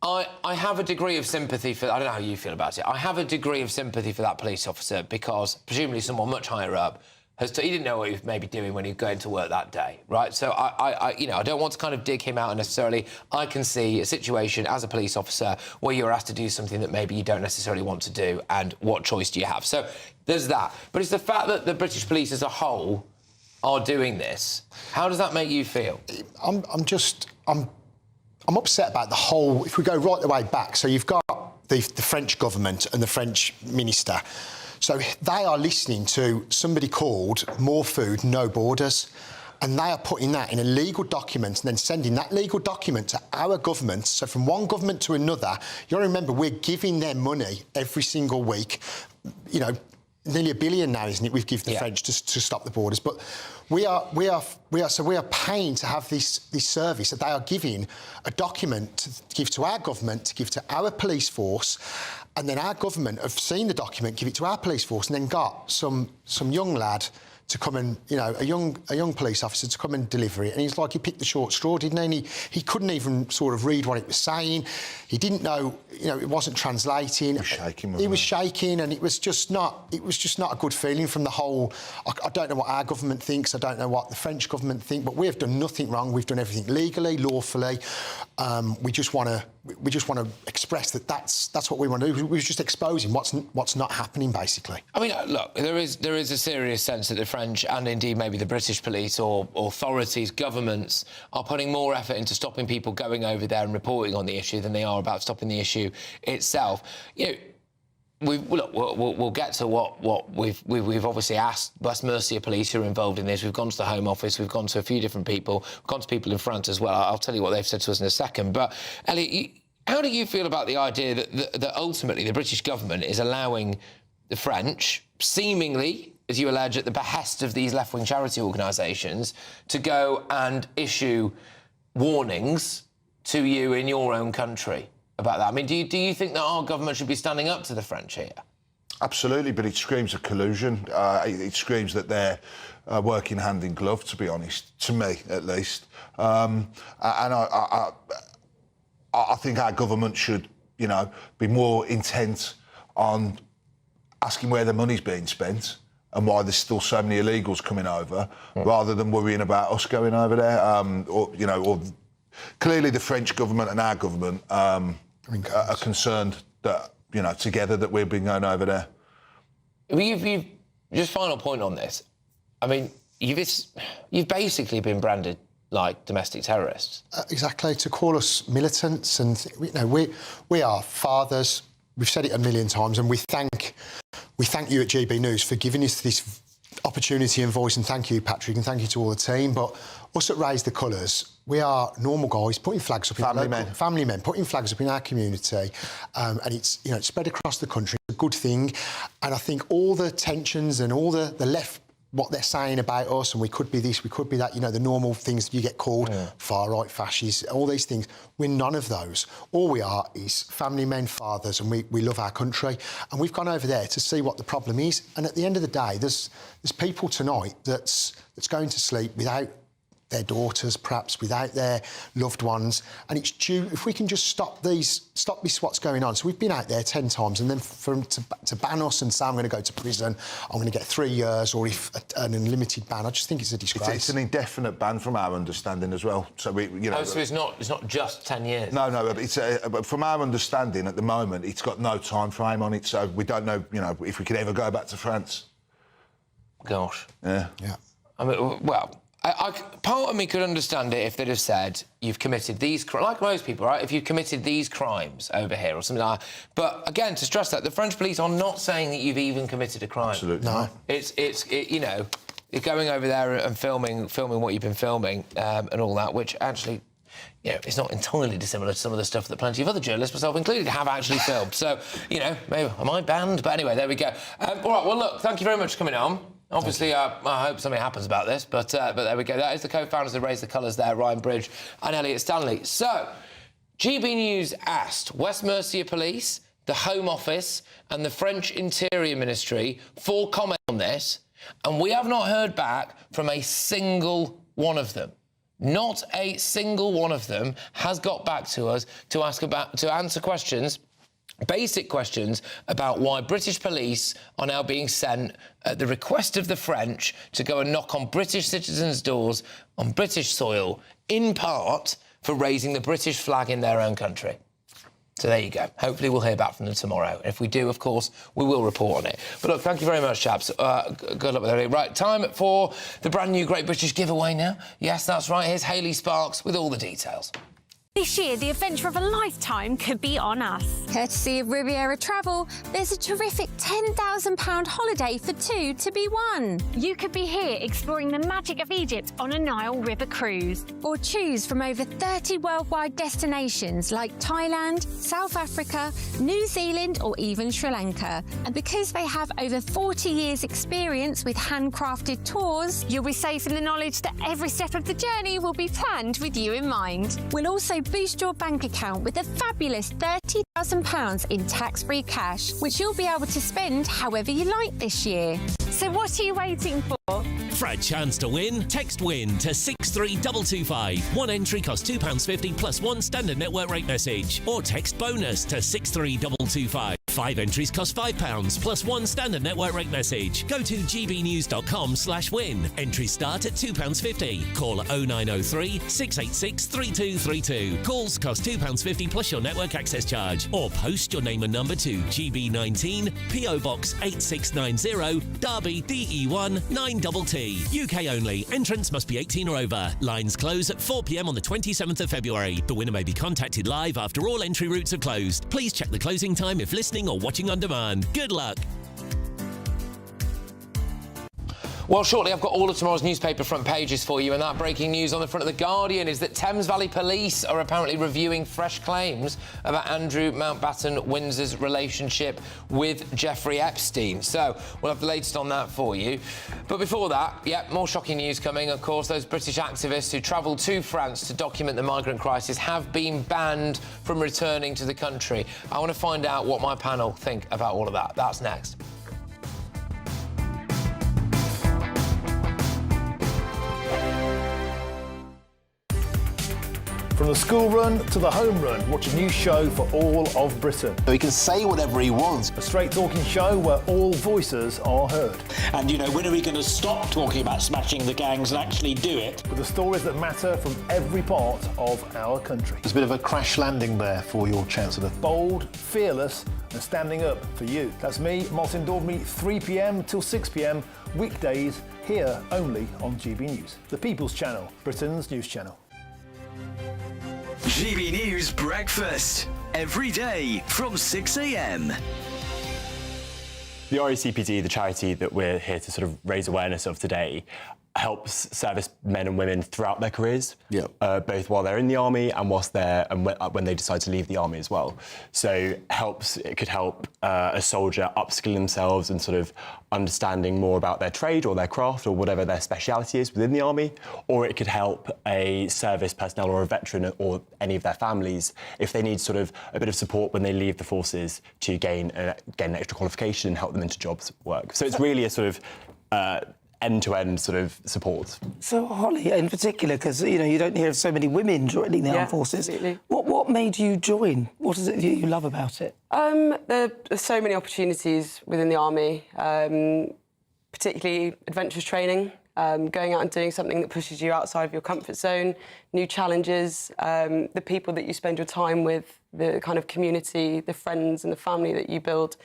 I have a degree of sympathy for... I don't know how you feel about it. I have a degree of sympathy for that police officer because presumably someone much higher up he didn't know what he was maybe doing when he was going to work that day, right? So I don't want to kind of dig him out necessarily. I can see a situation as a police officer where you're asked to do something that maybe you don't necessarily want to do, and what choice do you have? So there's that. But it's the fact that the British police as a whole are doing this. How does that make you feel? I'm upset about the whole... If we go right the way back, so you've got the French government and the French minister. So they are listening to somebody called More Food, No Borders, and they are putting that in a legal document and then sending that legal document to our government. So from one government to another, you got to remember, we're giving them money every single week. Nearly $1 billion now, isn't it? We've given the French to stop the borders, but we are paying to have this service that they are giving a document to give to our government, to give to our police force, and then our government have seen the document, give it to our police force, and then got some young lad to come and, a young police officer to come and deliver it. And he's like, he picked the short straw, didn't he? And he couldn't even sort of read what it was saying. He didn't know, it wasn't translating. He was shaking, and it was just not a good feeling from the whole... I don't know what our government thinks, I don't know what the French government think, but we have done nothing wrong. We've done everything legally, lawfully. We just want to express that's what we want to do. We're just exposing what's not happening, basically. I mean, look, there is a serious sense that the French and indeed maybe the British police or authorities, governments, are putting more effort into stopping people going over there and reporting on the issue than they are about stopping the issue itself. We'll get to what we've obviously asked West Mercia Police who are involved in this. We've gone to the Home Office. We've gone to a few different people. We've gone to people in France as well. I'll tell you what they've said to us in a second. But Elliot, how do you feel about the idea that ultimately the British government is allowing the French, seemingly, as you allege, at the behest of these left-wing charity organisations, to go and issue warnings to you in your own country about that? I mean, do you think that our government should be standing up to the French here? Absolutely, but it screams of collusion. It screams that they're working hand in glove, to be honest, to me at least. And I think our government should, be more intent on asking where the money's being spent and why there's still so many illegals coming over, rather than worrying about us going over there. Or clearly the French government and our government are concerned that, together that we've been going over there. You've just final point on this. I mean, you've basically been branded like domestic terrorists. Exactly, to call us militants, and we are fathers. We've said it a million times, and we thank you at GB News for giving us this opportunity and voice, and thank you, Patrick, and thank you to all the team. But us at Raise the Colours, we are normal guys putting flags up family men putting flags up in our community, and it's spread across the country. It's a good thing, and I think all the tensions and all the left, what they're saying about us, and we could be this, we could be that, the normal things you get called, far-right, fascists, all these things. We're none of those. All we are is family men, fathers, and we love our country. And we've gone over there to see what the problem is. And at the end of the day, there's people tonight that's going to sleep without their daughters, perhaps without their loved ones, and it's due. If we can just stop this what's going on. So we've been out there 10 times, and then for them to ban us and say I'm going to go to prison, I'm going to get 3 years, or if an unlimited ban, I just think it's a disgrace. It's an indefinite ban from our understanding as well. So so it's not just 10 years. No, but from our understanding at the moment, it's got no time frame on it. So we don't know, if we could ever go back to France. Gosh. Yeah. I mean, well, part of me could understand it if they'd have said, you've committed these... Like most people, right? If you've committed these crimes over here or something like that. But, again, to stress that, the French police are not saying that you've even committed a crime. Absolutely not. You're going over there and filming what you've been filming and all that, which actually... it's not entirely dissimilar to some of the stuff that plenty of other journalists, myself included, have actually filmed. So, maybe am I banned? But anyway, there we go. All right, well, look, thank you very much for coming on. Obviously, I hope something happens about this, but there we go. That is the co-founders of Raise the Colours there, Ryan Bridge and Elliot Stanley. So, GB News asked West Mercia Police, the Home Office and the French Interior Ministry for comment on this, and we have not heard back from a single one of them. Not a single one of them has got back to us to answer questions, basic questions about why British police are now being sent at the request of the French to go and knock on British citizens' doors on British soil, in part for raising the British flag in their own country. So there you go. Hopefully we'll hear back from them tomorrow. If we do, of course, we will report on it. But look, thank you very much, chaps. Good luck with everything. Right, time for the brand new Great British giveaway now. Yes, that's right. Here's Hayley Sparks with all the details. This year, the adventure of a lifetime could be on us. Courtesy of Riviera Travel, there's a terrific £10,000 holiday for two to be won. You could be here exploring the magic of Egypt on a Nile River cruise, or choose from over 30 worldwide destinations like Thailand, South Africa, New Zealand, or even Sri Lanka. And because they have over 40 years' experience with handcrafted tours, you'll be safe in the knowledge that every step of the journey will be planned with you in mind. We'll also boost your bank account with a fabulous £30,000 in tax-free cash, which you'll be able to spend however you like this year. So what are you waiting for? For a chance to win, text WIN to 63225. One entry costs £2.50 plus one standard network rate message. Or text BONUS to 63225. 5 entries cost £5 plus one standard network rate message. Go to gbnews.com/win. Entries start at £2.50. Call 0903 686 3232. Calls cost £2.50 plus your network access charge. Or post your name and number to GB19 PO Box 8690 Derby DE1 9TT. UK only. Entrants must be 18 or over. Lines close at 4 p.m. on the 27th of February. The winner may be contacted live after all entry routes are closed. Please check the closing time if listening streaming or watching on demand. Good luck. Well, shortly I've got all of tomorrow's newspaper front pages for you, and that breaking news on the front of The Guardian is that Thames Valley Police are apparently reviewing fresh claims about Andrew Mountbatten Windsor's relationship with Jeffrey Epstein. So we'll have the latest on that for you. But before that, more shocking news coming. Of course, those British activists who travelled to France to document the migrant crisis have been banned from returning to the country. I want to find out what my panel think about all of that. That's next. From the school run to the home run, watch a new show for all of Britain. He can say whatever he wants. A straight-talking show where all voices are heard. And, you know, when are we going to stop talking about smashing the gangs and actually do it? With the stories that matter from every part of our country. There's a bit of a crash landing there for your Chancellor. Bold, fearless and standing up for you. That's me, Martin Dawdney, 3 p.m. till 6 p.m, weekdays, here only on GB News. The People's Channel, Britain's news channel. GB News Breakfast, every day from 6 a.m. The RACPD, the charity that we're here to sort of raise awareness of today, helps service men and women throughout their careers, both while they're in the army and whilst when they decide to leave the army as well. So it could help a soldier upskill themselves and sort of understanding more about their trade or their craft or whatever their speciality is within the army, or it could help a service personnel or a veteran or any of their families if they need sort of a bit of support when they leave the forces to gain an extra qualification and help them into jobs work. So it's really a sort of end-to-end sort of support. So, Holly, in particular, because, you know, you don't hear of so many women joining the armed forces. Absolutely. What made you join? What is it you love about it? There are so many opportunities within the army, particularly adventurous training, going out and doing something that pushes you outside of your comfort zone, new challenges, the people that you spend your time with, the kind of community, the friends and the family that you build.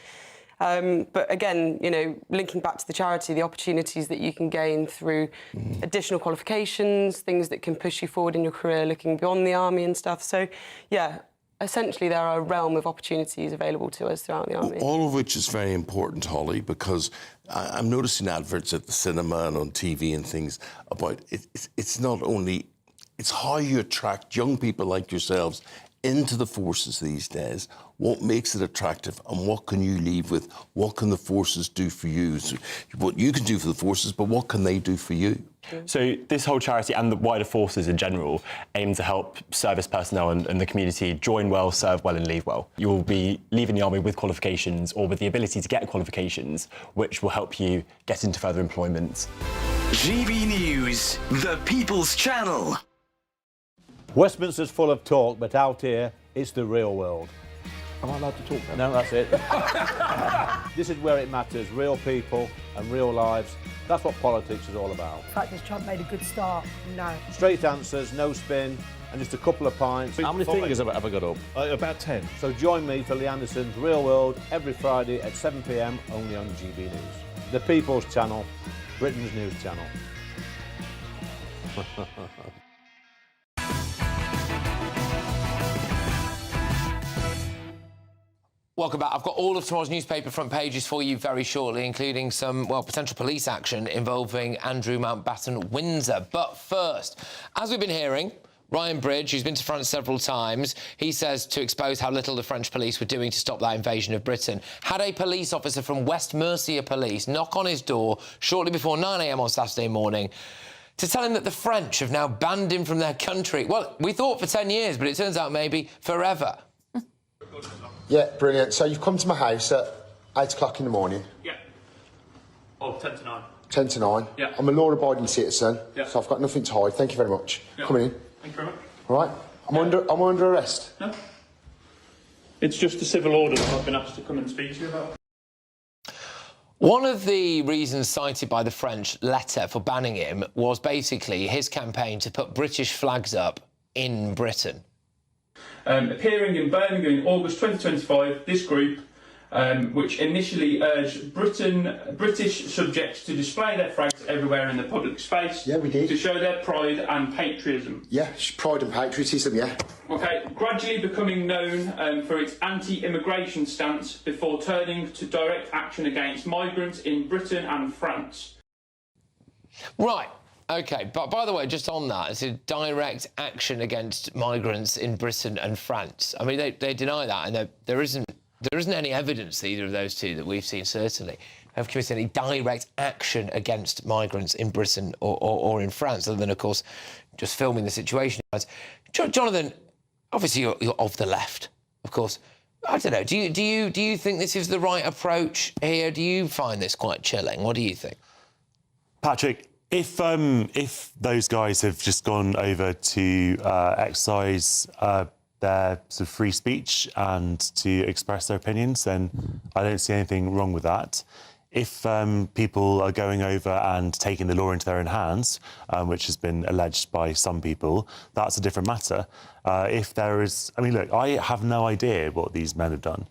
But again, you know, linking back to the charity, the opportunities that you can gain through additional qualifications, things that can push you forward in your career, looking beyond the army and stuff. So, yeah, essentially there are a realm of opportunities available to us throughout the army. All of which is very important, Holly, because I'm noticing adverts at the cinema and on TV and things about it's not only, it's how you attract young people like yourselves into the forces these days. What makes it attractive and what can you leave with? What can the forces do for you? So what you can do for the forces, but what can they do for you? So this whole charity and the wider forces in general aim to help service personnel and the community join well, serve well and leave well. You will be leaving the army with qualifications or with the ability to get qualifications, which will help you get into further employment. GB News, the People's Channel. Westminster's full of talk, but out here, it's the real world. Am I allowed to talk then? No, that's it. This is where it matters, real people and real lives. That's what politics is all about. The fact has Trump made a good start? No. Straight answers, no spin, and just a couple of pints. How many fingers have I got up? About 10. So join me for Lee Anderson's Real World every Friday at 7 p.m, only on GB News. The People's Channel, Britain's news channel. Welcome back. I've got all of tomorrow's newspaper front pages for you very shortly, including some, well, potential police action involving Andrew Mountbatten Windsor. But first, as we've been hearing, Ryan Bridge, who's been to France several times, he says to expose how little the French police were doing to stop that invasion of Britain, had a police officer from West Mercia Police knock on his door shortly before 9 a.m. on Saturday morning to tell him that the French have now banned him from their country. Well, we thought for 10 years, but it turns out maybe forever. Yeah, brilliant. So you've come to my house at 8 o'clock in the morning. Yeah. Oh, 10 to 9. 10 to 9. Yeah. I'm a law-abiding citizen, yeah. so I've got nothing to hide. Thank you very much. Yeah. Coming in. Thank you very much. All right. I'm under arrest. No. It's just a civil order that I've been asked to come and speak to you about. One of the reasons cited by the French letter for banning him was basically his campaign to put British flags up in Britain. Appearing in Birmingham in August 2025, this group, which initially urged British subjects to display their flags everywhere in the public space, yeah, we did, to show their pride and patriotism. Yeah, pride and patriotism, yeah. Okay, gradually becoming known for its anti-immigration stance before turning to direct action against migrants in Britain and France. Right. OK, but by the way, just on that, it's a direct action against migrants in Britain and France. I mean, they deny that, and there isn't any evidence that either of those two that we've seen, certainly, have committed any direct action against migrants in Britain or in France, other than, of course, just filming the situation. Jonathan, obviously you're of the left, of course. I don't know, do you think this is the right approach here? Do you find this quite chilling? What do you think? Patrick, if those guys have just gone over to exercise their sort of free speech and to express their opinions, then I don't see anything wrong with that. If people are going over and taking the law into their own hands, which has been alleged by some people, that's a different matter. If there is... I mean, look, I have no idea what these men have done.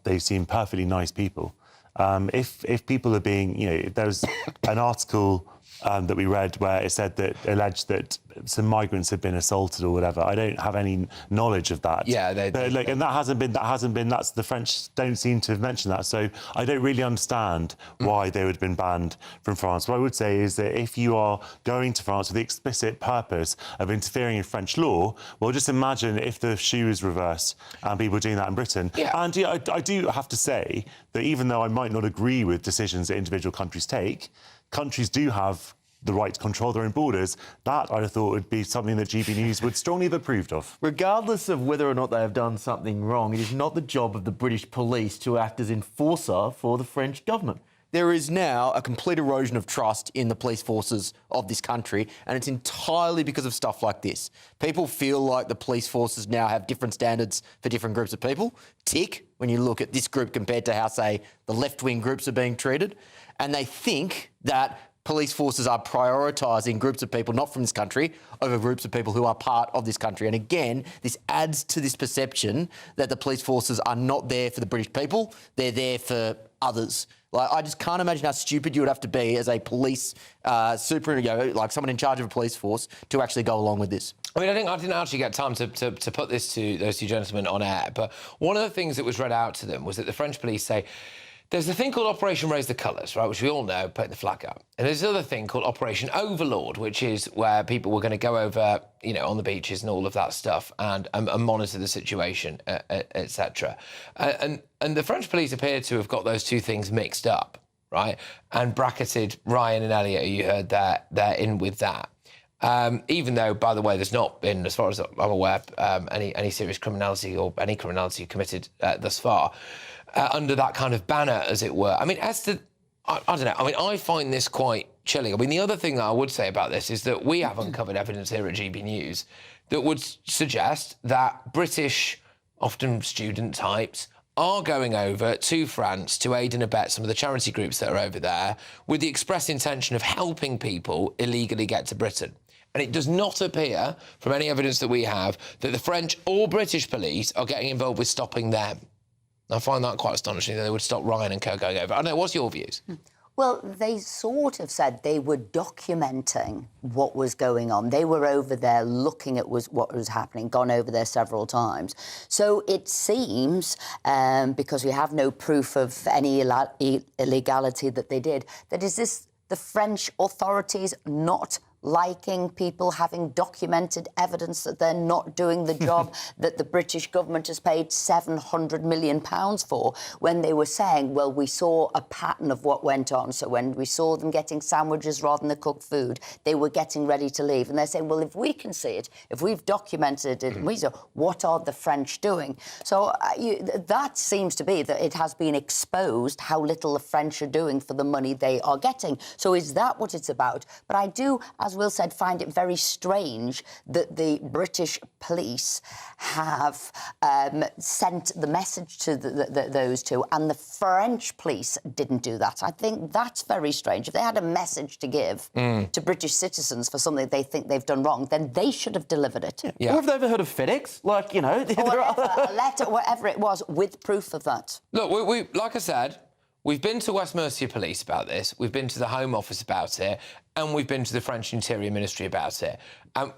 They seem perfectly nice people. If people are being... You know, there's an article that we read where it said that alleged that some migrants had been assaulted or whatever. I don't have any knowledge of that. Yeah, and that hasn't been. That's the French don't seem to have mentioned that. So I don't really understand why they would have been banned from France. What I would say is that if you are going to France with the explicit purpose of interfering in French law, well, just imagine if the shoe is reversed and people are doing that in Britain. Yeah. And I do have to say that even though I might not agree with decisions that individual countries take, countries do have the right to control their own borders. That, I'd have thought, would be something that GBNews would strongly have approved of. Regardless of whether or not they have done something wrong, it is not the job of the British police to act as enforcer for the French government. There is now a complete erosion of trust in the police forces of this country, and it's entirely because of stuff like this. People feel like the police forces now have different standards for different groups of people. Tick, when you look at this group compared to how, say, the left-wing groups are being treated. And they think that police forces are prioritising groups of people not from this country over groups of people who are part of this country. And again, this adds to this perception that the police forces are not there for the British people, they're there for others. Like, I just can't imagine how stupid you would have to be as a police like someone in charge of a police force to actually go along with this. I mean, I didn't actually get time to put this to those two gentlemen on air, but one of the things that was read out to them was that the French police say, there's a thing called Operation Raise the Colours, right, which we all know, putting the flag up. And there's another thing called Operation Overlord, which is where people were going to go over, you know, on the beaches and all of that stuff and monitor the situation, etc. And the French police appear to have got those two things mixed up, right, and bracketed Ryan and Elliot, you heard they're in with that. Even though, by the way, there's not been, as far as I'm aware, any serious criminality or any criminality committed thus far. Under that kind of banner, as it were. I mean, as to... I don't know. I mean, I find this quite chilling. I mean, the other thing that I would say about this is that we have uncovered evidence here at GB News that would suggest that British, often student types, are going over to France to aid and abet some of the charity groups that are over there with the express intention of helping people illegally get to Britain. And it does not appear, from any evidence that we have, that the French or British police are getting involved with stopping them. I find that quite astonishing that they would stop Ryan and co going over. I don't know, what's your views? Well, they sort of said they were documenting what was going on. They were over there looking at what was happening, gone over there several times. So it seems, because we have no proof of any illegality that they did, that is this the French authorities not liking people having documented evidence that they're not doing the job that the British government has paid £700 million for, when they were saying, well, we saw a pattern of what went on. So when we saw them getting sandwiches rather than the cooked food, they were getting ready to leave. And they're saying, well, if we can see it, if we've documented it, what are the French doing? So that seems to be that it has been exposed how little the French are doing for the money they are getting. So is that what it's about? But I do, as Will said, find it very strange that the British police have sent the message to those two, and the French police didn't do that. I think that's very strange. If they had a message to give to British citizens for something they think they've done wrong, then they should have delivered it. Yeah. Or have they ever heard of FedEx? Like, you know... a letter, whatever it was, with proof of that. Look, we like I said, we've been to West Mercia Police about this, we've been to the Home Office about it, and we've been to the French Interior Ministry about it.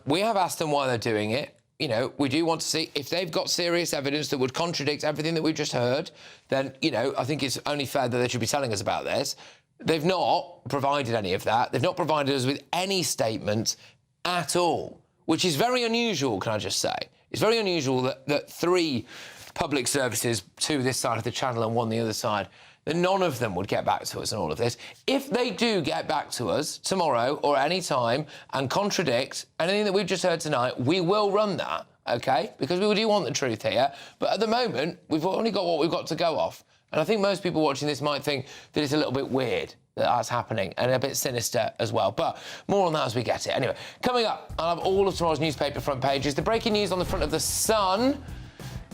We have asked them why they're doing it. you know, we do want to see if they've got serious evidence that would contradict everything that we've just heard, then, you know, I think it's only fair that they should be telling us about this. They've not provided any of that. They've not provided us with any statement at all, which is very unusual, can I just say. It's very unusual that three public services, two this side of the channel and one the other side, that none of them would get back to us on all of this. If they do get back to us tomorrow or any time and contradict anything that we've just heard tonight, we will run that, OK? Because we do want the truth here. But at the moment, we've only got what we've got to go off. And I think most people watching this might think that it's a little bit weird that that's happening and a bit sinister as well. But more on that as we get it. Anyway, coming up, I'll have all of tomorrow's newspaper front pages. The breaking news on the front of The Sun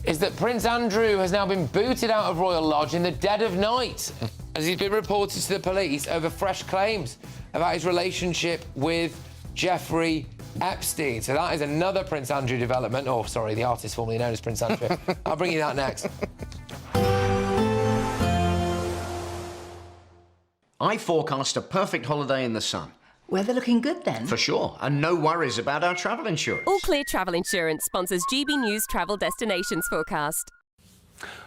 is that Prince Andrew has now been booted out of Royal Lodge in the dead of night as he's been reported to the police over fresh claims about his relationship with Jeffrey Epstein. So that is another Prince Andrew development. Oh, sorry, the artist formerly known as Prince Andrew. I'll bring you that next. I forecast a perfect holiday in the sun. Weather looking good then? For sure, and no worries about our travel insurance. All Clear Travel Insurance sponsors GBNews travel destinations forecast.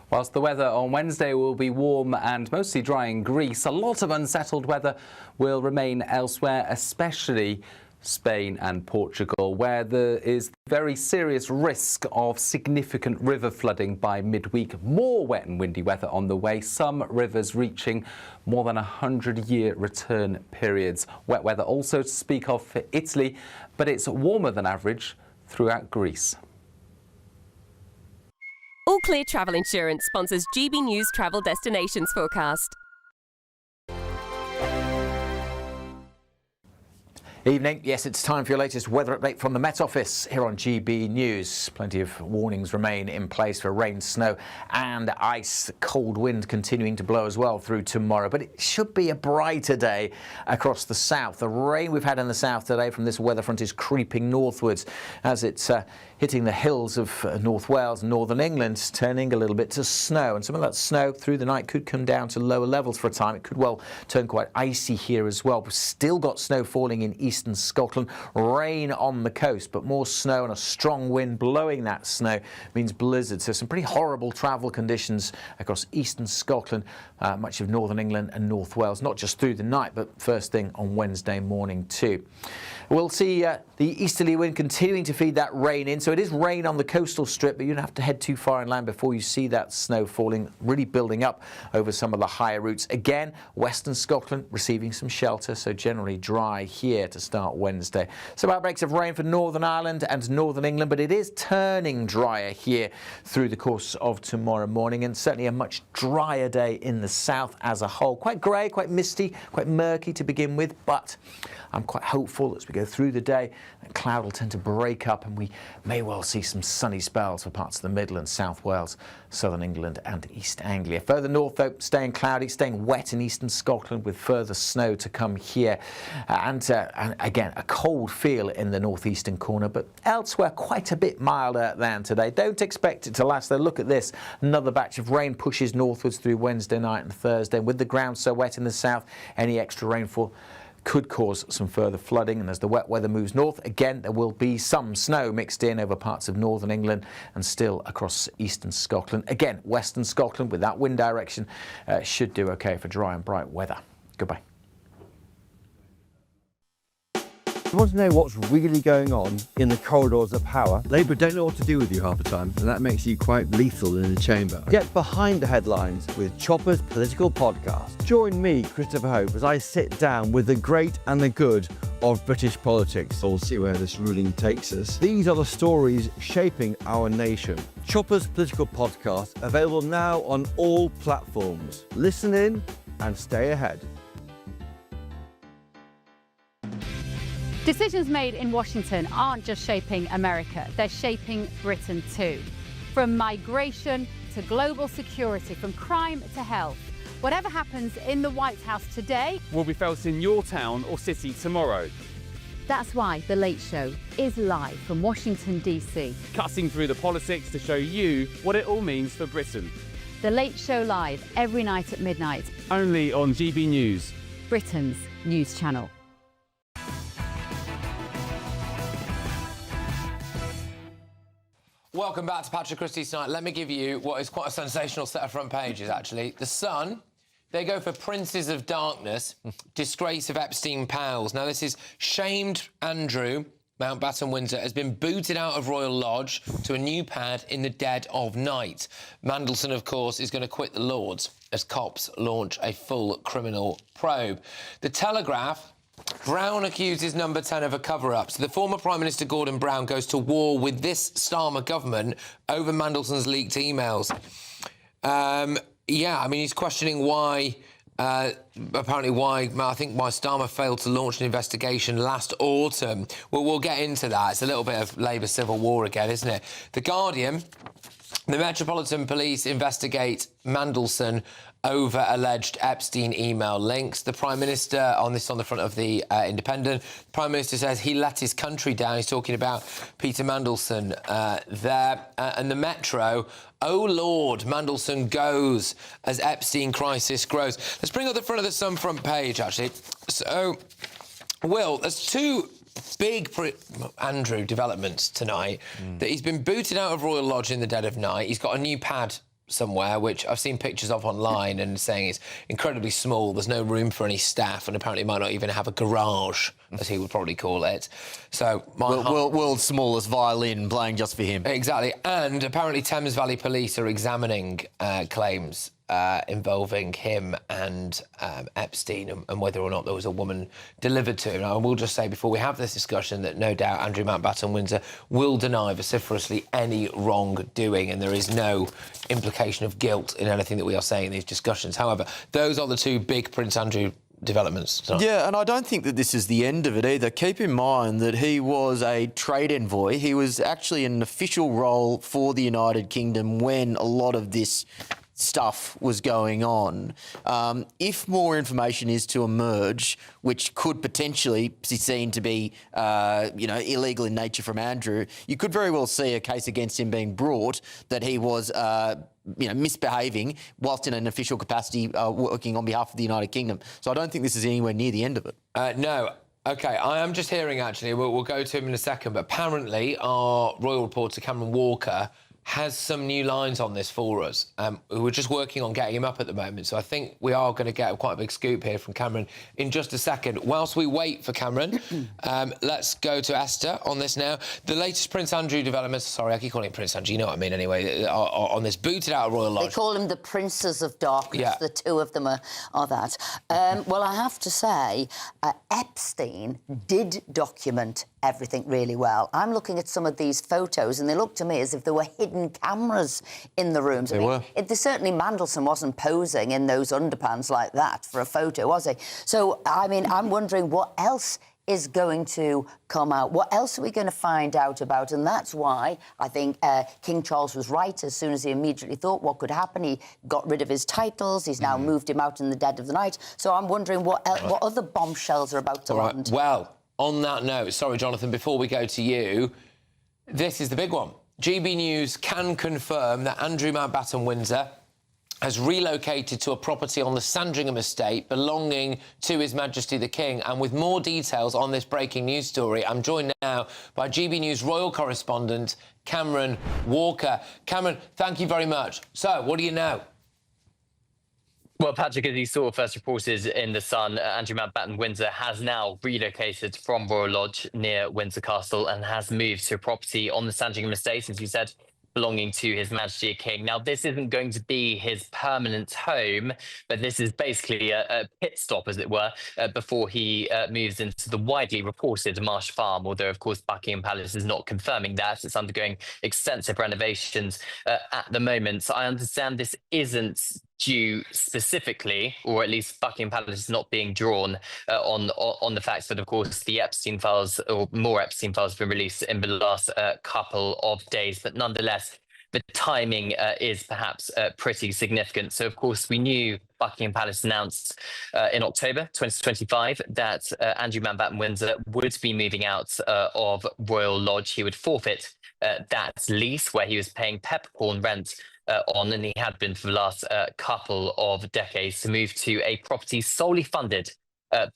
Whilst the weather on Wednesday will be warm and mostly dry in Greece, a lot of unsettled weather will remain elsewhere, especially Spain and Portugal, where there is very serious risk of significant river flooding by midweek. More wet and windy weather on the way, some rivers reaching more than 100-year return periods. Wet weather also to speak of for Italy, but it's warmer than average throughout Greece. All Clear Travel Insurance sponsors GBNews travel destinations forecast. Evening. Yes, it's time for your latest weather update from the Met Office here on GB News. Plenty of warnings remain in place for rain, snow and ice. Cold wind continuing to blow as well through tomorrow, but it should be a brighter day across the south. The rain we've had in the south today from this weather front is creeping northwards as it's hitting the hills of North Wales and northern England, turning a little bit to snow. And some of that snow through the night could come down to lower levels for a time. It could well turn quite icy here as well. We've still got snow falling in eastern Scotland, rain on the coast, but more snow and a strong wind blowing that snow means blizzards. So some pretty horrible travel conditions across eastern Scotland, much of northern England and North Wales, not just through the night, but first thing on Wednesday morning too. We'll see the easterly wind continuing to feed that rain in. So it is rain on the coastal strip, but you don't have to head too far inland before you see that snow falling, really building up over some of the higher routes. Again, western Scotland receiving some shelter, so generally dry here to start Wednesday. Some outbreaks of rain for Northern Ireland and Northern England, but it is turning drier here through the course of tomorrow morning, and certainly a much drier day in the south as a whole. Quite grey, quite misty, quite murky to begin with, but I'm quite hopeful as we go through the day that cloud will tend to break up and we may well see some sunny spells for parts of the Middle and South Wales, Southern England and East Anglia. Further north though, staying cloudy, staying wet in eastern Scotland with further snow to come here. And again, a cold feel in the northeastern corner, but elsewhere quite a bit milder than today. Don't expect it to last though. Look at this. Another batch of rain pushes northwards through Wednesday night and Thursday. And with the ground so wet in the south, any extra rainfall could cause some further flooding, and as the wet weather moves north, again there will be some snow mixed in over parts of northern England and still across eastern Scotland. Again, western Scotland with that wind direction should do okay for dry and bright weather. Goodbye. You want to know what's really going on in the corridors of power? Labour don't know what to do with you half the time, and that makes you quite lethal in the chamber. Get behind the headlines with Chopper's political podcast. Join me, Christopher Hope, as I sit down with the great and the good of British politics. We'll see where this ruling takes us. These are the stories shaping our nation. Chopper's political podcast, available now on all platforms. Listen in and stay ahead. Decisions made in Washington aren't just shaping America, they're shaping Britain too. From migration to global security, from crime to health. Whatever happens in the White House today will be felt in your town or city tomorrow. That's why The Late Show is live from Washington, D.C. Cutting through the politics to show you what it all means for Britain. The Late Show live every night at midnight. Only on GB News, Britain's news channel. Welcome back to Patrick Christies tonight. Let me give you what is quite a sensational set of front pages, actually. The Sun, they go for Princes of Darkness, disgrace of Epstein pals. Now, this is shamed Andrew Mountbatten Windsor has been booted out of Royal Lodge to a new pad in the dead of night. Mandelson, of course, is going to quit the Lords as cops launch a full criminal probe. The Telegraph, Brown accuses Number 10 of a cover-up. So the former Prime Minister Gordon Brown goes to war with this Starmer government over Mandelson's leaked emails. Yeah, I mean, he's questioning why... apparently why Starmer failed to launch an investigation last autumn. Well, we'll get into that. It's a little bit of Labour civil war again, isn't it? The Guardian, the Metropolitan Police investigate Mandelson over alleged Epstein email links. The Prime Minister, on the front of the Independent, the Prime Minister says he let his country down. He's talking about Peter Mandelson there. And the Metro, oh Lord, Mandelson goes as Epstein crisis grows. Let's bring up the front of the Sun front page, actually. So, Will, there's two big Andrew developments tonight. That he's been booted out of Royal Lodge in the dead of night. He's got a new pad somewhere, which I've seen pictures of online, and saying it's incredibly small. There's no room for any staff, and apparently might not even have a garage, as he would probably call it. So, world's smallest violin playing just for him. Exactly. And apparently Thames Valley Police are examining claims involving him and Epstein and whether or not there was a woman delivered to him. Now, I will just say before we have this discussion that no doubt Andrew Mountbatten Windsor will deny vociferously any wrongdoing, and there is no implication of guilt in anything that we are saying in these discussions. However, those are the two big Prince Andrew developments tonight. Yeah, and I don't think that this is the end of it either. Keep in mind that he was a trade envoy. He was actually in an official role for the United Kingdom when a lot of this stuff was going on. If more information is to emerge, which could potentially be seen to be, illegal in nature from Andrew, you could very well see a case against him being brought that he was, misbehaving whilst in an official capacity working on behalf of the United Kingdom. So I don't think this is anywhere near the end of it. No. OK, I am just hearing, actually, we'll go to him in a second, but apparently our royal reporter, Cameron Walker, has some new lines on this for us. We're just working on getting him up at the moment, so I think we are going to get quite a big scoop here from Cameron in just a second. Whilst we wait for Cameron, let's go to Esther on this now. The latest Prince Andrew developments, sorry, I keep calling him Prince Andrew, you know what I mean anyway, on this booted out of Royal Lodge. They call him the Princes of Darkness, yeah. The two of them are that. Well, I have to say, Epstein did document everything really well. I'm looking at some of these photos and they look to me as if there were hidden cameras in the rooms. They were. Certainly Mandelson wasn't posing in those underpants like that for a photo, was he? So, I mean, I'm wondering what else is going to come out. What else are we going to find out about? And that's why I think King Charles was right as soon as he immediately thought what could happen. He got rid of his titles. He's now moved him out in the dead of the night. So I'm wondering what other bombshells are about to land. Well, on that note, sorry, Jonathan, before we go to you, this is the big one. GB News can confirm that Andrew Mountbatten Windsor has relocated to a property on the Sandringham estate belonging to His Majesty the King. And with more details on this breaking news story, I'm joined now by GB News royal correspondent Cameron Walker. Cameron, thank you very much. So, what do you know? Well, Patrick, as you saw first reported in The Sun, Andrew Mountbatten Windsor has now relocated from Royal Lodge near Windsor Castle and has moved to a property on the Sandringham estate, as you said, belonging to His Majesty the King. Now, this isn't going to be his permanent home, but this is basically a pit stop, as it were, before he moves into the widely reported Marsh Farm, although, of course, Buckingham Palace is not confirming that. It's undergoing extensive renovations at the moment. So I understand this isn't due specifically, or at least Buckingham Palace is not being drawn on the fact that, of course, the Epstein files or more Epstein files have been released in the last couple of days. But nonetheless, the timing is perhaps pretty significant. So, of course, we knew Buckingham Palace announced in October 2025 that Andrew Mountbatten Windsor would be moving out of Royal Lodge. He would forfeit that lease where he was paying peppercorn rent on, and he had been for the last couple of decades, to move to a property solely funded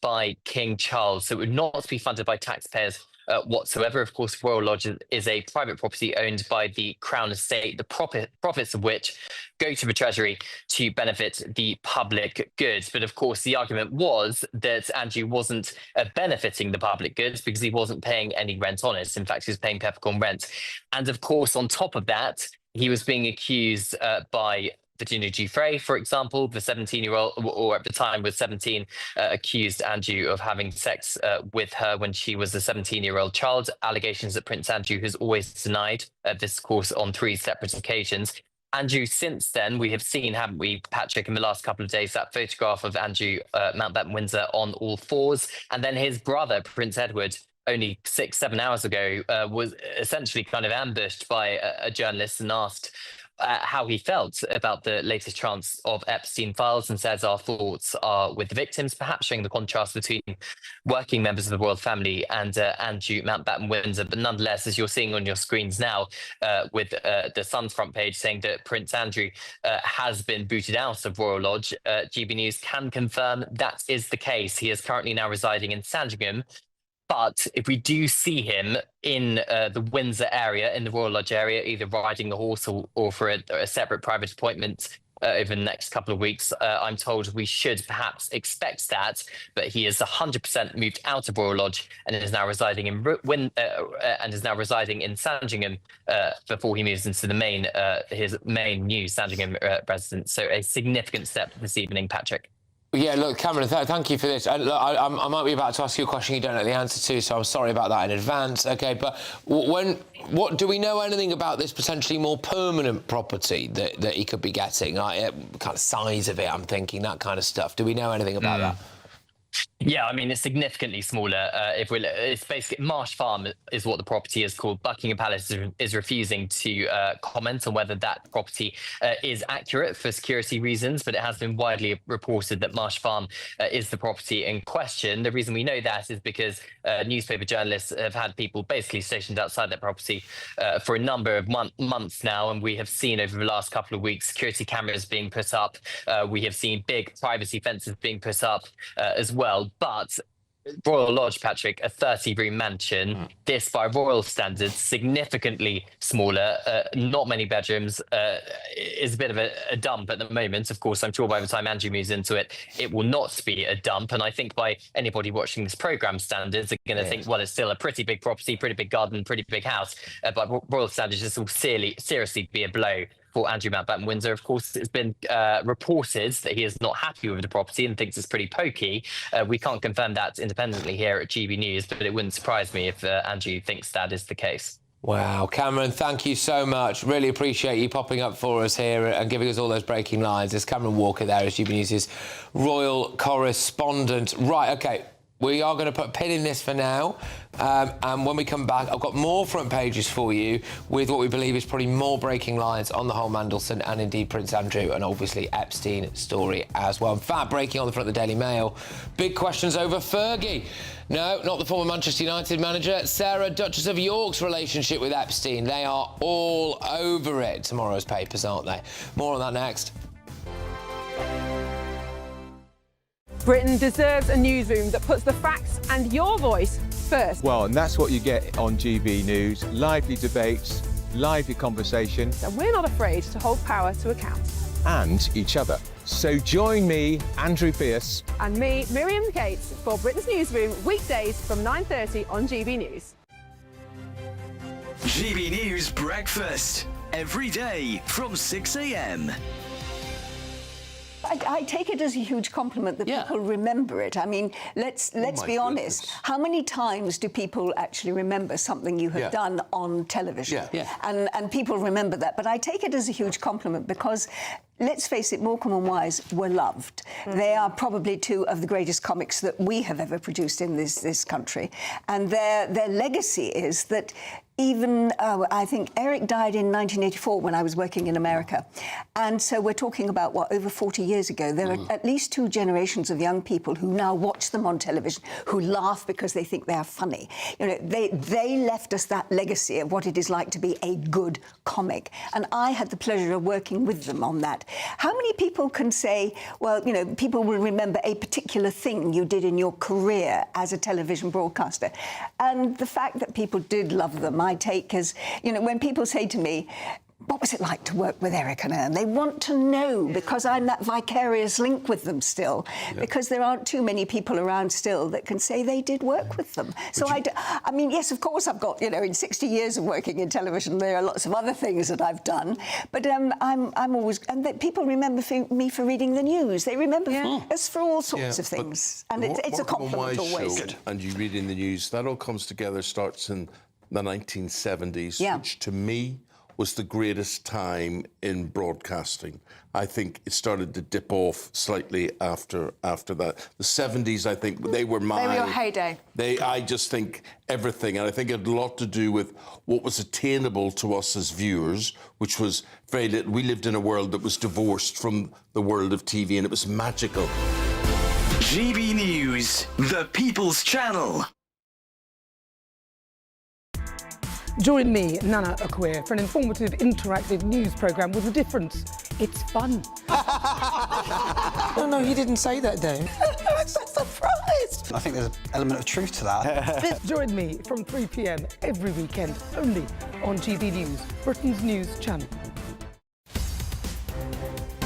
by King Charles. So it would not be funded by taxpayers whatsoever. Of course, Royal Lodge is a private property owned by the Crown Estate, the profits of which go to the Treasury to benefit the public goods. But of course, the argument was that Andrew wasn't benefiting the public goods because he wasn't paying any rent on it. In fact, he was paying peppercorn rent. And of course, on top of that, he was being accused by Virginia Giuffre, for example, the 17-year-old, or at the time was 17, accused Andrew of having sex with her when she was a 17-year-old child. Allegations that Prince Andrew has always denied, this, of course, on 3 separate occasions. Andrew, since then, we have seen, haven't we, Patrick, in the last couple of days, that photograph of Andrew Mountbatten Windsor on all fours. And then his brother, Prince Edward, only 6-7 hours ago, was essentially kind of ambushed by a journalist and asked how he felt about the latest tranche of Epstein files, and says our thoughts are with the victims, perhaps showing the contrast between working members of the royal family and Andrew Mountbatten Windsor. But nonetheless, as you're seeing on your screens now, with the Sun's front page saying that Prince Andrew has been booted out of Royal Lodge, GB News can confirm that is the case. He is currently now residing in Sandringham. But if we do see him in the Windsor area, in the Royal Lodge area, either riding the horse or for a separate private appointment over the next couple of weeks, I'm told we should perhaps expect that. But he is 100% moved out of Royal Lodge and is now residing in Sandringham before he moves into the his main new Sandringham residence. So a significant step this evening, Patrick. Yeah, look, Cameron, thank you for this. Look, I might be about to ask you a question you don't know the answer to, so I'm sorry about that in advance. Okay, but what do we know anything about this potentially more permanent property that he could be getting? Like, kind of size of it, I'm thinking, that kind of stuff. Do we know anything about that? Yeah, I mean, it's significantly smaller. It's basically Marsh Farm is what the property is called. Buckingham Palace is refusing to comment on whether that property is accurate for security reasons, but it has been widely reported that Marsh Farm is the property in question. The reason we know that is because newspaper journalists have had people basically stationed outside that property for a number of months now, and we have seen over the last couple of weeks security cameras being put up. We have seen big privacy fences being put up as well. But Royal Lodge, Patrick, a 30-room mansion, this by royal standards, significantly smaller, not many bedrooms, is a bit of a dump at the moment. Of course, I'm sure by the time Andrew moves into it, it will not be a dump. And I think by anybody watching this programme standards are going to think, well, it's still a pretty big property, pretty big garden, pretty big house. By royal standards, this will seriously be a blow for Andrew Mountbatten Windsor. Of course, it's been reported that he is not happy with the property and thinks it's pretty pokey. We can't confirm that independently here at GB News, but it wouldn't surprise me if Andrew thinks that is the case. Wow, Cameron, thank you so much. Really appreciate you popping up for us here and giving us all those breaking lines. There's Cameron Walker there as GB News' royal correspondent. Right, OK. We are going to put a pin in this for now, and when we come back, I've got more front pages for you with what we believe is probably more breaking lines on the whole Mandelson and indeed Prince Andrew and obviously Epstein story as well. In fact, breaking on the front of the Daily Mail, big questions over Fergie. No, not the former Manchester United manager. Sarah, Duchess of York's relationship with Epstein. They are all over it. Tomorrow's papers, aren't they? More on that next. Britain deserves a newsroom that puts the facts and your voice first. Well, and that's what you get on GB News. Lively debates, lively conversation. And we're not afraid to hold power to account. And each other. So join me, Andrew Pierce. And me, Miriam Gates, for Britain's Newsroom, weekdays from 9:30 on GB News. GB News Breakfast, every day from 6 a.m. I take it as a huge compliment that people remember it. I mean, let's be honest. How many times do people actually remember something you have done on television? And people remember that. But I take it as a huge compliment because, let's face it, Morecambe and Wise were loved. They are probably two of the greatest comics that we have ever produced in this country. And their legacy is that even, I think Eric died in 1984 when I was working in America. And so we're talking about, over 40 years ago. There are at least 2 generations of young people who now watch them on television, who laugh because they think they are funny. You know, they left us that legacy of what it is like to be a good comic. And I had the pleasure of working with them on that. How many people can say, well, you know, people will remember a particular thing you did in your career as a television broadcaster? And the fact that people did love them, I take as, you know, when people say to me, what was it like to work with Eric and Ern? They want to know, because I'm that vicarious link with them still, because there aren't too many people around still that can say they did work with them. So I mean, yes, of course, I've got, you know, in 60 years of working in television, there are lots of other things that I've done, but I'm always, and that people remember me for reading the news. They remember us for all sorts of things, and it's a compliment always. And you read in the news, that all comes together, starts in the 1970s, which to me was the greatest time in broadcasting. I think it started to dip off slightly after that. The 70s, I think, they were your heyday. I just think everything, and I think it had a lot to do with what was attainable to us as viewers, which was very little. We lived in a world that was divorced from the world of TV, and it was magical. GB News, the People's Channel. Join me, Nana Akweer, for an informative, interactive news programme with a difference. It's fun. No, he didn't say that, Dave. I'm so surprised. I think there's an element of truth to that. Join me from 3 p.m. every weekend, only on GB News, Britain's news channel.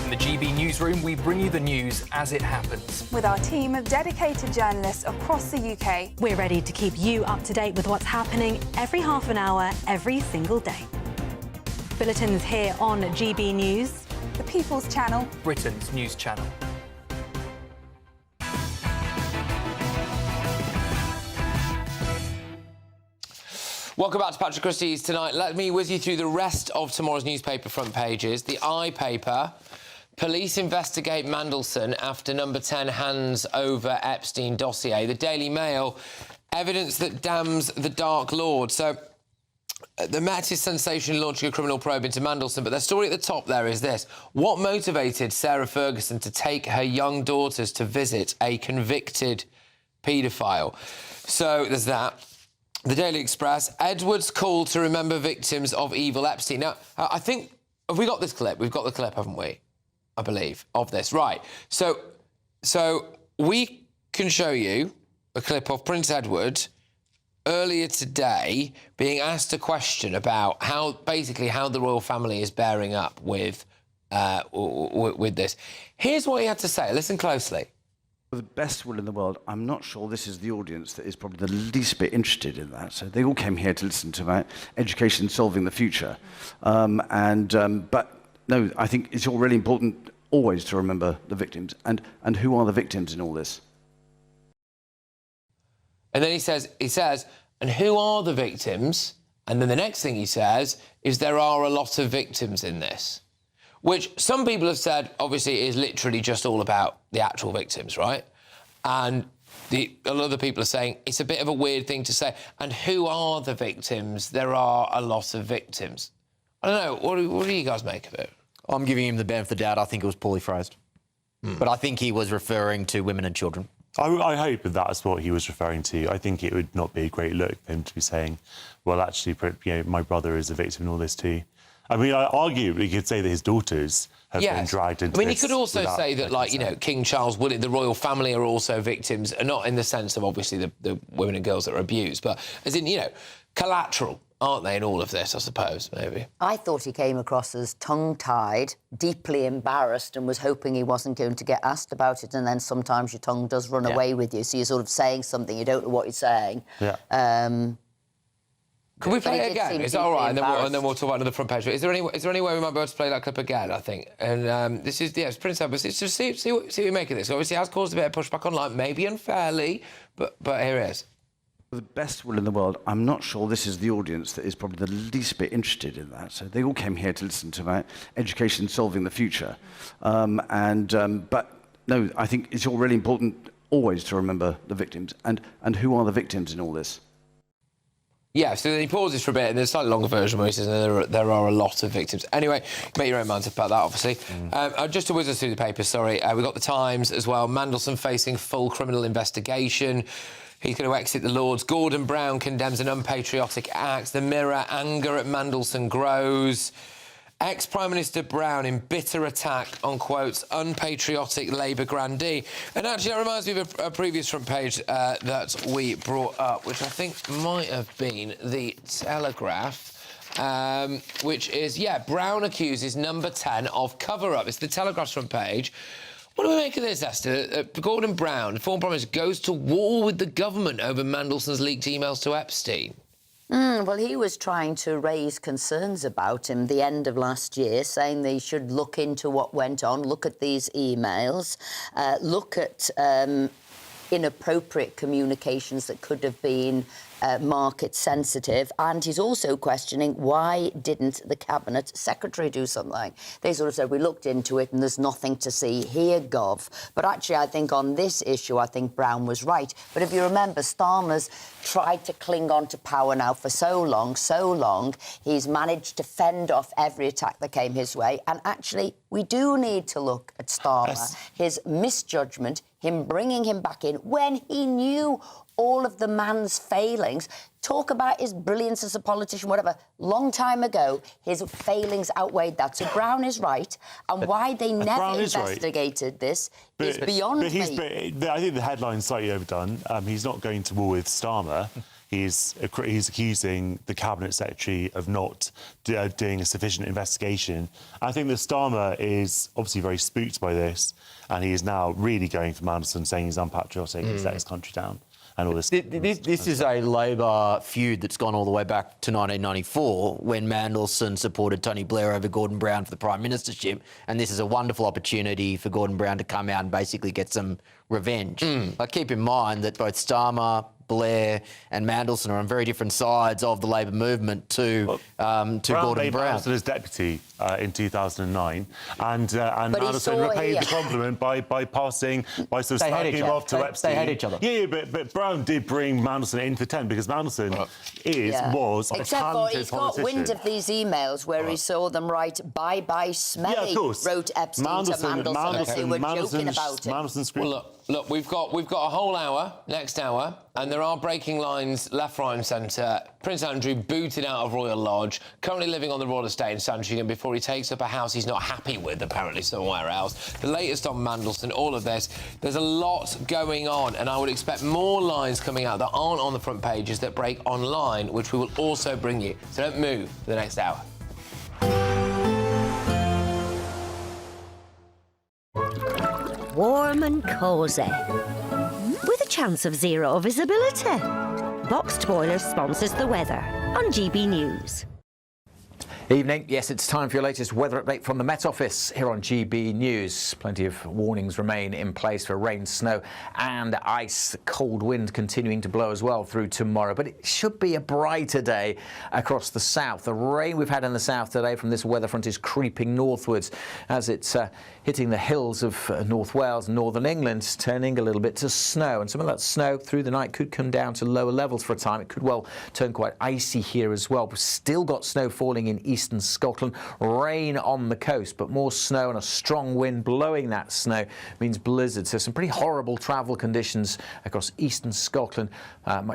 In the GB newsroom, we bring you the news as it happens. With our team of dedicated journalists across the UK, we're ready to keep you up to date with what's happening every half an hour, every single day. Bulletins here on GB News, the People's Channel, Britain's news channel. Welcome back to Patrick Christies tonight. Let me whiz you through the rest of tomorrow's newspaper front pages. The I paper. Police investigate Mandelson after Number 10 hands over Epstein dossier. The Daily Mail, evidence that damns the Dark Lord. So the Met is sensationally launching a criminal probe into Mandelson, but their story at the top there is this. What motivated Sarah Ferguson to take her young daughters to visit a convicted paedophile? So there's that. The Daily Express, Edward's call to remember victims of evil Epstein. Now, I think, have we got this clip? We've got the clip, haven't we? I believe, of this. Right. So we can show you a clip of Prince Edward earlier today being asked a question about how the royal family is bearing up with this. Here's what he had to say. Listen closely. With the best will in the world, I'm not sure this is the audience that is probably the least bit interested in that. So they all came here to listen to about education solving the future. But no, I think it's all really important always to remember the victims. And who are the victims in all this? And then he says, and who are the victims? And then the next thing he says is there are a lot of victims in this, which some people have said, obviously, is literally just all about the actual victims, right? And a lot of people are saying it's a bit of a weird thing to say. And who are the victims? There are a lot of victims. I don't know. What do you guys make of it? I'm giving him the benefit of the doubt. I think it was poorly phrased. But I think he was referring to women and children. I hope that that's what he was referring to. I think it would not be a great look for him to be saying, well, actually, my brother is a victim in all this too. I mean, arguably, you could say that his daughters have been dragged into this. I mean, he could also say that, King Charles, the royal family are also victims, and not in the sense of, obviously, the women and girls that are abused, but as in, collateral, aren't they, in all of this, I suppose, maybe? I thought he came across as tongue-tied, deeply embarrassed, and was hoping he wasn't going to get asked about it, and then sometimes your tongue does run away with you, so you're sort of saying something, you don't know what you're saying. Yeah. Can we play it again? Is that all right? And then we'll talk about another front page. Is there any way we might be able to play that clip again, I think? And this is, it's Prince Edward. It's just see what you make of this. Obviously, it has caused a bit of pushback online, maybe unfairly, but here it is. With the best will in the world, I'm not sure this is the audience that is probably the least bit interested in that. So they all came here to listen to about education solving the future. But no, I think it's all really important always to remember the victims. And who are the victims in all this? Yeah, so then he pauses for a bit, and there's a slightly longer version where he says there are a lot of victims. Anyway, make your own minds about that, obviously. Just to whiz us through the papers, sorry, we've got the Times as well. Mandelson facing full criminal investigation. He's going to exit the Lords. Gordon Brown condemns an unpatriotic act. The Mirror, anger at Mandelson grows. Ex-Prime Minister Brown in bitter attack on, quotes, unpatriotic Labour grandee. And actually, that reminds me of a previous front page that we brought up, which I think might have been the Telegraph. Which is, Brown accuses Number 10 of cover-up. It's the Telegraph's front page. What do we make of this, Esther? Gordon Brown, the former Prime Minister, goes to war with the government over Mandelson's leaked emails to Epstein. Well, he was trying to raise concerns about him the end of last year, saying they should look into what went on, look at these emails, look at inappropriate communications that could have been market sensitive, and he's also questioning why didn't the Cabinet Secretary do something. They sort of said, we looked into it and there's nothing to see here, Gov. But actually, I think on this issue, I think Brown was right. But if you remember, Starmer's tried to cling on to power now for so long, he's managed to fend off every attack that came his way. And actually, we do need to look at Starmer, his misjudgment, him bringing him back in when he knew all of the man's failings. Talk about his brilliance as a politician, whatever. Long time ago, his failings outweighed that. So Brown is right, and why they never investigated this is beyond me. I think the headline's slightly overdone. He's not going to war with Starmer. He's accusing the Cabinet Secretary of not doing a sufficient investigation. I think that Starmer is obviously very spooked by this, and he is now really going for Mandelson, saying he's unpatriotic, he's let his country down. And all this. This is a Labor feud that's gone all the way back to 1994, when Mandelson supported Tony Blair over Gordon Brown for the Prime Ministership, and this is a wonderful opportunity for Gordon Brown to come out and basically get some revenge. But keep in mind that both Starmer, Blair and Mandelson are on very different sides of the Labor movement to Gordon Brown. Mandelson as deputy in 2009, and Mandelson repaid the compliment by slagging him off to Epstein. They hate each other. Yeah, but Brown did bring Mandelson in for 10 because Mandelson was a Except for talented he's got politician. wind of these emails where he saw them write "bye-bye smelly," of course. wrote Epstein to Mandelson as they were joking about it. Well, look, we've got a whole hour, next hour, and there are breaking lines left, right and centre. Prince Andrew booted out of Royal Lodge, currently living on the royal estate in Sandringham before he takes up a house he's not happy with, apparently, somewhere else. The latest on Mandelson, all of this. There's a lot going on, and I would expect more lines coming out that aren't on the front pages that break online, which we will also bring you. So don't move for the next hour. Warm and cosy, with a chance of zero visibility. Boxed Boilers sponsors the weather on GB News. Evening. Yes, it's time for your latest weather update from the Met Office here on GB News. Plenty of warnings remain in place for rain, snow and ice. Cold wind continuing to blow as well through tomorrow. But it should be a brighter day across the south. The rain we've had in the south today from this weather front is creeping northwards as it's hitting the hills of North Wales and northern England, turning a little bit to snow. And some of that snow through the night could come down to lower levels for a time. It could well turn quite icy here as well. We've still got snow falling in eastern Scotland, rain on the coast, but more snow and a strong wind blowing that snow means blizzards. So some pretty horrible travel conditions across eastern Scotland, much